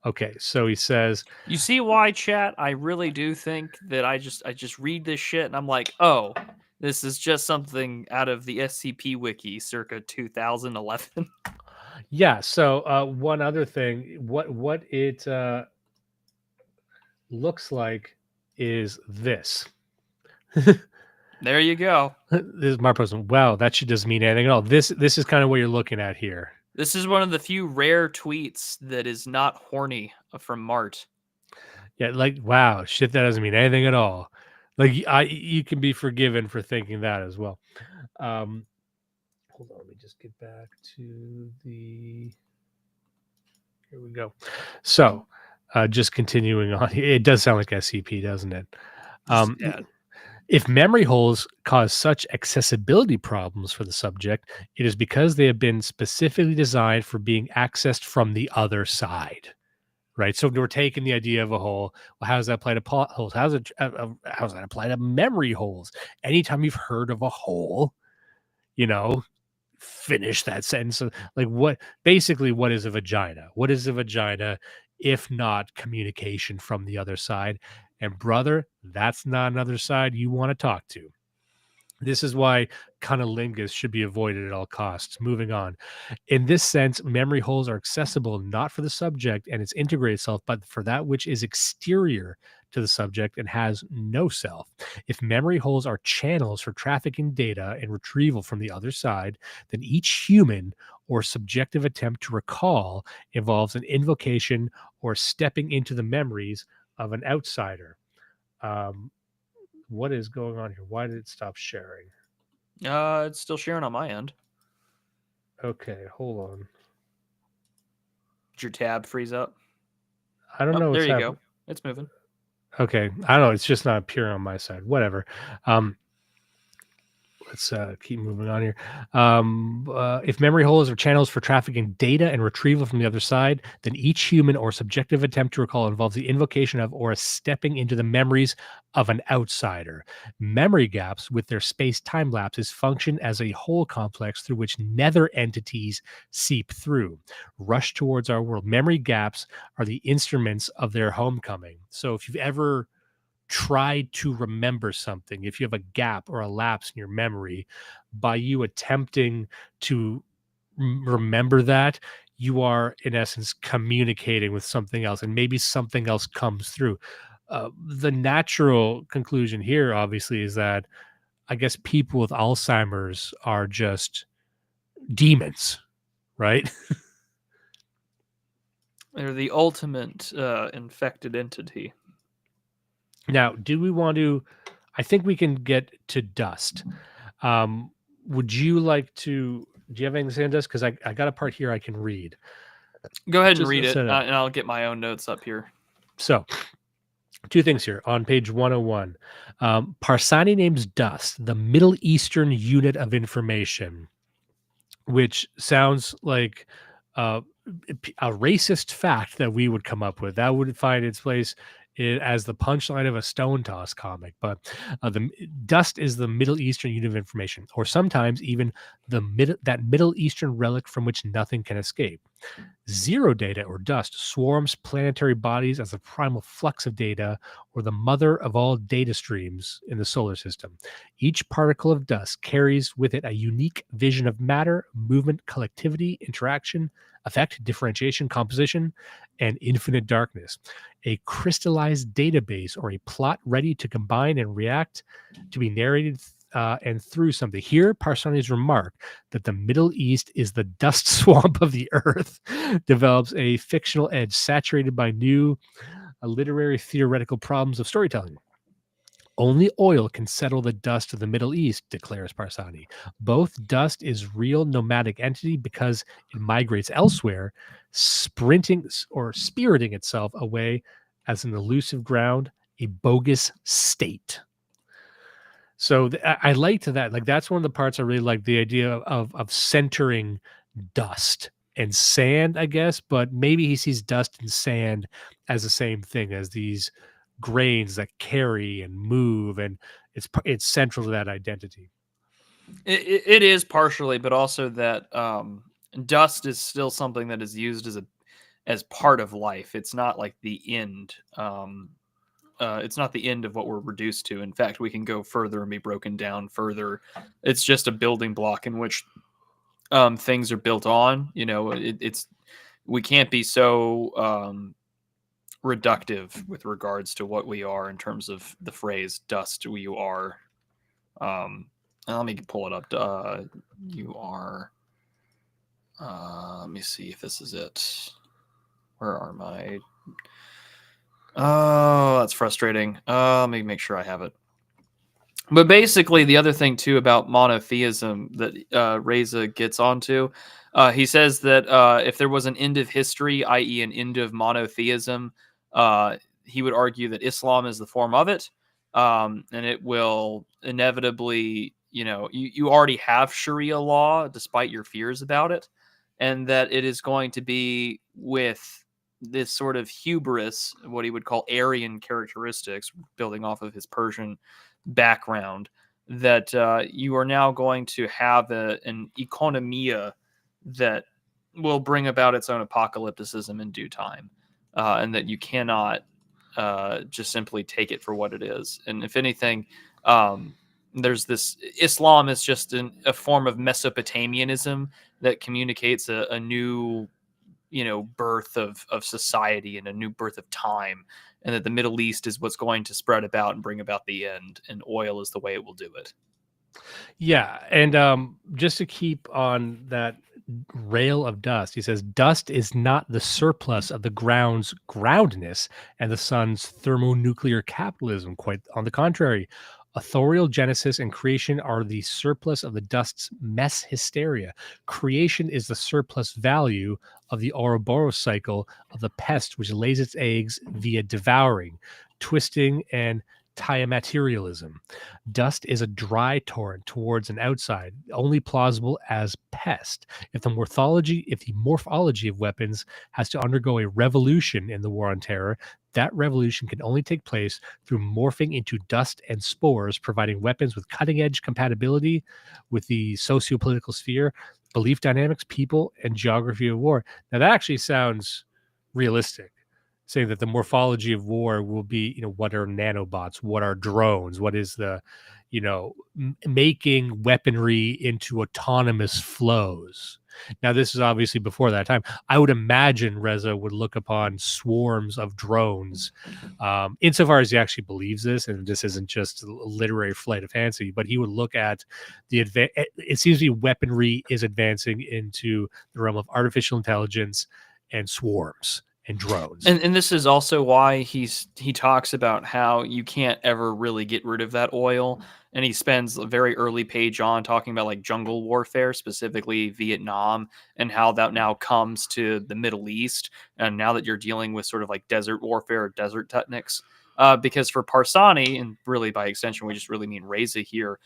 F: Okay, so he says,
G: you see why, chat? I really do think that I just read this shit and I'm like, oh, this is just something out of the SCP wiki circa 2011.
F: Yeah. So one other thing, what it looks like is this.
G: There you go.
F: This is my person. Wow, that shit doesn't mean anything at all. This is kind of what you're looking at here.
G: This is one of the few rare tweets that is not horny from Mart.
F: Yeah, like wow, shit, that doesn't mean anything at all. Like you can be forgiven for thinking that as well. Hold on, let me just get back to the. Here we go. So, just continuing on, it does sound like SCP, doesn't it? If memory holes cause such accessibility problems for the subject, it is because they have been specifically designed for being accessed from the other side. Right. So we're taking the idea of a hole. Well, how does that apply to plot holes? How does that apply to memory holes? Anytime you've heard of a hole, finish that sentence. Like what is a vagina? What is a vagina if not communication from the other side? And brother, that's not another side you want to talk to. This is why cunnilingus should be avoided at all costs. Moving on. In this sense, memory holes are accessible not for the subject and its integrated self, but for that which is exterior to the subject and has no self. If memory holes are channels for trafficking data and retrieval from the other side, then each human or subjective attempt to recall involves an invocation or stepping into the memories of an outsider. What is going on here? Why did it stop sharing?
G: It's still sharing on my end.
F: Okay, hold on.
G: Did your tab freeze up?
F: I don't know
G: There
F: what's
G: you
F: happening.
G: go. It's moving.
F: Okay, I don't know. It's just not appearing on my side. Whatever. Let's keep moving on here. If memory holes are channels for trafficking data and retrieval from the other side, then each human or subjective attempt to recall involves the invocation of or a stepping into the memories of an outsider. Memory gaps, with their space-time lapses, function as a whole complex through which nether entities seep through, rush towards our world. Memory gaps are the instruments of their homecoming. So if you've ever tried to remember something, if you have a gap or a lapse in your memory, by you attempting to remember that, you are in essence communicating with something else, and maybe something else comes through. The natural conclusion here, obviously, is that I guess people with Alzheimer's are just demons, right?
G: They're the ultimate infected entity.
F: Now, do we want to? I think we can get to dust. Would you like to? Do you have anything to say on dust? Because I got a part here I can read.
G: Go ahead and
F: Just
G: read it,
F: set
G: and
F: up.
G: I'll get my own notes up here.
F: So, two things here on page 101. Parsani names dust the Middle Eastern unit of information, which sounds like a racist fact that we would come up with. That would find its place as the punchline of a Stone Toss comic. But the dust is the Middle Eastern unit of information, or sometimes even that Middle Eastern relic from which nothing can escape. Zero data, or dust, swarms planetary bodies as a primal flux of data, or the mother of all data streams in the solar system. Each particle of dust carries with it a unique vision of matter, movement, collectivity, interaction, effect, differentiation, composition, and infinite darkness. A crystallized database, or a plot ready to combine and react to be narrated and through something. Here, Parsani's remark that the Middle East is the dust swamp of the earth develops a fictional edge saturated by new literary theoretical problems of storytelling. Only oil can settle the dust of the Middle East, declares Parsani. Both dust is real nomadic entity because it migrates elsewhere, spiriting itself away as an elusive ground, a bogus state. So I liked that. Like, that's one of the parts I really like, the idea of centering dust and sand, I guess, but maybe he sees dust and sand as the same thing, as these grains that carry and move, and it's central to that identity.
G: It is partially, but also that dust is still something that is used as part of life. It's not like the end. It's not the end of what we're reduced to. In fact, we can go further and be broken down further. It's just a building block in which things are built on. You know, we can't be so reductive with regards to what we are in terms of the phrase "dust." You are. Let me pull it up. You are. Let me see if this is it. Where are my? Oh, that's frustrating. Let me make sure I have it. But basically, the other thing too about monotheism that Reza gets onto, he says that if there was an end of history, i.e., an end of monotheism, he would argue that Islam is the form of it, and it will inevitably, you already have Sharia law despite your fears about it, and that it is going to be with this sort of hubris, what he would call Aryan characteristics, building off of his Persian background, that you are now going to have an economia that will bring about its own apocalypticism in due time, and that you cannot just simply take it for what it is. And if anything, there's this Islam is just a form of Mesopotamianism that communicates a new birth of society and a new birth of time, and that the Middle East is what's going to spread about and bring about the end, and oil is the way it will do it.
F: Yeah, and just to keep on that rail of dust, he says, dust is not the surplus of the ground's groundness and the sun's thermonuclear capitalism. Quite on the contrary, Authorial genesis and creation are the surplus of the dust's mess hysteria. Creation is the surplus value of the Ouroboros cycle of the pest which lays its eggs via devouring, twisting, and materialism. Dust is a dry torrent towards an outside, only plausible as pest. If the morphology of weapons has to undergo a revolution in the war on terror, that revolution can only take place through morphing into dust and spores, providing weapons with cutting-edge compatibility with the socio-political sphere, belief dynamics, people, and geography of war. Now that actually sounds realistic, saying that the morphology of war will be, what are nanobots, what are drones, what is the, making weaponry into autonomous flows. Now, this is obviously before that time. I would imagine Reza would look upon swarms of drones, insofar as he actually believes this, and this isn't just a literary flight of fancy, but he would look at it seems to be weaponry is advancing into the realm of artificial intelligence and swarms and drones.
G: And this is also why he talks about how you can't ever really get rid of that oil. And he spends a very early page on talking about like jungle warfare, specifically Vietnam, and how that now comes to the Middle East. And now that you're dealing with sort of like desert warfare or desert techniques, because for Parsani, and really by extension, we just really mean Reza here,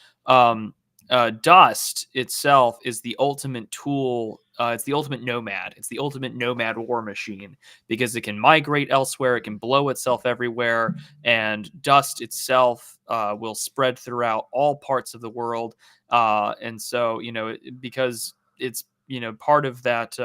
G: dust itself is the ultimate tool. It's the ultimate nomad. It's the ultimate nomad war machine because it can migrate elsewhere. It can blow itself everywhere. And dust itself will spread throughout all parts of the world. And so, because it's, part of that,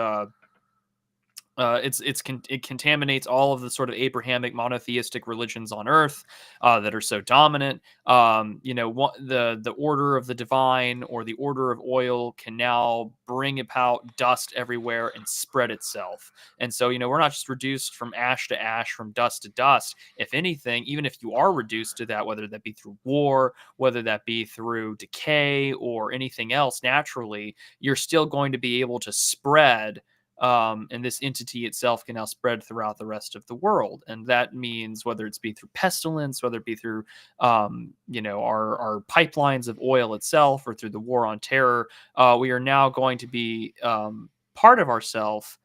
G: it contaminates all of the sort of Abrahamic monotheistic religions on Earth that are so dominant. The order of the divine or the order of oil can now bring about dust everywhere and spread itself. And so, we're not just reduced from ash to ash, from dust to dust. If anything, even if you are reduced to that, whether that be through war, whether that be through decay or anything else naturally, you're still going to be able to spread. And this entity itself can now spread throughout the rest of the world. And that means whether it's be through pestilence, whether it be through, our pipelines of oil itself or through the war on terror, we are now going to be part of ourselves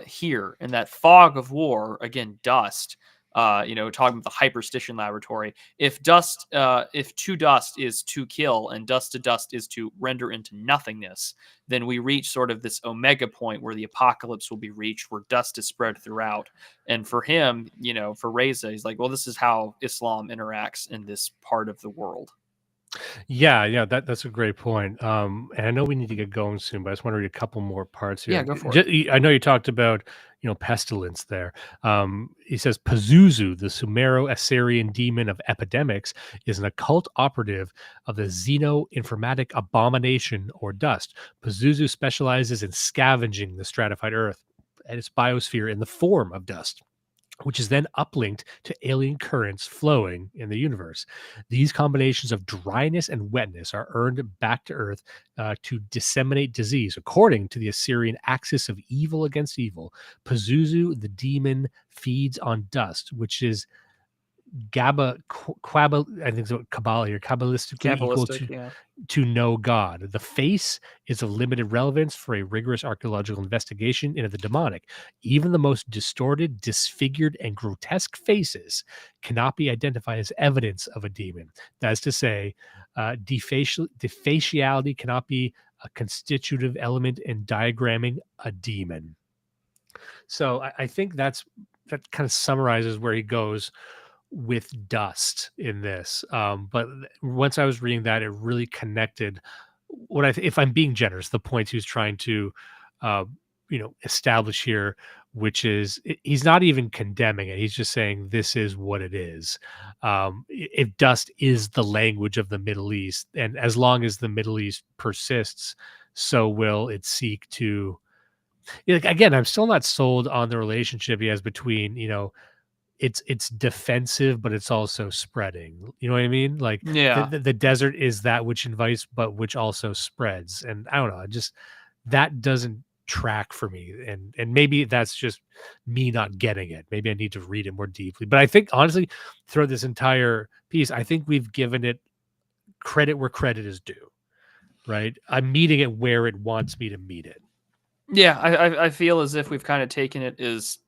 G: here in that fog of war, again, dust. Talking about the hyperstition laboratory. If to dust is to kill and dust to dust is to render into nothingness, then we reach sort of this omega point where the apocalypse will be reached, where dust is spread throughout. And for him, for Reza, he's like, well, this is how Islam interacts in this part of the world.
F: Yeah, that's a great point. And I know we need to get going soon, but I just want to read a couple more parts here.
G: Yeah, go for it.
F: I know you talked about, pestilence there. He says Pazuzu, the Sumero-Assyrian demon of epidemics, is an occult operative of the xeno-informatic abomination or dust. Pazuzu specializes in scavenging the stratified earth and its biosphere in the form of dust, which is then uplinked to alien currents flowing in the universe. These combinations of dryness and wetness are earned back to Earth to disseminate disease, according to the Assyrian axis of evil against evil. Pazuzu, the demon, feeds on dust, which is I think it's Kabbalah here, Kabbalistically equal to know God. The face is of limited relevance for a rigorous archaeological investigation into the demonic. Even the most distorted, disfigured, and grotesque faces cannot be identified as evidence of a demon. That is to say, defaciality cannot be a constitutive element in diagramming a demon. So I think that kind of summarizes where he goes with dust in this. But once I was reading that, it really connected if I'm being generous, the points he was trying to, establish here, which is he's not even condemning it. He's just saying this is what it is. If dust is the language of the Middle East, and as long as the Middle East persists, so will it seek to. Again, I'm still not sold on the relationship he has between, it's defensive, but it's also spreading. You know what I mean? Like the desert is that which invites, but which also spreads. And I don't know, that doesn't track for me. And maybe that's just me not getting it. Maybe I need to read it more deeply. But I think honestly, throughout this entire piece, I think we've given it credit where credit is due, right? I'm meeting it where it wants me to meet it.
G: Yeah, I feel as if we've kind of taken it as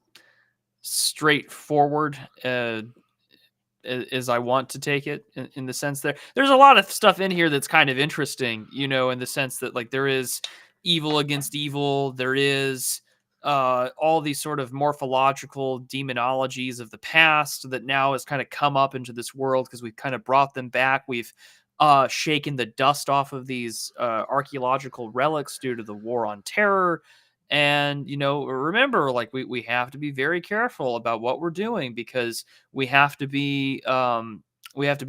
G: straightforward as I want to take it, in the sense that there's a lot of stuff in here that's kind of interesting, in the sense that like there is evil against evil, there is all these sort of morphological demonologies of the past that now has kind of come up into this world because we've kind of brought them back. We've shaken the dust off of these archaeological relics due to the war on terror. And, remember, like we have to be very careful about what we're doing, because we have to be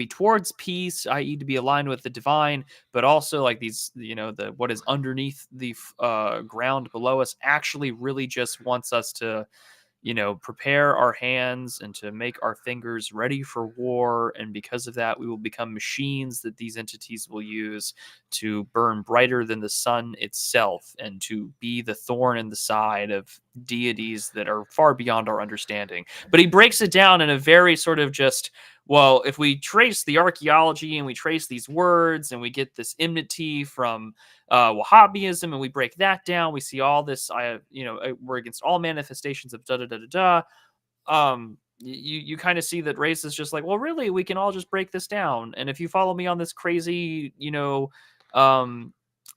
G: towards peace, i.e. to be aligned with the divine, but also like these, the what is underneath the ground below us actually really just wants us to prepare our hands and to make our fingers ready for war. And because of that, we will become machines that these entities will use to burn brighter than the sun itself and to be the thorn in the side of deities that are far beyond our understanding. But he breaks it down in a very sort of just, well, if we trace the archaeology and we trace these words and we get this enmity from Wahhabism and we break that down, we see all this, we're against all manifestations of da da da da da. You kind of see that race is just like, well, really, we can all just break this down. And if you follow me on this crazy,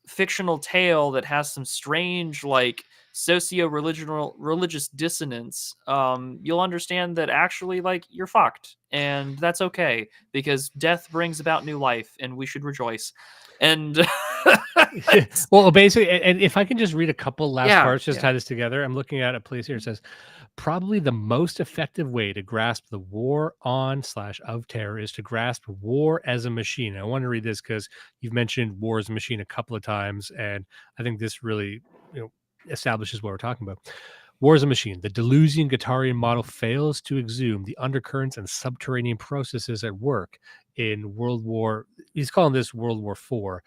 G: fictional tale that has some strange, like, religious dissonance, you'll understand that actually, like, you're fucked, and that's okay, because death brings about new life and we should rejoice. And
F: well, basically, and if I can just read a couple last parts, just
G: yeah.
F: tie this together. I'm looking at a place here. It says, probably the most effective way to grasp the war on/of terror is to grasp war as a machine. I want to read this because you've mentioned war as a machine a couple of times, and I think this really, establishes what we're talking about. War as a machine. The Deleuzian Guattarian model fails to exhume the undercurrents and subterranean processes at work in World War. He's calling this World War IV.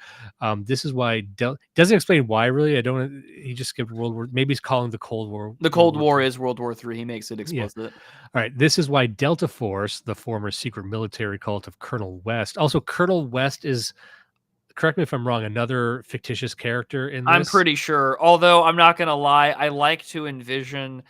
F: This is why doesn't explain why, really. I don't. He just skipped World War. Maybe he's calling the Cold War.
G: The Cold War is World War III. He makes it explicit.
F: Yeah. All right. This is why Delta Force, the former secret military cult of Colonel West. Also, Colonel West is, correct me if I'm wrong, another fictitious character in this?
G: I'm pretty sure. Although I'm not going to lie, I like to envision,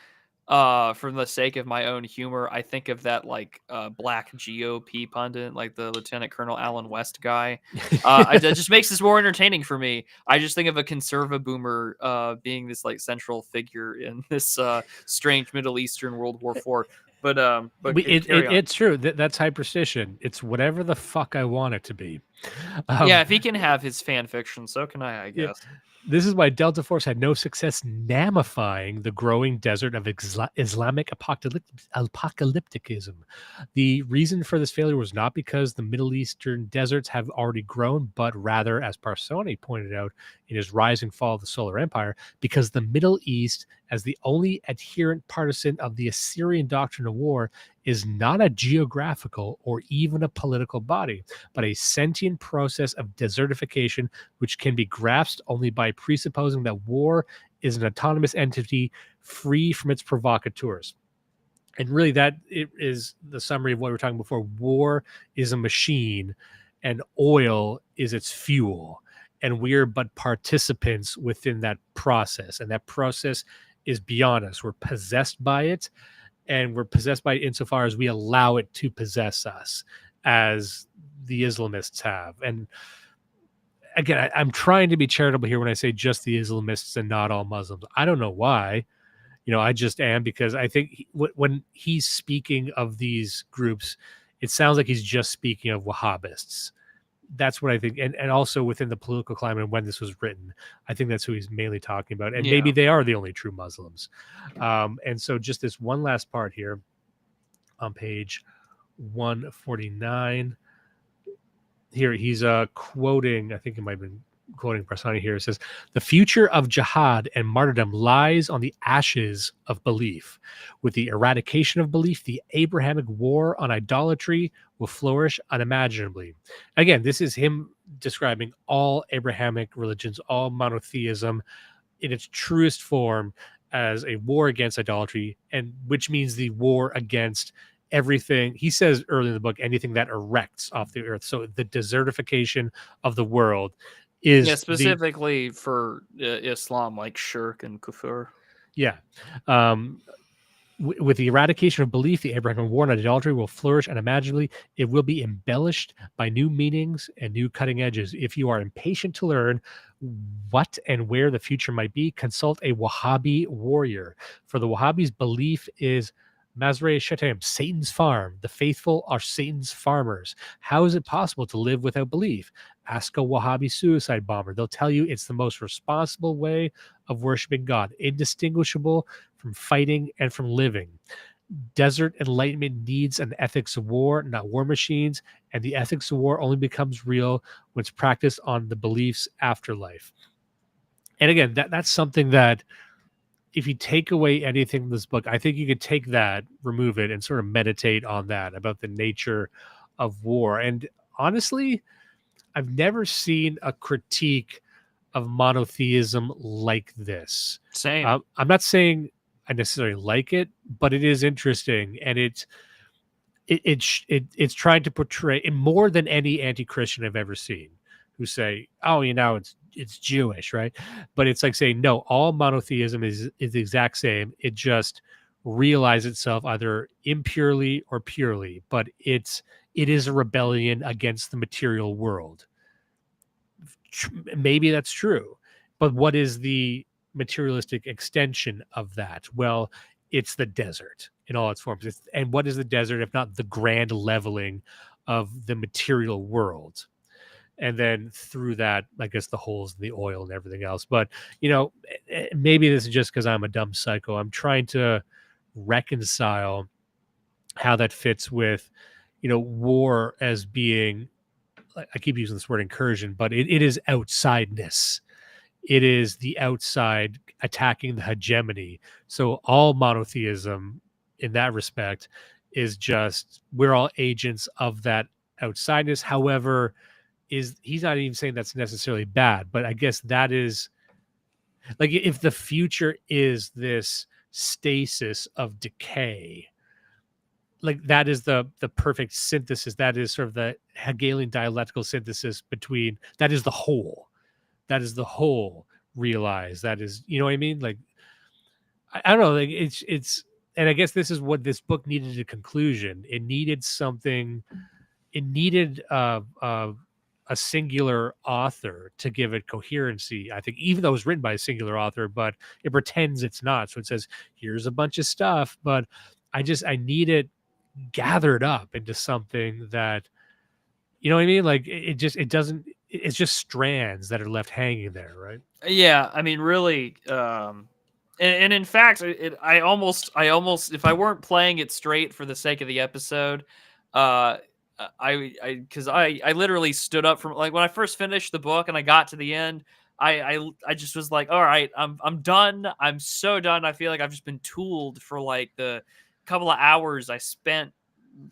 G: for the sake of my own humor, I think of that like black GOP pundit, like the Lieutenant Colonel Alan West guy. That just makes this more entertaining for me. I just think of a conserva boomer being this like central figure in this strange Middle Eastern World War IV. But
F: it's true. That's hyperstition. It's whatever the fuck I want it to be.
G: Yeah, if he can have his fan fiction, so can I guess.
F: Yeah. This is why Delta Force had no success namifying the growing desert of Islamic apocalypticism. The reason for this failure was not because the Middle Eastern deserts have already grown, but rather, as Parsoni pointed out in his Rise and Fall of the Solar Empire, because the Middle East, as the only adherent partisan of the Assyrian doctrine of war, is not a geographical or even a political body, but a sentient process of desertification, which can be grasped only by presupposing that war is an autonomous entity free from its provocateurs. And really, that it is the summary of what we were talking before. War is a machine, and oil is its fuel. And we're but participants within that process. And that process is beyond us. We're possessed by it. And we're possessed by it insofar as we allow it to possess us, as the Islamists have. And again, I'm trying to be charitable here when I say just the Islamists and not all Muslims. I don't know why. I just am, because I think when he's speaking of these groups, it sounds like he's just speaking of Wahhabists. That's what I think. And also within the political climate and when this was written, I think that's who he's mainly talking about. And maybe they are the only true Muslims. And so just this one last part here on page 149. Here he's quoting, I think it might have been quoting Prasani here. It says, the future of jihad and martyrdom lies on the ashes of belief. With the eradication of belief, the Abrahamic war on idolatry will flourish unimaginably. Again, this is him describing all Abrahamic religions, all monotheism in its truest form as a war against idolatry, and which means the war against everything. He says early in the book, anything that erects off the earth. So the desertification of the world
G: Yeah,
F: is
G: specifically for Islam, like shirk and kufur.
F: Yeah. With the eradication of belief, the Abrahamic war and idolatry will flourish unimaginably. It will be embellished by new meanings and new cutting edges. If you are impatient to learn what and where the future might be, consult a Wahhabi warrior. For the Wahhabis' belief is Mazre Shetem, Satan's farm. The faithful are Satan's farmers. How is it possible to live without belief? Ask a Wahhabi suicide bomber. They'll tell you it's the most responsible way of worshiping God, indistinguishable from fighting and from living. Desert enlightenment needs an ethics of war, not war machines, and the ethics of war only becomes real when it's practiced on the beliefs afterlife. And again, that's something that if you take away anything from this book, I think you could take that, remove it, and sort of meditate on that about the nature of war. And honestly, I've never seen a critique of monotheism like this.
G: Same.
F: I'm not saying I necessarily like it, but it is interesting, and it's trying to portray it more than any anti-Christian I've ever seen, who say, "Oh, it's Jewish, right?" But it's like saying, "No, all monotheism is the exact same. It just realizes itself either impurely or purely, but it is a rebellion against the material world." Maybe that's true, but what is the materialistic extension of that? Well, it's the desert in all its forms. And what is the desert if not the grand leveling of the material world? And then through that, I guess the holes in the oil and everything else. But, maybe this is just because I'm a dumb psycho. I'm trying to reconcile how that fits with, war as being, I keep using this word incursion, but it is outsideness. It is the outside attacking the hegemony. So all monotheism in that respect is just, we're all agents of that outsideness. However, he's not even saying that's necessarily bad, but I guess that is, like, if the future is this stasis of decay, like that is the perfect synthesis. That is sort of the Hegelian dialectical synthesis between, that is the whole realized. That is, you know what I mean? Like, I don't know, like it's, and I guess this is what this book needed, a conclusion. It needed something, it needed a singular author to give it coherency. I think, even though it was written by a singular author, but it pretends it's not. So it says, here's a bunch of stuff, but I need it gathered up into something that, you know what I mean? Like it's just strands that are left hanging there, right?
G: Yeah, I mean, really, and in fact, I almost, if I weren't playing it straight for the sake of the episode, because I literally stood up from, like, when I first finished the book and I got to the end, I just was like, all right, I'm done. I'm so done. I feel like I've just been tooled for like the couple of hours I spent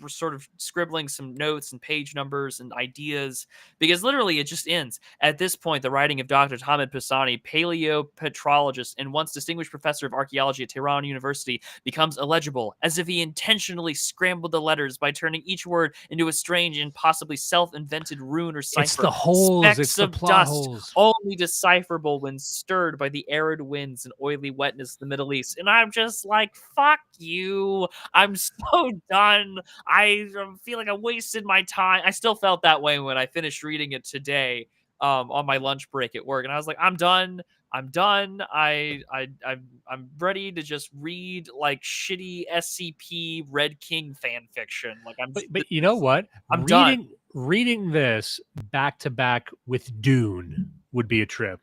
G: sort of scribbling some notes and page numbers and ideas, because literally it just ends. At this point, the writing of Dr. Hamid Pisani, paleopetrologist and once distinguished professor of archaeology at Tehran University, becomes illegible, as if he intentionally scrambled the letters by turning each word into a strange and possibly self-invented rune or cipher.
F: It's the holes,
G: Specks
F: it's the
G: of
F: plot
G: dust,
F: holes.
G: only decipherable when stirred by the arid winds and oily wetness of the Middle East. And I'm just like, fuck you. I'm so done. I feel like I wasted my time. I still felt that way when I finished reading it today on my lunch break at work, and I was like, I'm done. I'm ready to just read like shitty SCP Red King fan fiction. Like,
F: but you know what?
G: I'm done.
F: Reading this back to back with Dune would be a trip.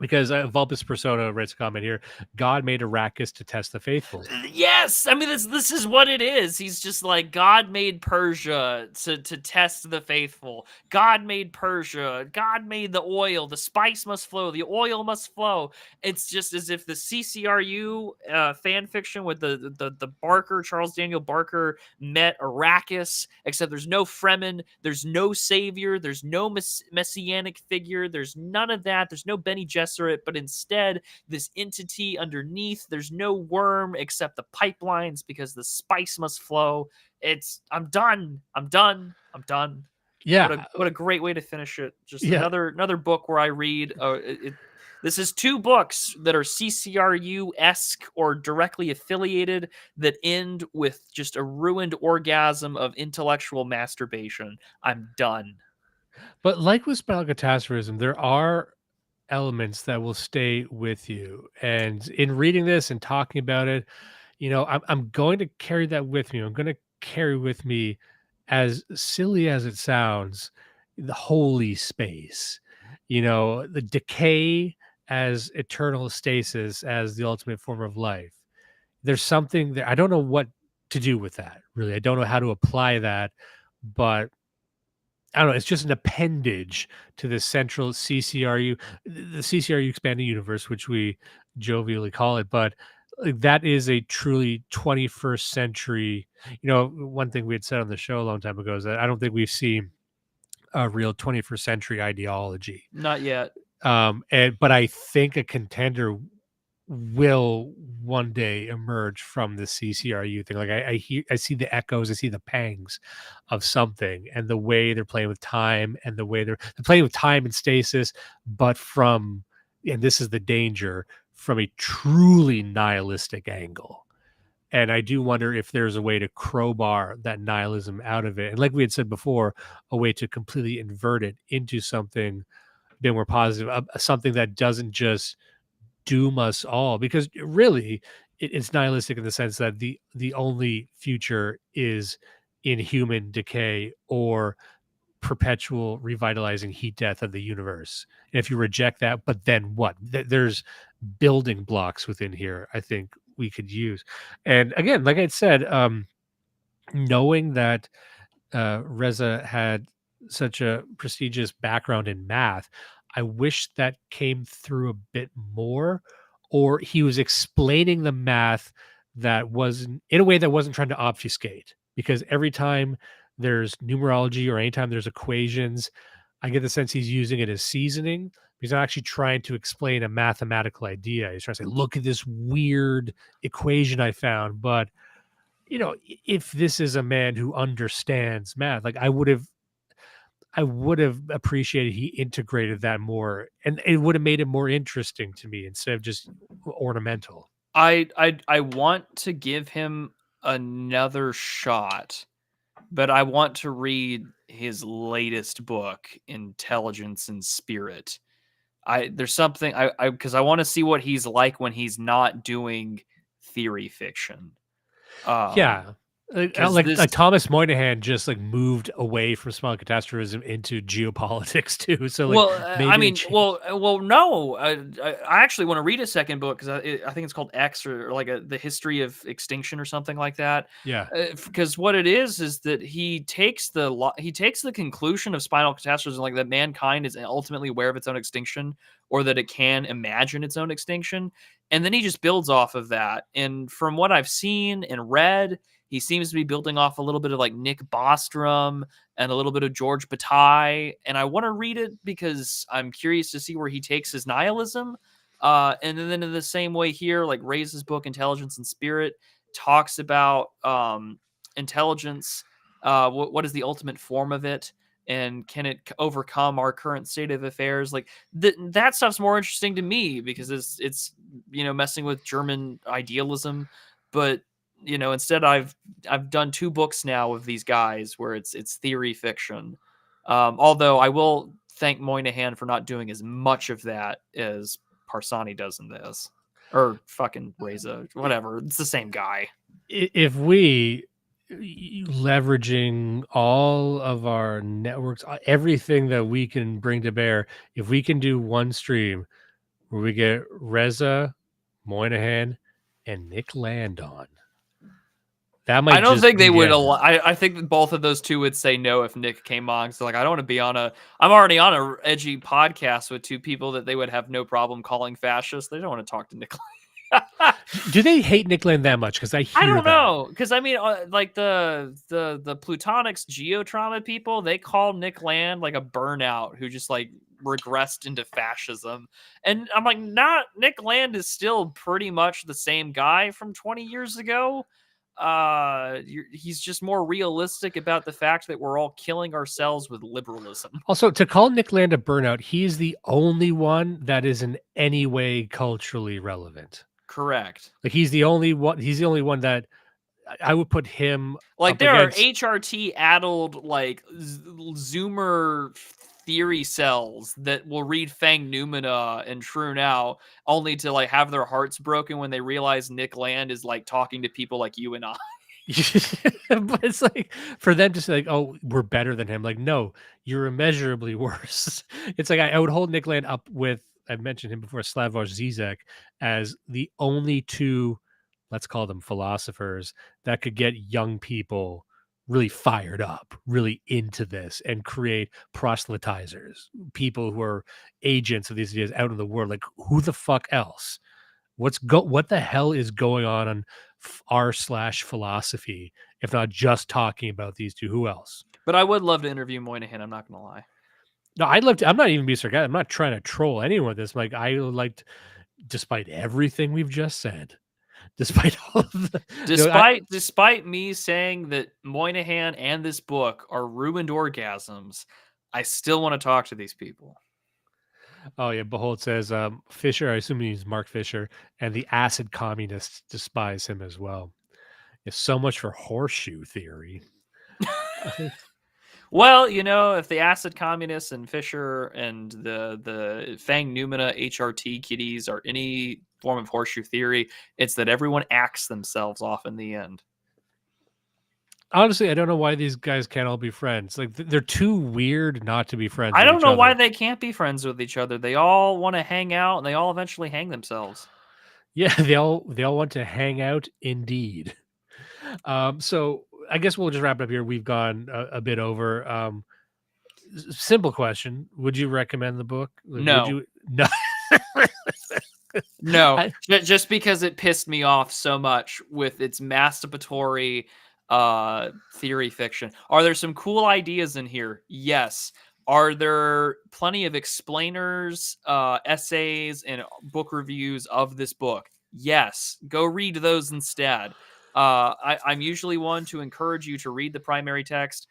F: Because Vulpus Persona writes a comment here: God made Arrakis to test the faithful.
G: Yes, I mean, this is what it is. He's just like, God made Persia to test the faithful. God made Persia. God made the oil. The spice must flow. The oil must flow. It's just as if the CCRU fan fiction with the Barker, Charles Daniel Barker, met Arrakis, except there's no Fremen, there's no savior, there's no messianic figure, there's none of that. There's no Benny Gesserit. commensurate, but instead this entity underneath. There's no worm except the pipelines because the spice must flow. I'm done.
F: Yeah.
G: What a great way to finish it. Just
F: Yeah.
G: another book where I read. This is 2 books that are CCRU-esque or directly affiliated that end with just a ruined orgasm of intellectual masturbation. I'm done.
F: But like with spinal catastrophism, there are elements that will stay with you. And in reading this and talking about it, I'm going to carry that with me. I'm going to carry with me, as silly as it sounds, the holy space, the decay as eternal stasis, as the ultimate form of life. There's something that I don't know what to do with that, really. I don't know how to apply that, but I don't know. It's just an appendage to the central CCRU, the CCRU expanded universe, which we jovially call it. But that is a truly 21st century. One thing we had said on the show a long time ago is that I don't think we've seen a real 21st century ideology.
G: Not yet.
F: But I think a contender will one day emerge from the CCRU thing. Like I see the echoes, I see the pangs of something, and the way they're playing with time, and the way they're playing with time and stasis, but and this is the danger, from a truly nihilistic angle. And I do wonder if there's a way to crowbar that nihilism out of it. And like we had said before, a way to completely invert it into something a bit more positive, something that doesn't just doom us all, because really it's nihilistic in the sense that the only future is inhuman decay or perpetual revitalizing heat death of the universe. And if you reject that, but then what? There's building blocks within here I think we could use. And again, like I said, knowing that Reza had such a prestigious background in math, I wish that came through a bit more, or he was explaining the math that wasn't in a way that wasn't trying to obfuscate. Because every time there's numerology or anytime there's equations, I get the sense he's using it as seasoning. He's not actually trying to explain a mathematical idea. He's trying to say, look at this weird equation I found. But, if this is a man who understands math, like I would have appreciated he integrated that more, and it would have made it more interesting to me instead of just ornamental.
G: I want to give him another shot, but I want to read his latest book, Intelligence and Spirit. There's something because I want to see what he's like when he's not doing theory fiction.
F: Yeah. Like Thomas Moynihan just like moved away from spinal catastrophism into geopolitics too. So
G: no. I actually want to read a second book because I think it's called X or like the history of extinction or something like that.
F: Yeah.
G: Because what it is that he takes the conclusion of spinal catastrophism, like that mankind is ultimately aware of its own extinction, or that it can imagine its own extinction, and then he just builds off of that. And from what I've seen and read, he seems to be building off a little bit of like Nick Bostrom and a little bit of George Bataille. And I want to read it because I'm curious to see where he takes his nihilism. And then in the same way here, like Reza's book, Intelligence and Spirit, talks about intelligence. What is the ultimate form of it? And can it overcome our current state of affairs? Like that stuff's more interesting to me because it's messing with German idealism. But instead I've done 2 books now of these guys where it's theory fiction. Although I will thank Moynihan for not doing as much of that as Parsani does in this, or fucking Reza, whatever. It's the same guy.
F: If we leveraging all of our networks, everything that we can bring to bear, if we can do one stream where we get Reza, Moynihan, and Nick Land on, that might.
G: I don't think they would. I think that both of those two would say no if Nick came on. So like, I don't want to be on I'm already on a edgy podcast with 2 people that they would have no problem calling fascists. They don't want to talk to Nick.
F: Do they hate Nick Land that much? Because I don't
G: know. Because I mean, like the Plutonics geotrauma people, they call Nick Land like a burnout who just like regressed into fascism. And I'm like, not Nick Land is still pretty much the same guy from 20 years ago. He's just more realistic about the fact that we're all killing ourselves with liberalism.
F: Also, to call Nick Land a burnout, he's the only one that is in any way culturally relevant.
G: Correct.
F: Like he's the only one. He's the only one that I would put him
G: like.
F: up
G: There
F: against...
G: are HRT addled like Zoomer theory cells that will read Fang Numina and True Now only to like have their hearts broken when they realize Nick Land is like talking to people like you and I.
F: But it's like for them to say like, oh, we're better than him. Like, no, you're immeasurably worse. It's like I would hold Nick Land up with, I've mentioned him before, Slavoj Zizek, as the only two, let's call them philosophers, that could get young people really fired up, really into this, and create proselytizers, people who are agents of these ideas out in the world. Like, who the fuck else? What the hell is going on r/philosophy, if not just talking about these two? Who else?
G: But I would love to interview Moynihan. I'm not gonna lie.
F: No, I'd love to. I'm not even being sarcastic. I'm not trying to troll anyone with this. Like, I liked, despite everything we've just said, despite all of the,
G: despite me saying that Moynihan and this book are ruined orgasms, I still want to talk to these people.
F: Oh yeah, Behold says Fisher, I assume he means Mark Fisher, and the acid communists despise him as well. It's so much for horseshoe theory.
G: Well, you know, if the acid communists and Fisher and the Fang Numina HRT kiddies are any form of horseshoe theory, it's that everyone acts themselves off in the end.
F: Honestly, I don't know why these guys can't all be friends. Like, they're too weird not to be friends.
G: I don't know why they can't be friends with each other. They all want to hang out, and they all eventually hang themselves.
F: Yeah, they all want to hang out, indeed. So I guess we'll just wrap it up here. We've gone a bit over. Simple question: would you recommend the book?
G: No.
F: No.
G: No, just because it pissed me off so much with its masturbatory theory fiction. Are there some cool ideas in here? Yes. Are there plenty of explainers, essays, and book reviews of this book? Yes. Go read those instead. I'm usually one to encourage you to read the primary text.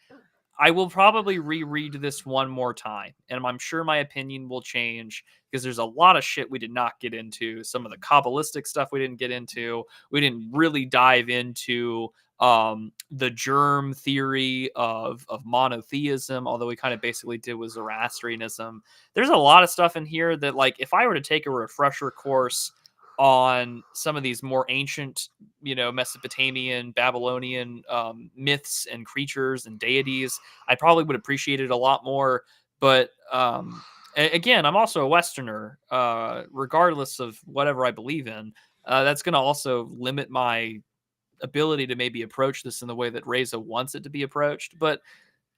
G: I will probably reread this one more time, and I'm sure my opinion will change because there's a lot of shit we did not get into. Some of the Kabbalistic stuff we didn't get into. We didn't really dive into the germ theory of monotheism, although we kind of basically did with Zoroastrianism. There's a lot of stuff in here that, like, if I were to take a refresher course on some of these more ancient, you know, Mesopotamian, Babylonian myths and creatures and deities, I probably would appreciate it a lot more. But again, I'm also a Westerner, regardless of whatever I believe in. That's going to also limit my ability to maybe approach this in the way that Reza wants it to be approached. But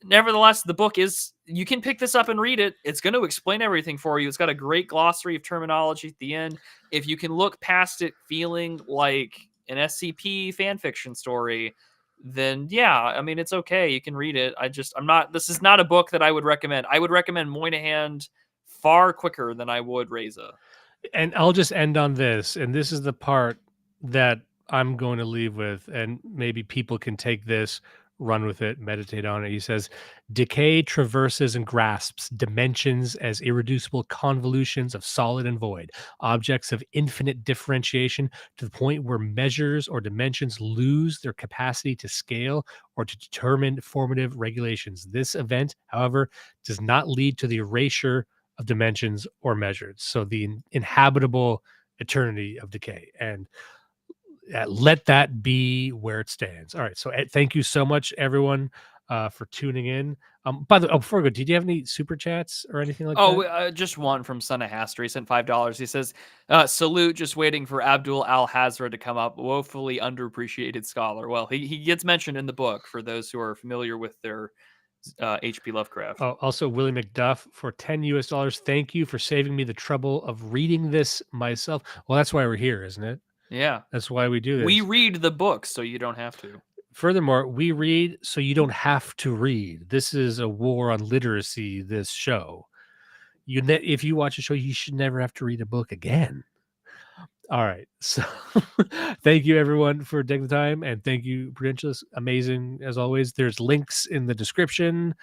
G: nevertheless, the book is, you can pick this up and read it. It's going to explain everything for you. It's got a great glossary of terminology at the end. If you can look past it feeling like an SCP fan fiction story, then yeah, I mean, it's okay. You can read it. This is not a book that I would recommend. I would recommend Moynihan far quicker than I would Reza.
F: And I'll just end on this. And this is the part that I'm going to leave with, and maybe people can take this, run with it, meditate on it. He says, decay traverses and grasps dimensions as irreducible convolutions of solid and void, objects of infinite differentiation to the point where measures or dimensions lose their capacity to scale or to determine formative regulations. This event, however, does not lead to the erasure of dimensions or measures. So the inhabitable eternity of decay. And let that be where it stands. All right. So thank you so much, everyone, for tuning in. By the way, before we go, did you have any super chats or anything like that?
G: Just one from Son of Haster. He sent $5. He says, salute, just waiting for Abdul Al-Hazra to come up. Woefully underappreciated scholar. Well, he gets mentioned in the book for those who are familiar with their H.P. Lovecraft.
F: Oh, also, Willie McDuff for $10. Thank you for saving me the trouble of reading this myself. Well, that's why we're here, isn't it?
G: Yeah.
F: That's why we do this.
G: We read the books, so you don't have to.
F: Furthermore, we read so you don't have to read. This is a war on literacy, this show. if you watch a show, you should never have to read a book again. All right. So thank you everyone for taking the time, and thank you, Prudentialist. Amazing as always. There's links in the description